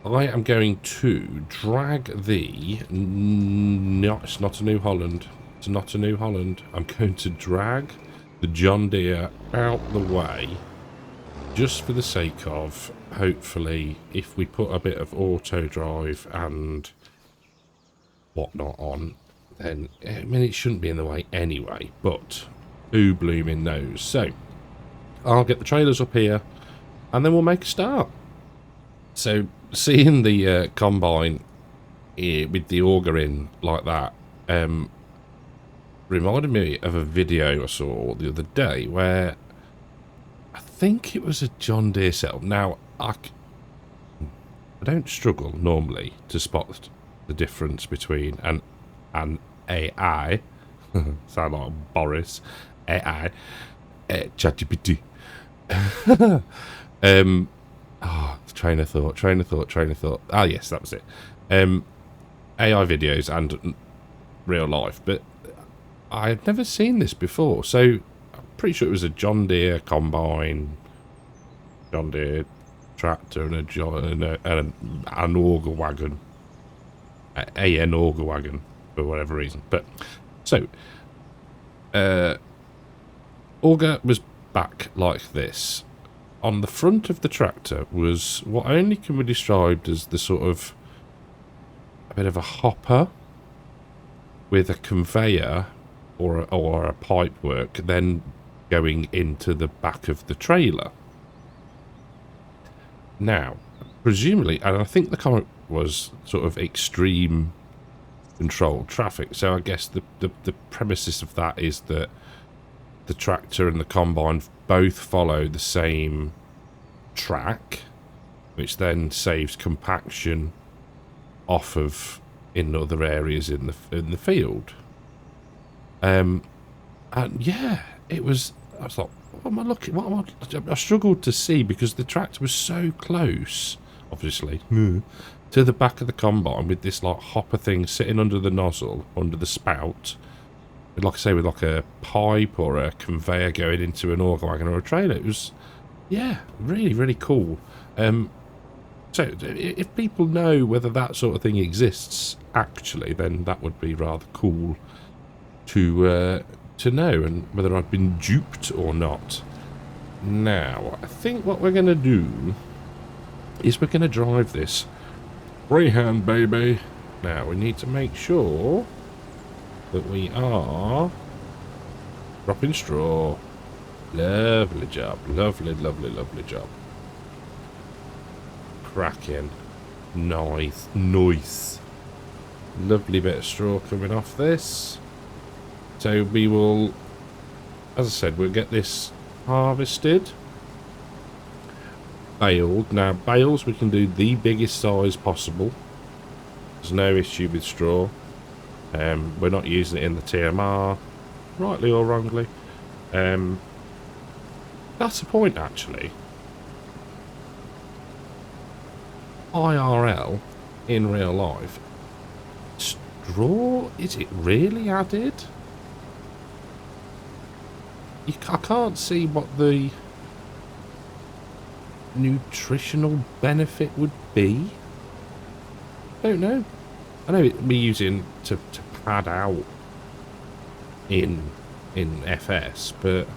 I am going to drag the... No, it's not a New Holland. It's not a New Holland. I'm going to drag the John Deere out the way, just for the sake of, hopefully, if we put a bit of auto drive and whatnot on, then, I mean, it shouldn't be in the way anyway, but who blooming knows. So, I'll get the trailers up here, and then we'll make a start. So, seeing the combine with the auger in like that reminded me of a video I saw the other day where I think it was a John Deere setup. Now, I don't struggle normally to spot the difference between an AI, sound like Boris, AI, ChatGPT. Train of thought. Ah, yes, that was it. AI videos and real life, but I had never seen this before, so I'm pretty sure it was a John Deere combine, John Deere tractor, and an auger wagon, an auger wagon for whatever reason. But so, auger was back like this. On the front of the tractor was what only can be described as the sort of a bit of a hopper with a conveyor or a pipe work then going into the back of the trailer. Now, presumably, and I think the comment was sort of extreme controlled traffic, so I guess the premises of that is that the tractor and the combine both follow the same track, which then saves compaction off of in other areas in the field. And yeah, it was. I was like, what am I looking? I struggled to see because the tractor was so close, obviously, to the back of the combine with this like hopper thing sitting under the nozzle, under the spout. Like I say, with like a pipe or a conveyor going into an auger wagon or a trailer. It was, yeah, really, really cool. So if people know whether that sort of thing exists actually, then that would be rather cool to know, and whether I've been duped or not. Now, I think what we're going to do is we're going to drive this freehand, baby. Now, we need to make sure that we are dropping straw. Lovely job. Lovely, lovely, lovely job. Cracking. Nice. Nice. Lovely bit of straw coming off this. So we will, as I said, we'll get this harvested. Baled. Now, bales we can do the biggest size possible. There's no issue with straw. We're not using it in the TMR, rightly or wrongly. That's the point, actually. IRL, in real life, straw, is it really added? I can't see what the nutritional benefit would be. I don't know. I know we're using to pad out in FS, but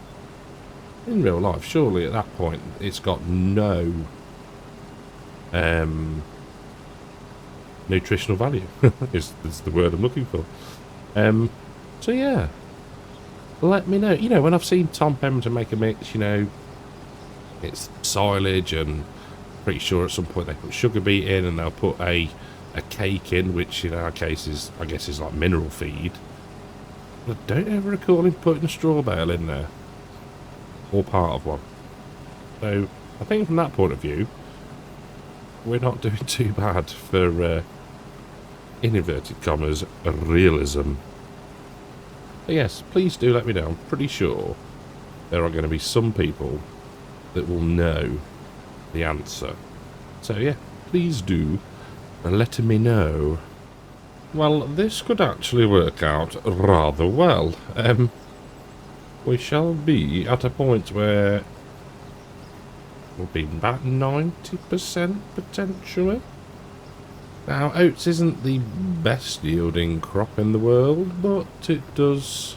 in real life, surely at that point it's got no nutritional value. is the word I'm looking for. So yeah, let me know. You know, when I've seen Tom Pemberton make a mix, you know, it's silage, and pretty sure at some point they put sugar beet in, and they'll put a cake in, which in our case is, I guess, is like mineral feed. But I don't ever recall him putting a straw bale in there, or part of one. So I think from that point of view, we're not doing too bad for, in inverted commas, realism. But yes, please do let me know. I'm pretty sure there are going to be some people that will know the answer. So yeah, please do let me know. Well, this could actually work out rather well. We shall be at a point where we'll be about 90% potentially. Now, oats isn't the best yielding crop in the world, but it does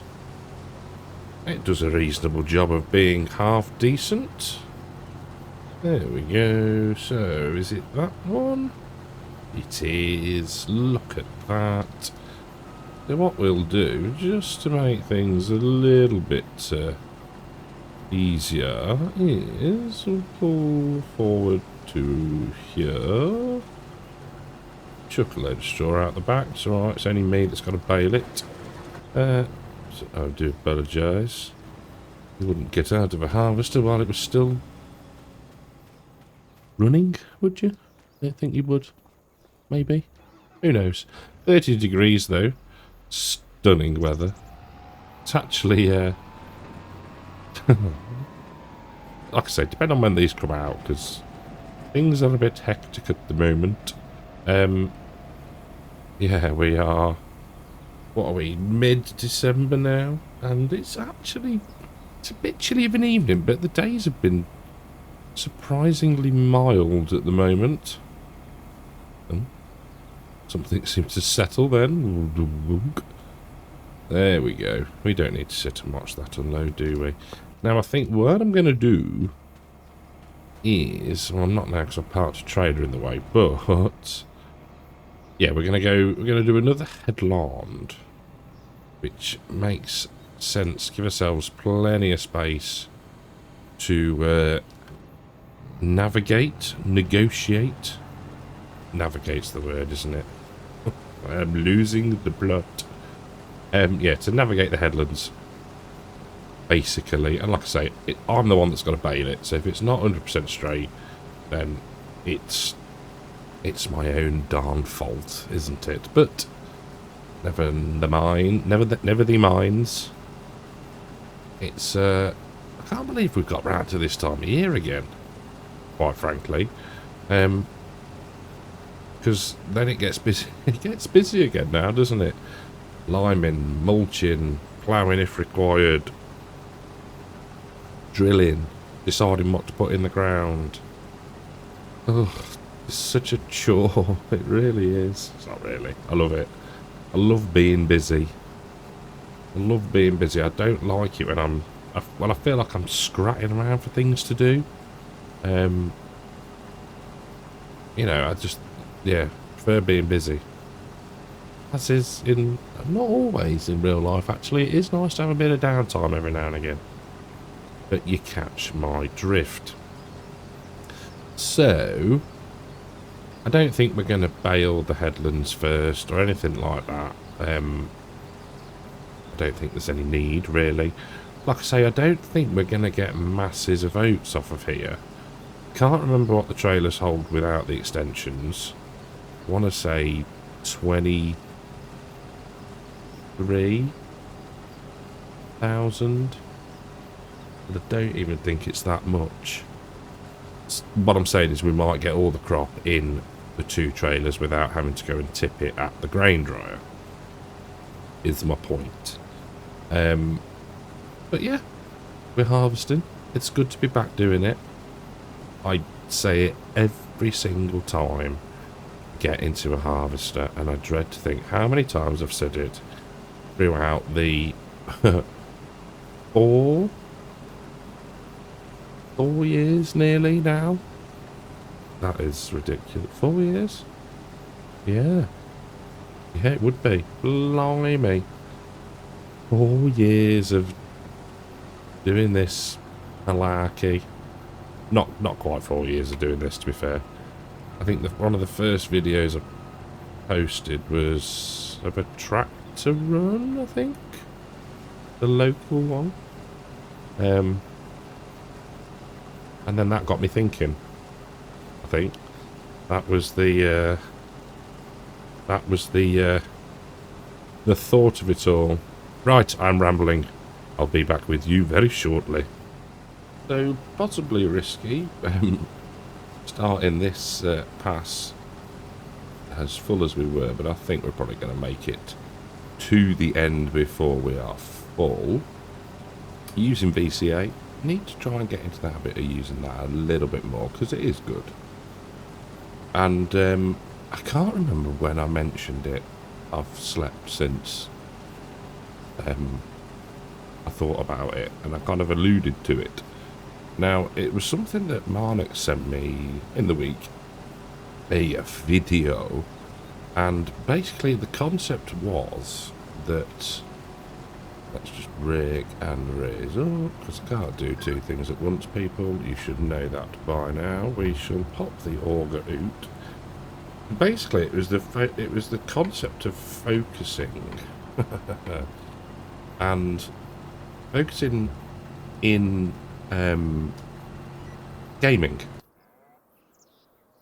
a reasonable job of being half decent. There we go. So, is it that one? It is. Look at that. So what we'll do, just to make things a little bit easier, is we'll pull forward to here. Chuck a load of straw out the back. It's alright, it's only me that's got to bale it. So I do apologise. You wouldn't get out of a harvester while it was still running, would you? I don't think you would. Maybe. Who knows? 30 degrees though. Stunning weather. It's actually, like I say, depending on when these come out, because things are a bit hectic at the moment. Yeah, we are, what are we, mid-December now? And it's a bit chilly of an evening, but the days have been surprisingly mild at the moment. Something seems to settle then. There we go. We don't need to sit and watch that unload, do we? Now, I think what I'm going to do is... Well, I'm not now because I've parked a trailer in the way, but... Yeah, we're going to do another headland, which makes sense. Give ourselves plenty of space to navigate, negotiate. Navigate's the word, isn't it? I'm losing the plot. Yeah, to navigate the headlands, basically. And like I say, I'm the one that's got to bale it. So if it's not 100% straight, then it's my own darn fault, isn't it? But never the minds. It's I can't believe we've got round to this time of year again, quite frankly. Because then it gets busy. It gets busy again now, doesn't it? Liming, mulching, ploughing if required, drilling, deciding what to put in the ground. Ugh, it's such a chore. It really is. It's not really. I love it. I love being busy. I love being busy. I don't like it when I feel like I'm scratching around for things to do. You know, yeah, prefer being busy. As is in, not always in real life actually. It is nice to have a bit of downtime every now and again. But you catch my drift. So, I don't think we're going to bale the headlands first or anything like that. I don't think there's any need really. Like I say, I don't think we're going to get masses of oats off of here. Can't remember what the trailers hold without the extensions. I want to say 23,000. But I don't even think it's that much. What I'm saying is we might get all the crop in the 2 trailers without having to go and tip it at the grain dryer, is my point. But yeah, we're harvesting. It's good to be back doing it. I say it every single time I get into a harvester, and I dread to think how many times I've said it throughout the 4 years nearly now. That is ridiculous. 4 years? Yeah. Yeah, it would be. Blimey. 4 years of doing this malarkey. Not quite 4 years of doing this, to be fair. I think one of the first videos I posted was of a tractor run, I think. The local one. And then that got me thinking. I think that was the thought of it all. Right, I'm rambling. I'll be back with you very shortly. So, possibly risky, starting this pass as full as we were, but I think we're probably going to make it to the end before we are full. Using VCA, need to try and get into the habit of using that a little bit more, because it is good. And I can't remember when I mentioned it. I've slept since I thought about it, and I kind of alluded to it. Now, it was something that Marnik sent me in the week, a video, and basically the concept was that, let's just rig and raise up, because I can't do two things at once, people. You should know that by now. We shall pop the auger out. Basically, it was the concept of focusing, and focusing in gaming.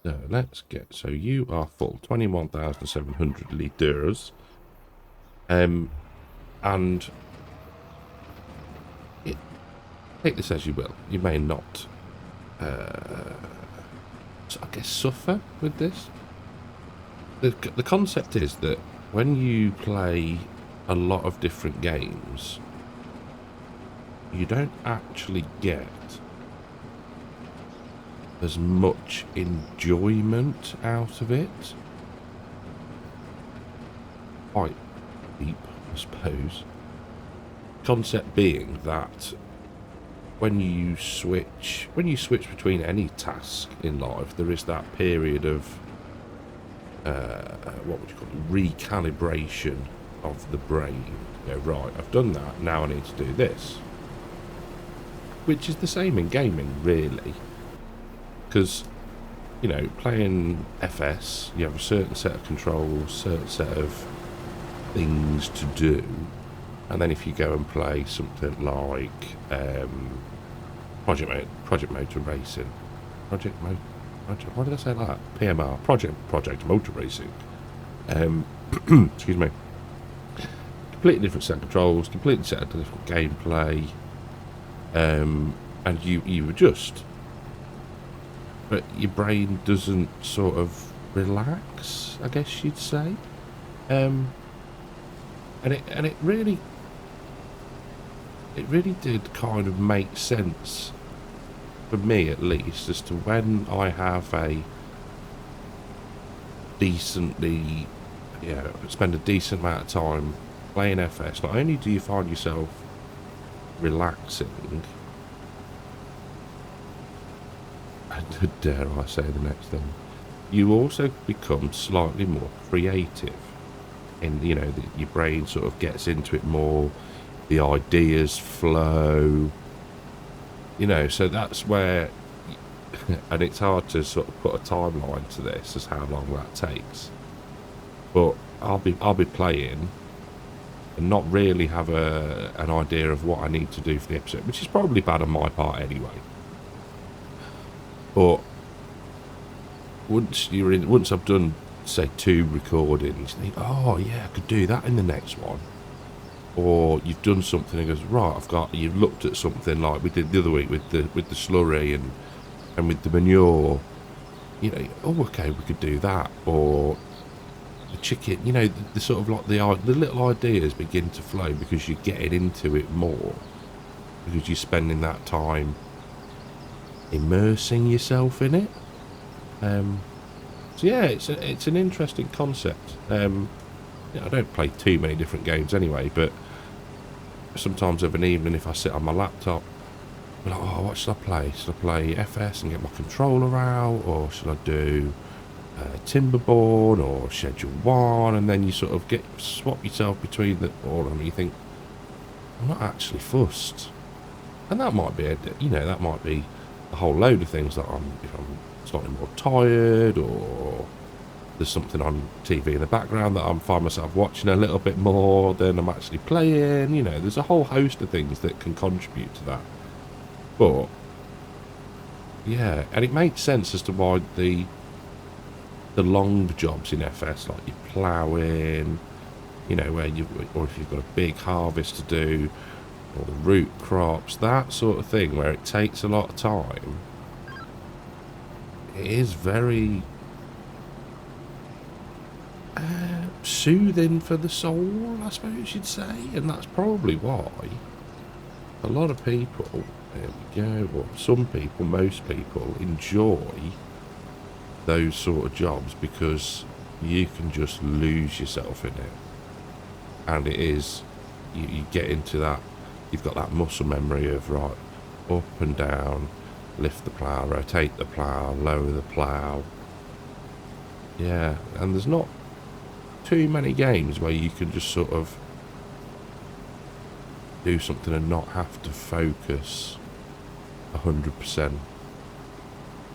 So let's so you are full, 21,700 litres, and take this as you will. You may not, I guess, suffer with this. The concept is that when you play a lot of different games, you don't actually get as much enjoyment out of it. Quite deep, I suppose. Concept being that when you switch between any task in life, there is that period of what would you call it, recalibration of the brain. Right, I've done that, now I need to do this. Which is the same in gaming, really. Because, you know, playing FS, you have a certain set of controls, certain set of things to do. And then if you go and play something like Project Motor Racing. Why did I say that? PMR, Project Motor Racing. Excuse me. Completely different set of controls, completely set of different gameplay. And you adjust. But your brain doesn't sort of relax, I guess you'd say. And it really did kind of make sense, for me at least, as to when I have a decently, spend a decent amount of time playing FS, not only do you find yourself relaxing, and dare I say the next thing, you also become slightly more creative. And, you know, your brain sort of gets into it more, the ideas flow, you know, so that's where, and it's hard to sort of put a timeline to this as how long that takes, but I'll be playing and not really have an idea of what I need to do for the episode, which is probably bad on my part anyway. But once I've done, say, 2 recordings, you think, oh yeah, I could do that in the next one. Or you've done something and goes, right, you've looked at something like we did the other week with the slurry and with the manure, you know, oh okay, we could do that. Or the chicken, you know, the sort of like the little ideas begin to flow because you're getting into it more, because you're spending that time immersing yourself in it. So yeah, it's an interesting concept. I don't play too many different games anyway, but sometimes of an evening, if I sit on my laptop, I'm like, oh, what should I play? Should I play FS and get my controller out, or should I do Timberborn or Schedule 1? And then you sort of swap yourself between all of them. You think, I'm not actually fussed. And that might be, that might be a whole load of things that if I'm slightly more tired, or there's something on TV in the background that I find myself watching a little bit more than I'm actually playing. There's a whole host of things that can contribute to that. But yeah, and it makes sense as to why the long jobs in FS, like your ploughing, or if you've got a big harvest to do, or the root crops, that sort of thing, where it takes a lot of time, it is very soothing for the soul, I suppose you'd say. And that's probably why a lot of people, there we go, or some people, most people, enjoy those sort of jobs, because you can just lose yourself in it. And it is, you get into that, you've got that muscle memory of, right, up and down, lift the plough, rotate the plough, lower the plough. Yeah, and there's not too many games where you can just sort of do something and not have to focus 100%.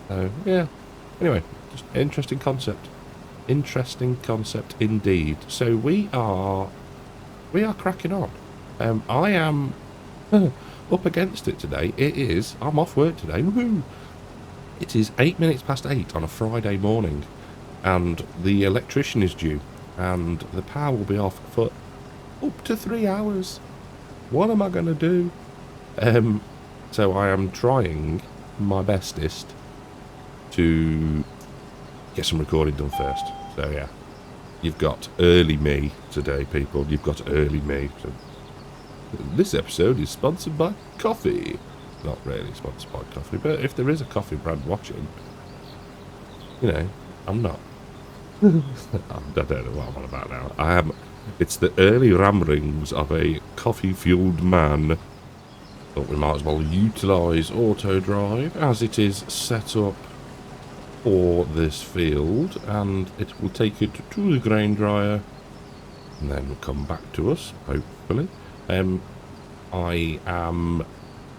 So, yeah. Anyway, just interesting concept. Interesting concept indeed. So we are cracking on. I am up against it today. I'm off work today. Woohoo! It is 8 minutes past 8 on a Friday morning, and the electrician is due, and the power will be off for up to 3 hours. What am I going to do? So I am trying my bestest to get some recording done first. So yeah, you've got early me today, people. You've got early me. So this episode is sponsored by coffee. Not really sponsored by coffee, but if there is a coffee brand watching, I'm not. I don't know what I'm on about now. I am. It's the early ramblings of a coffee-fueled man. Thought we might as well utilise auto drive as it is set up for this field, and it will take it to the grain dryer and then come back to us, hopefully. I am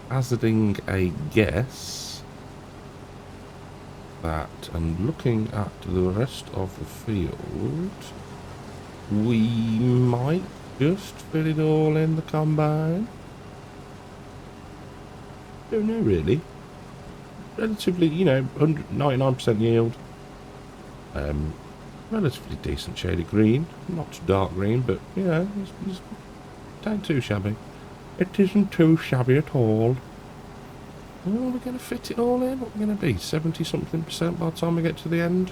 hazarding a guess that, and looking at the rest of the field, we might just fit it all in the combine. Don't know really. Relatively, 99% yield. Relatively decent shade of green. Not dark green, but it's not too shabby. It isn't too shabby at all. Oh, we're going to fit it all in. What are we going to be? 70-something% by the time we get to the end?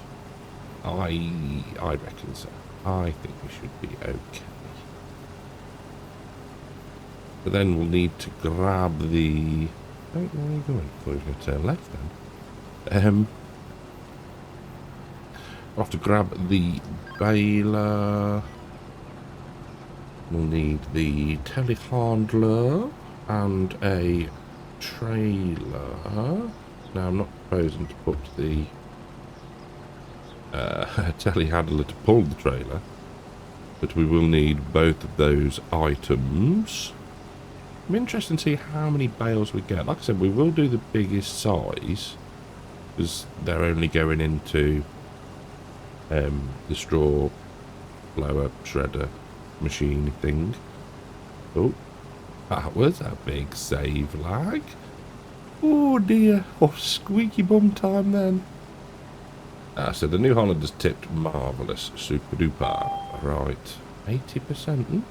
I reckon so. I think we should be okay. But then we'll need to grab the... Where are you going? I thought you were going to turn left then. I'll have to grab the baler. We'll need the telehandler and a trailer. Now, I'm not proposing to put the telehandler to pull the trailer, but we will need both of those items. I'm interested to see how many bales we get. Like I said, we will do the biggest size, because they're only going into the straw blower shredder machine thing. Oh, that was a big save lag. Oh dear, oh squeaky bum time then. So the New Hollander's tipped marvellous, super duper. Right, 80%.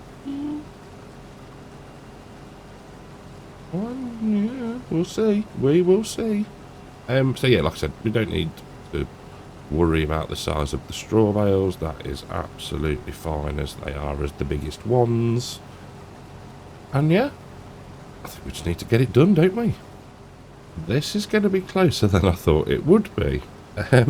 Well, yeah, we'll see. We will see. So yeah, like I said, we don't need to worry about the size of the straw bales. That is absolutely fine, as they are as the biggest ones. And yeah, I think we just need to get it done, don't we? This is going to be closer than I thought it would be. I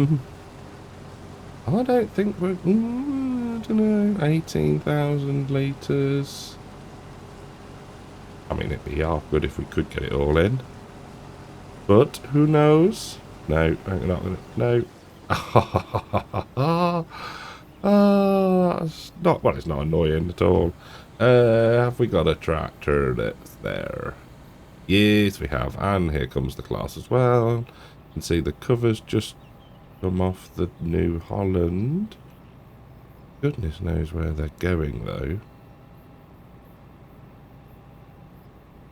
don't think we're... I don't know, 18,000 litres. I mean, it'd be half good if we could get it all in. But who knows? No, I'm not going to... No. It's not, well, it's not annoying at all. Have we got a tractor that's there? Yes, we have. And here comes the class as well. You can see the covers just come off the New Holland. Goodness knows where they're going, though.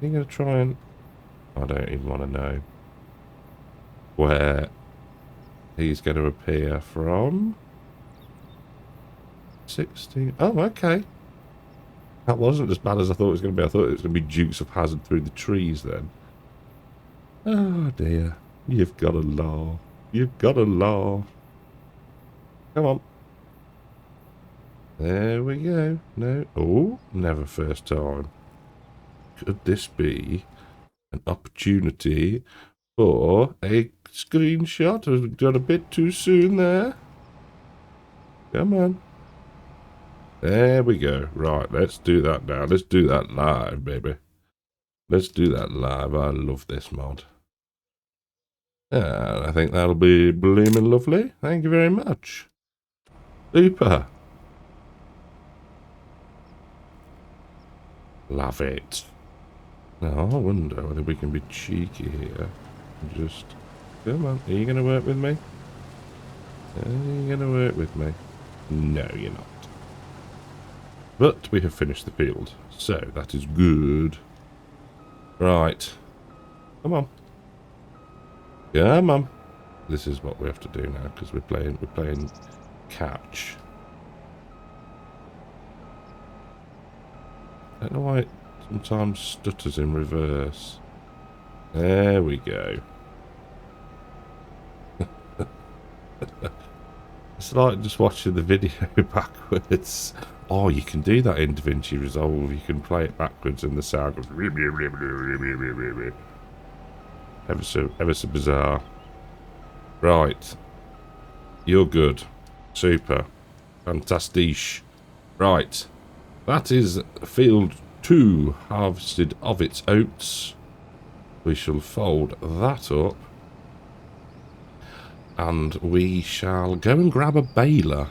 Are you going to try and... I don't even want to know where he's going to appear from. 16. Oh, okay. That wasn't as bad as I thought it was going to be. I thought it was going to be Dukes of Hazzard through the trees then. Oh, dear. You've got to laugh. You've got to laugh. Come on. There we go. No. Oh, never first time. Could this be an opportunity for a screenshot? Have we done a bit too soon there? Come on. There we go. Right, let's do that now. Let's do that live, baby. Let's do that live. I love this mod. And I think that'll be blooming lovely. Thank you very much. Super. Love it. Now, I wonder whether we can be cheeky here. Just, come on. Are you going to work with me? Are you going to work with me? No, you're not. But we have finished the field, so that is good. Right. Come on. Come on. This is what we have to do now, because we're playing catch. I don't know why it sometimes stutters in reverse. There we go. It's like just watching the video backwards. Oh, you can do that in DaVinci Resolve. You can play it backwards and the sound goes... Ever so bizarre. Right. You're good. Super. Fantastic. Right. That is field 2 harvested of its oats. We shall fold that up. And we shall go and grab a baler.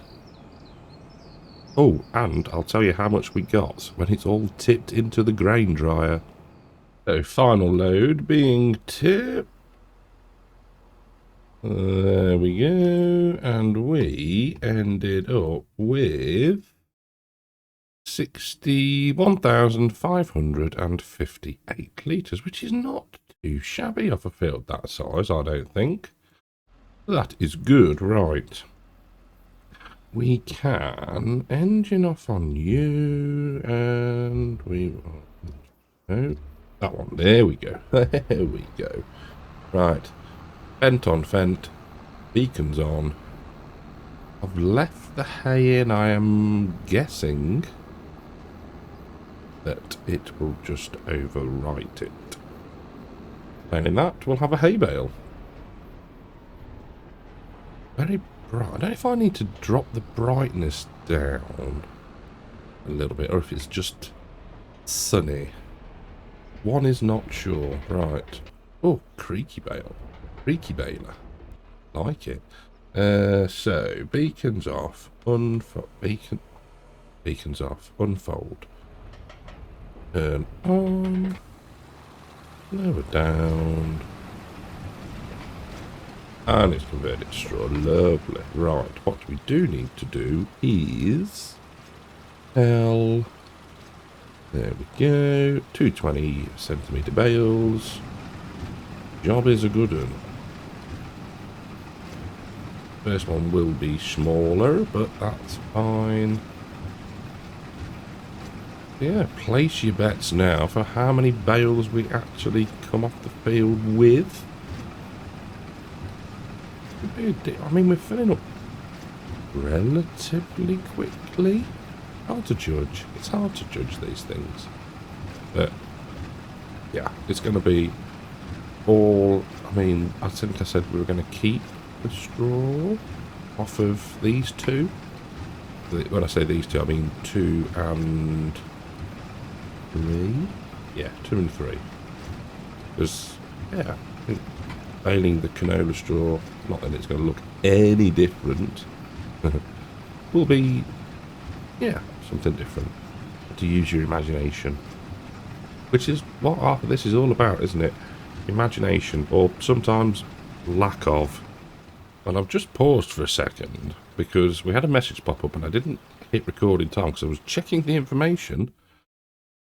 Oh, and I'll tell you how much we got when it's all tipped into the grain dryer. So, final load being tipped. There we go. And we ended up with 61,558 litres, which is not too shabby off a field that size, I don't think. That is good, right. We can engine off on you, and we... Oh, that one. There we go. There we go. Right. Fent on fent. Beacons on. I've left the hay in. I am guessing that it will just overwrite it. Failing that, we'll have a hay bale. Very bright. I don't know if I need to drop the brightness down a little bit, or if it's just sunny. One is not sure. Right. Oh, creaky bale. Creaky baler. Like it. So, beacons off. Unfold. Beacons off. Unfold. Turn on. Lower down. And it's converted to straw. Lovely. Right. What we do need to do is... There we go. 220 centimetre bales. Job is a good one. First one will be smaller, but that's fine. Yeah, place your bets now for how many bales we actually come off the field with. I mean, we're filling up relatively quickly. Hard to judge. It's hard to judge these things. But, yeah, it's going to be all... I mean, I think I said we were going to keep the straw off of these two. When I say these two, I mean 2 and 3. Yeah, 2 and 3. Because, yeah, I think baling the canola straw, not that it's going to look any different. will be, yeah, something different. To use your imagination. Which is what half of this is all about, isn't it? Imagination, or sometimes lack of. And I've just paused for a second because we had a message pop up and I didn't hit record in time because I was checking the information.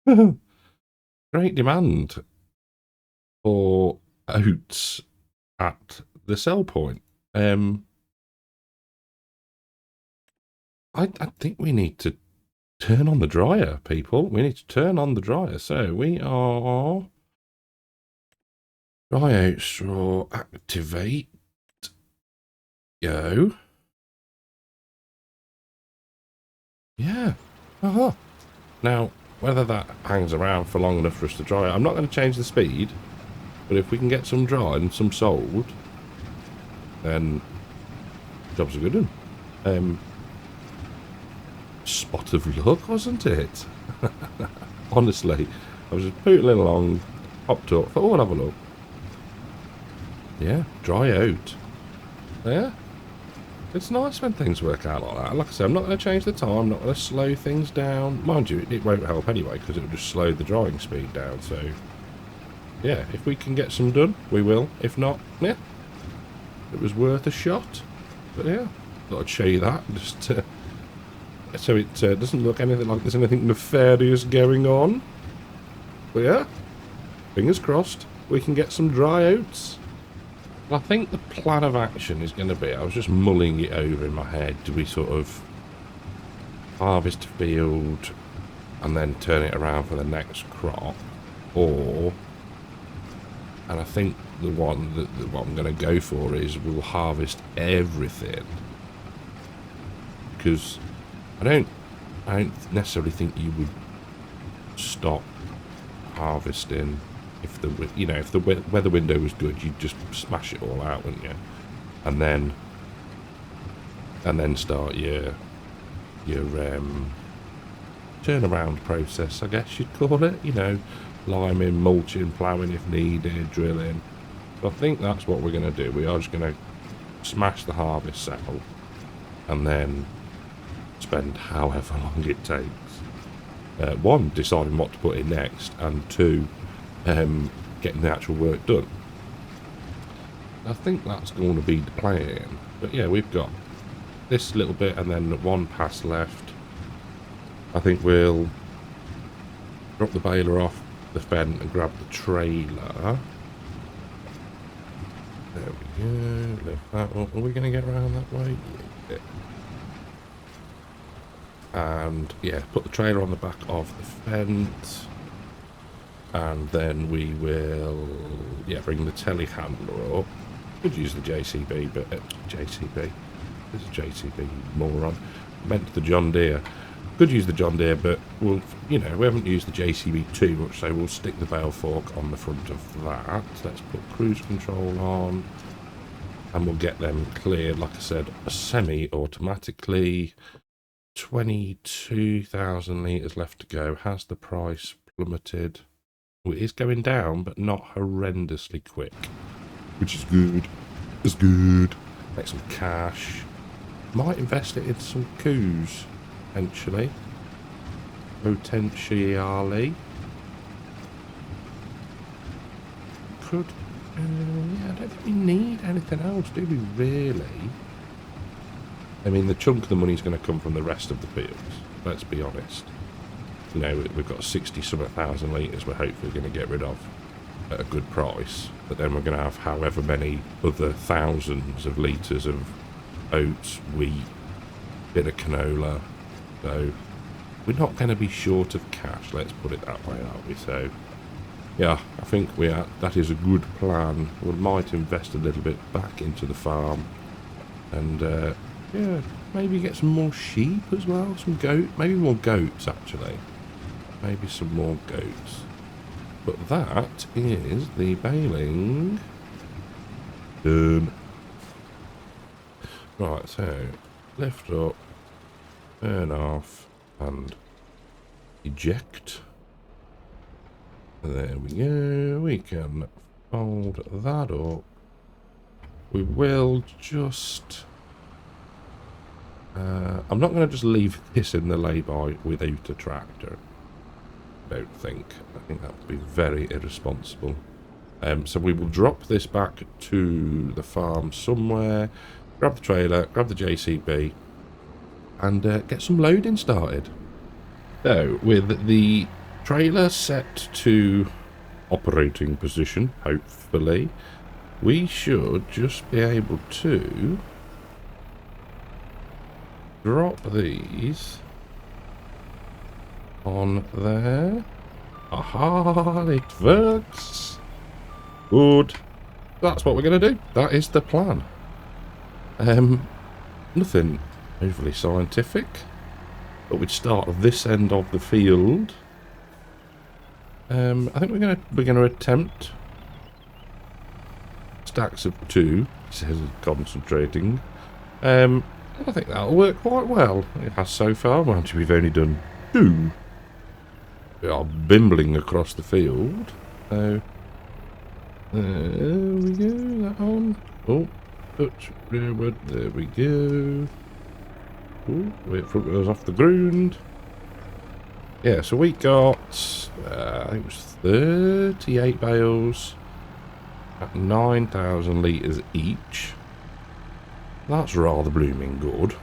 Great demand for oats at the sell point. I think we need to turn on the dryer, people. We need to turn on the dryer. So we are dry out straw, activate, go. Yeah. Uh-huh. Now, whether that hangs around for long enough for us to dry, I'm not going to change the speed, but if we can get some dry and some sold, then job's a good one. Spot of luck, wasn't it? Honestly, I was just pootling along, popped up, thought, oh, I'll have a look. Yeah, dry out. Yeah. It's nice when things work out like that. Like I said, I'm not going to change the time, I'm not going to slow things down. Mind you, it won't help anyway, because it'll just slow the drying speed down, so... Yeah, if we can get some done, we will. If not, yeah. It was worth a shot. But yeah, thought I'd show you that, just so it doesn't look anything like there's anything nefarious going on. But yeah, fingers crossed, we can get some dry oats. I think the plan of action is going to be, I was just mulling it over in my head, do we sort of harvest a field and then turn it around for the next crop, or, and I think the one that what I'm going to go for is we'll harvest everything, because I don't necessarily think you would stop harvesting if the, you know, if the weather window was good, you'd just smash it all out, wouldn't you? And then start your turnaround process, I guess you'd call it. You know, liming, mulching, ploughing if needed, drilling. So I think that's what we're going to do. We are just going to smash the harvest settle and then spend however long it takes. One, deciding what to put in next, and two, getting the actual work done. I think that's going to be the plan. But yeah, we've got this little bit and then one pass left. I think we'll drop the baler off the fence and grab the trailer. There we go. Lift that up. Are we going to get around that way? Yeah. And yeah, put the trailer on the back of the fence. And then we will, yeah, bring the telehandler up. Could use the JCB, but JCB. This is JCB, moron. Meant the John Deere. Could use the John Deere, but we'll, you know, we haven't used the JCB too much, so we'll stick the bale fork on the front of that. Let's put cruise control on, and we'll get them cleared. Like I said, semi-automatically. 22,000 litres left to go. Has the price plummeted? Well, it is going down, but not horrendously quick, which is good. It's good. Make some cash. Might invest it in some coups, potentially. Potentially. Could. Yeah, I don't think we need anything else, do we, really? I mean, the chunk of the money is going to come from the rest of the fields, let's be honest. You know, we've got 60-something thousand litres we're hopefully going to get rid of at a good price. But then we're going to have however many other thousands of litres of oats, wheat, bit of canola. So we're not going to be short of cash, let's put it that way, aren't we? So, yeah, I think that is a good plan. We might invest a little bit back into the farm. And, yeah, maybe get some more sheep as well. Some goat, maybe more goats, actually. Maybe some more goats. But that is the baling done. Right, so lift up, turn off, and eject. There we go. We can fold that up. We will just I'm not going to just leave this in the lay-by without a tractor. I don't think. I think that would be very irresponsible. So we will drop this back to the farm somewhere, grab the trailer, grab the JCB, and get some loading started. So, with the trailer set to operating position, hopefully, we should just be able to drop these on there. Aha, it works. Good. That's what we're going to do. That is the plan. Nothing overly scientific, but we'd start at this end of the field. I think we're going to attempt stacks of 2. He says concentrating. I think that'll work quite well. It has so far. Mind you, we've only done 2. We are bimbling across the field. So there we go. That on. Oh, touch rearward. There we go. Oh, wait for it goes off the ground. Yeah, so we got, I think it was 38 bales at 9,000 litres each. That's rather blooming good.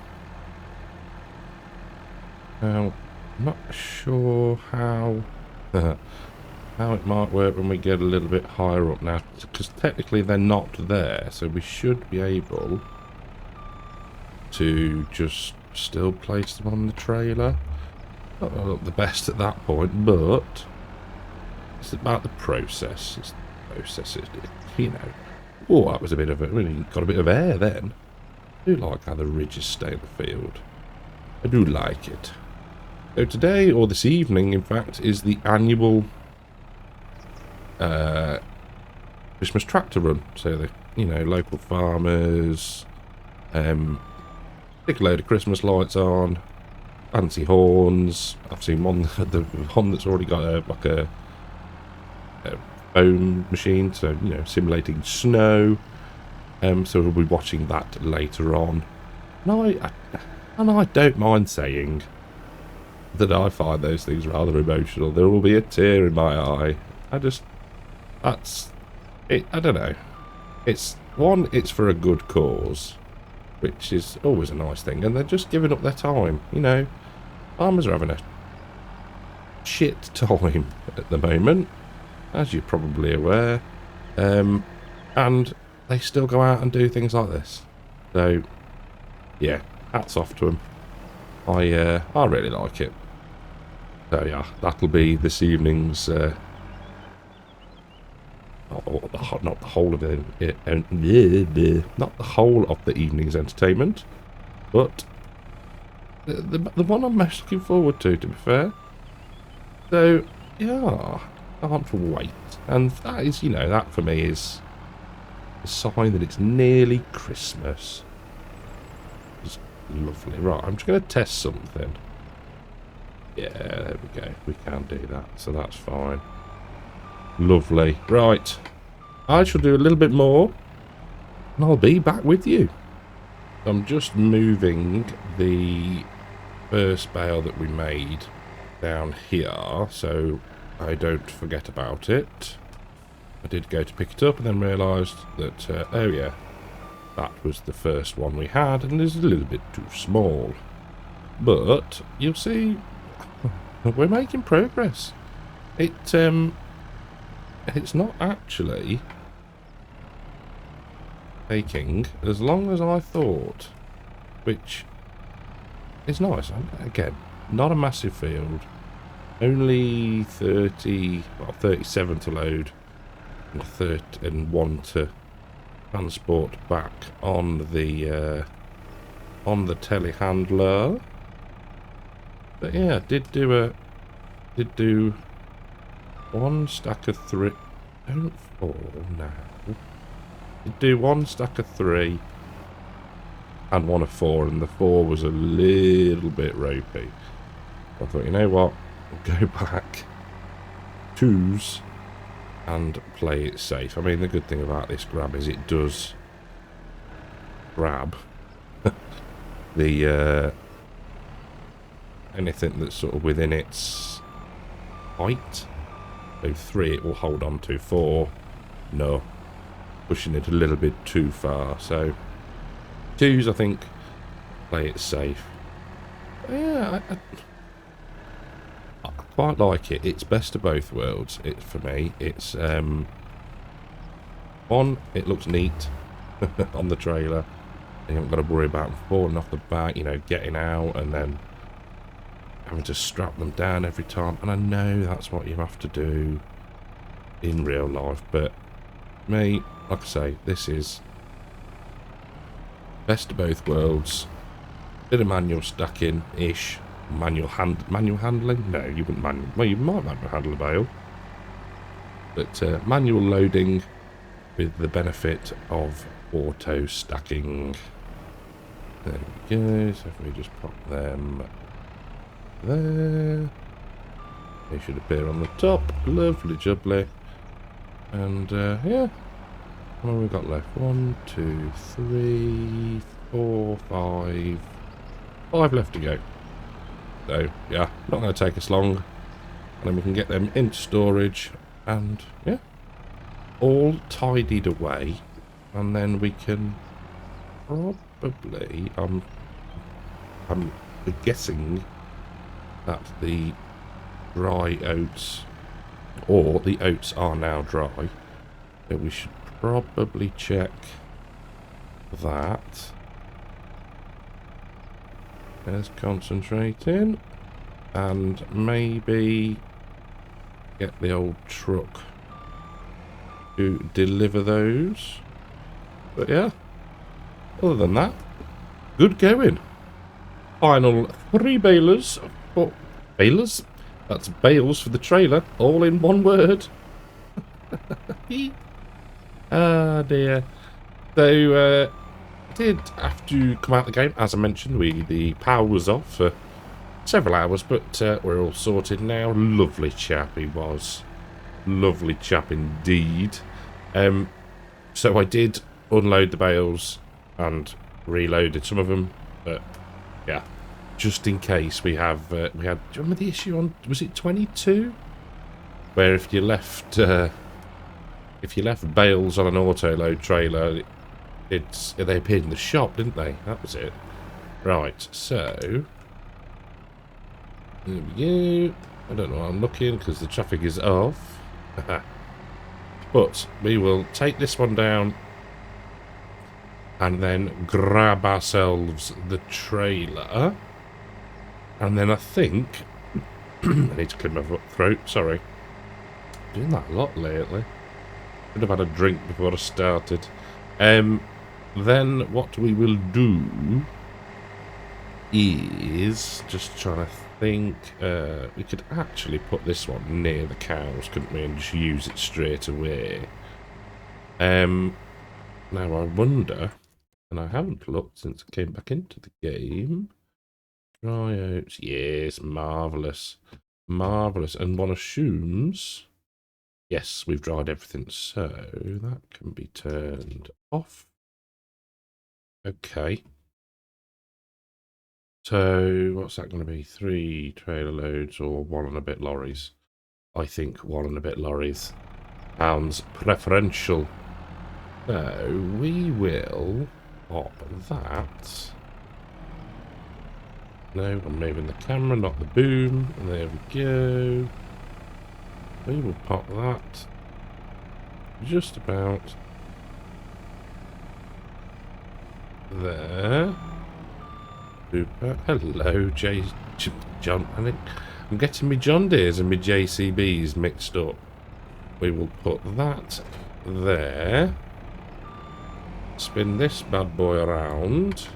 Now, I'm not sure how how it might work when we get a little bit higher up now, because technically they're not there, so we should be able to just still place them on the trailer. Not gonna look the best at that point, but it's about the process. It's the process, you know. Oh, that was a bit of really got a bit of air then. I do like how the ridges stay in the field. I do like it. So today, or this evening, in fact, is the annual Christmas tractor run. So the local farmers stick a load of Christmas lights on. Fancy horns. I've seen one, the one that's already got a foam machine, so simulating snow. So we'll be watching that later on. And I don't mind saying that I find those things rather emotional. There will be a tear in my eye. That's it. I don't know. It's for a good cause, which is always a nice thing, and they're just giving up their time. Farmers are having a shit time at the moment, as you're probably aware, and they still go out and do things like this. So, yeah, hats off to them. I really like it. So yeah, that'll be this evening's. Not the whole of not the whole of the evening's entertainment, but the one I'm most looking forward to be fair. So, yeah, can't wait. And that is, that for me is a sign that it's nearly Christmas. It's lovely. Right, I'm just going to test something. Yeah, there we go. We can do that, so that's fine. Lovely. Right, I shall do a little bit more, and I'll be back with you. I'm just moving the first bale that we made down here, so I don't forget about it. I did go to pick it up and then realised that, oh yeah, that was the first one we had, and it's a little bit too small. But, you'll see, we're making progress. It's not actually taking as long as I thought, which is nice. Again, not a massive field, only 37 to load, and 1 to transport back on the telehandler. But yeah, did do 1 stack of 3. Don't fall now. Did do 1 stack of 3 and 1 of 4, and the 4 was a little bit ropey. I thought, you know what, we'll go back 2s and play it safe. I mean, the good thing about this grab is it does grab the anything that's sort of within its height. So 3 it will hold on to. 4, no, pushing it a little bit too far. So 2s, I think, play it safe. Yeah, I quite like it. It's best of both worlds. It for me. It's one, it looks neat on the trailer. You haven't got to worry about them falling off the back, you know, getting out and then having to strap them down every time. And I know that's what you have to do in real life, but me, like I say, this is best of both worlds. Bit of manual stacking ish. Manual handling? No, you wouldn't manual. Well, you might manual handle a bale, but manual loading with the benefit of auto stacking. There we go. So if we just pop them there, they should appear on the top. Lovely jubbly. And yeah, what have we got left? 1, 2, 3, 4, 5. 5 left to go. So yeah, not going to take us long. And then we can get them into storage and yeah, all tidied away. And then we can probably, I'm guessing that the dry oats, or the oats are now dry, that we should probably check that. There's concentrating, and maybe get the old truck to deliver those. But yeah, other than that, good going. Final 3 balers. Oh, balers? That's bales for the trailer, all in one word. Ah dear. So, did have to come out of the game. As I mentioned, the power was off for several hours, but we're all sorted now. Lovely chap he was. Lovely chap indeed. So I did unload the bales and reloaded some of them, but yeah, just in case we had, do you remember the issue on, was it 22? Where if you left bales on an auto load trailer, they appeared in the shop, didn't they? That was it. Right, so there we go. I don't know why I'm looking because the traffic is off. But we will take this one down and then grab ourselves the trailer. And then I think I need to clear my throat, sorry. Doing that a lot lately. Could have had a drink before I started. Then what we will do is just trying to think. We could actually put this one near the cows, couldn't we, and just use it straight away. Now I wonder, and I haven't looked since I came back into the game. Dry oats, yes, marvellous, marvellous. And one assumes, yes, we've dried everything, so that can be turned off. Okay. So, what's that going to be? 3 trailer loads or 1 and a bit lorries? I think 1 and a bit lorries sounds preferential. So, we will pop that. No, I'm moving the camera, not the boom. And there we go. We will pop that just about there. Super. Hello, John. I'm getting my John Deeres and my JCBs mixed up. We will put that there. Spin this bad boy around.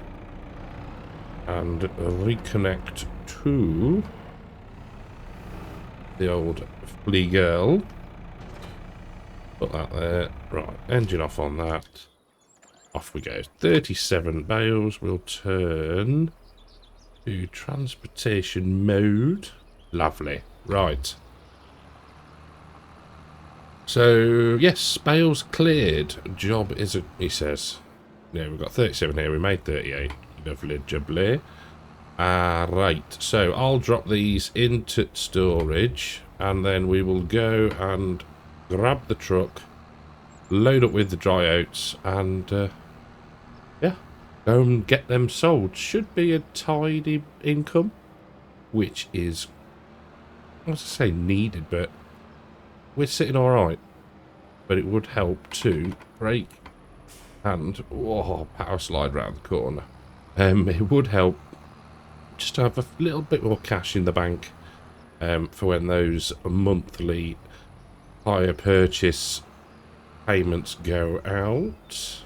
And reconnect to the old flea girl. Put that there. Right, engine off on that. Off we go. 37 bales. We'll turn to transportation mode. Lovely. Right. So, yes, bales cleared. Job is, he says. Yeah, we've got 37 here. We made 38. Lovely jubbly. Right, so I'll drop these into storage, and then we will go and grab the truck, load up with the dry oats, and yeah, go and get them sold. Should be a tidy income, which is, I was to say needed, but we're sitting all right. But it would help to brake and power slide round the corner. It would help just to have a little bit more cash in the bank for when those monthly hire purchase payments go out.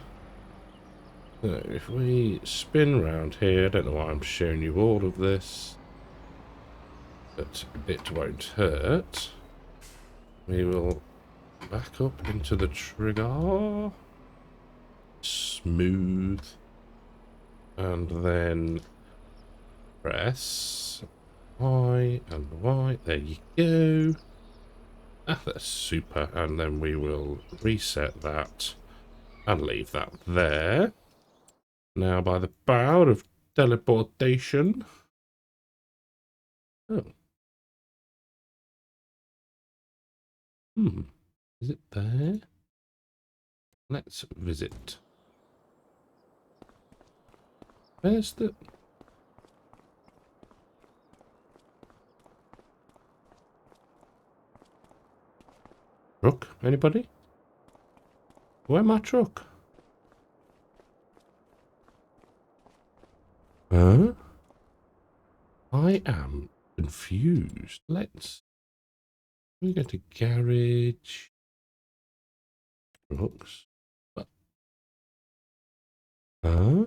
So if we spin round here, I don't know why I'm showing you all of this, but it won't hurt. We will back up into the trigger. Smooth. And then press Y and Y. There you go. Ah, that's super. And then we will reset that and leave that there. Now, by the power of teleportation. Oh. Is it there? Let's visit. Where's the... truck? Anybody? Where's my truck? Huh? I am confused. We go to garage. Trucks. What? Huh?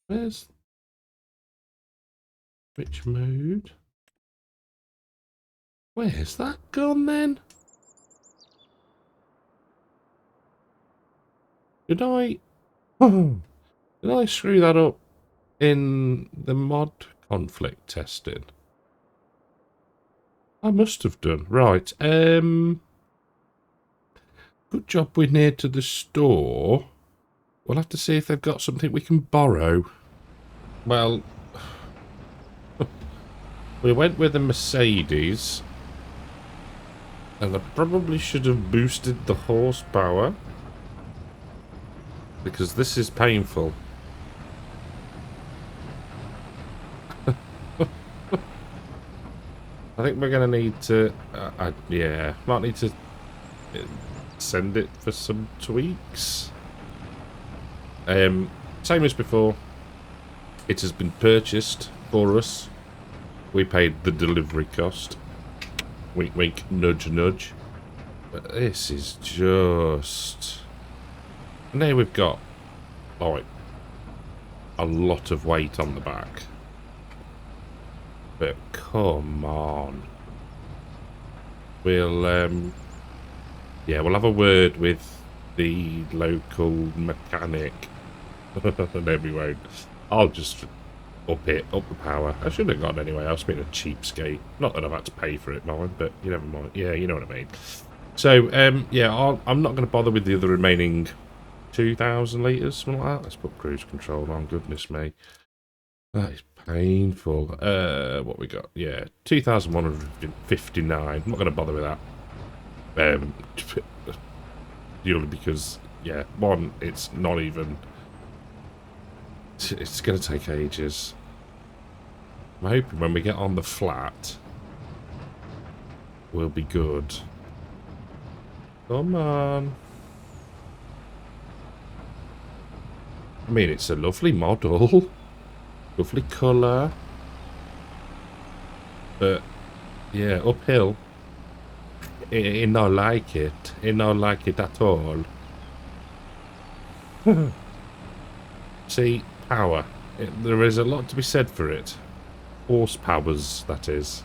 Where's... which mode? Where's that gone then? Did I... did I screw that up in the mod conflict testing? I must have done. Right. Good job we're near to the store. We'll have to see if they've got something we can borrow. Well, we went with a Mercedes, and I probably should have boosted the horsepower, because this is painful. I think we're going to need to, yeah, might need to send it for some tweaks. Same as before, it has been purchased for us. We paid the delivery cost. Wink, wink, nudge, nudge. But this is just... now we've got, like, a lot of weight on the back. But come on. We'll, yeah, we'll have a word with the local mechanic. No, we won't. I'll just up the power. I should have gone anyway. I was being a cheapskate. Not that I've had to pay for it, mind, but you never mind. Yeah, you know what I mean. So, yeah, I'm not going to bother with the other remaining 2,000 litres, something like that. Let's put cruise control on. Goodness me. That is painful. What we got? Yeah, 2,159. I'm not going to bother with that. Purely because, yeah, one, it's not even... it's going to take ages. I'm hoping when we get on the flat, we'll be good. Come on. I mean, it's a lovely model. Lovely colour. But, yeah, uphill. I not like it. I not like it at all. See, power. There is a lot to be said for it. Horsepowers, that is.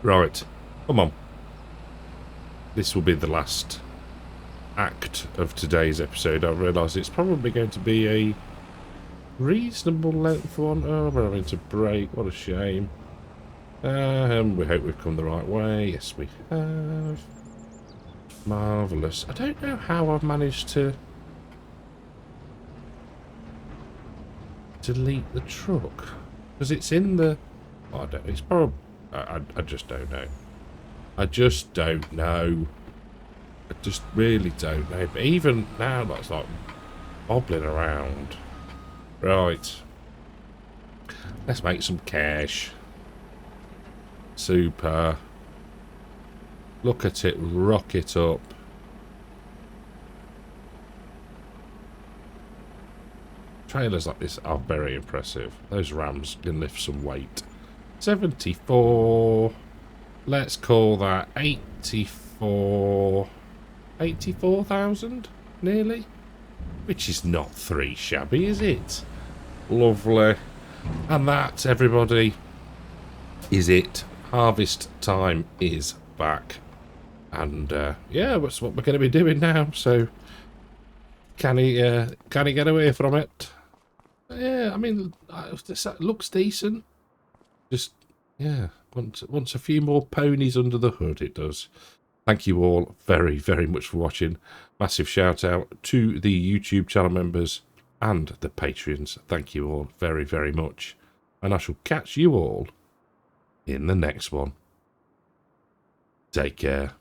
Right. Come on. This will be the last act of today's episode. I realise it's probably going to be a reasonable length one. Oh, we're having to brake. What a shame. We hope we've come the right way. Yes, we have. Marvellous. I don't know how I've managed to delete the truck? Because it's in the... Oh, I don't... It's probably... I just don't know. I just don't know. I just really don't know. But even now, that's like bobbling around. Right. Let's make some cash. Super. Look at it, rock it up. Trailers like this are very impressive. Those Rams can lift some weight. 74. Let's call that 84. 84,000, nearly. Which is not three shabby, is it? Lovely. And that, everybody, is it. Harvest time is back. And, yeah, that's what we're going to be doing now. So, can he get away from it? Yeah, I mean, it looks decent. Just, yeah, wants a few more ponies under the hood, it does. Thank you all very, very much for watching. Massive shout out to the YouTube channel members and the Patreons. Thank you all very, very much. And I shall catch you all in the next one. Take care.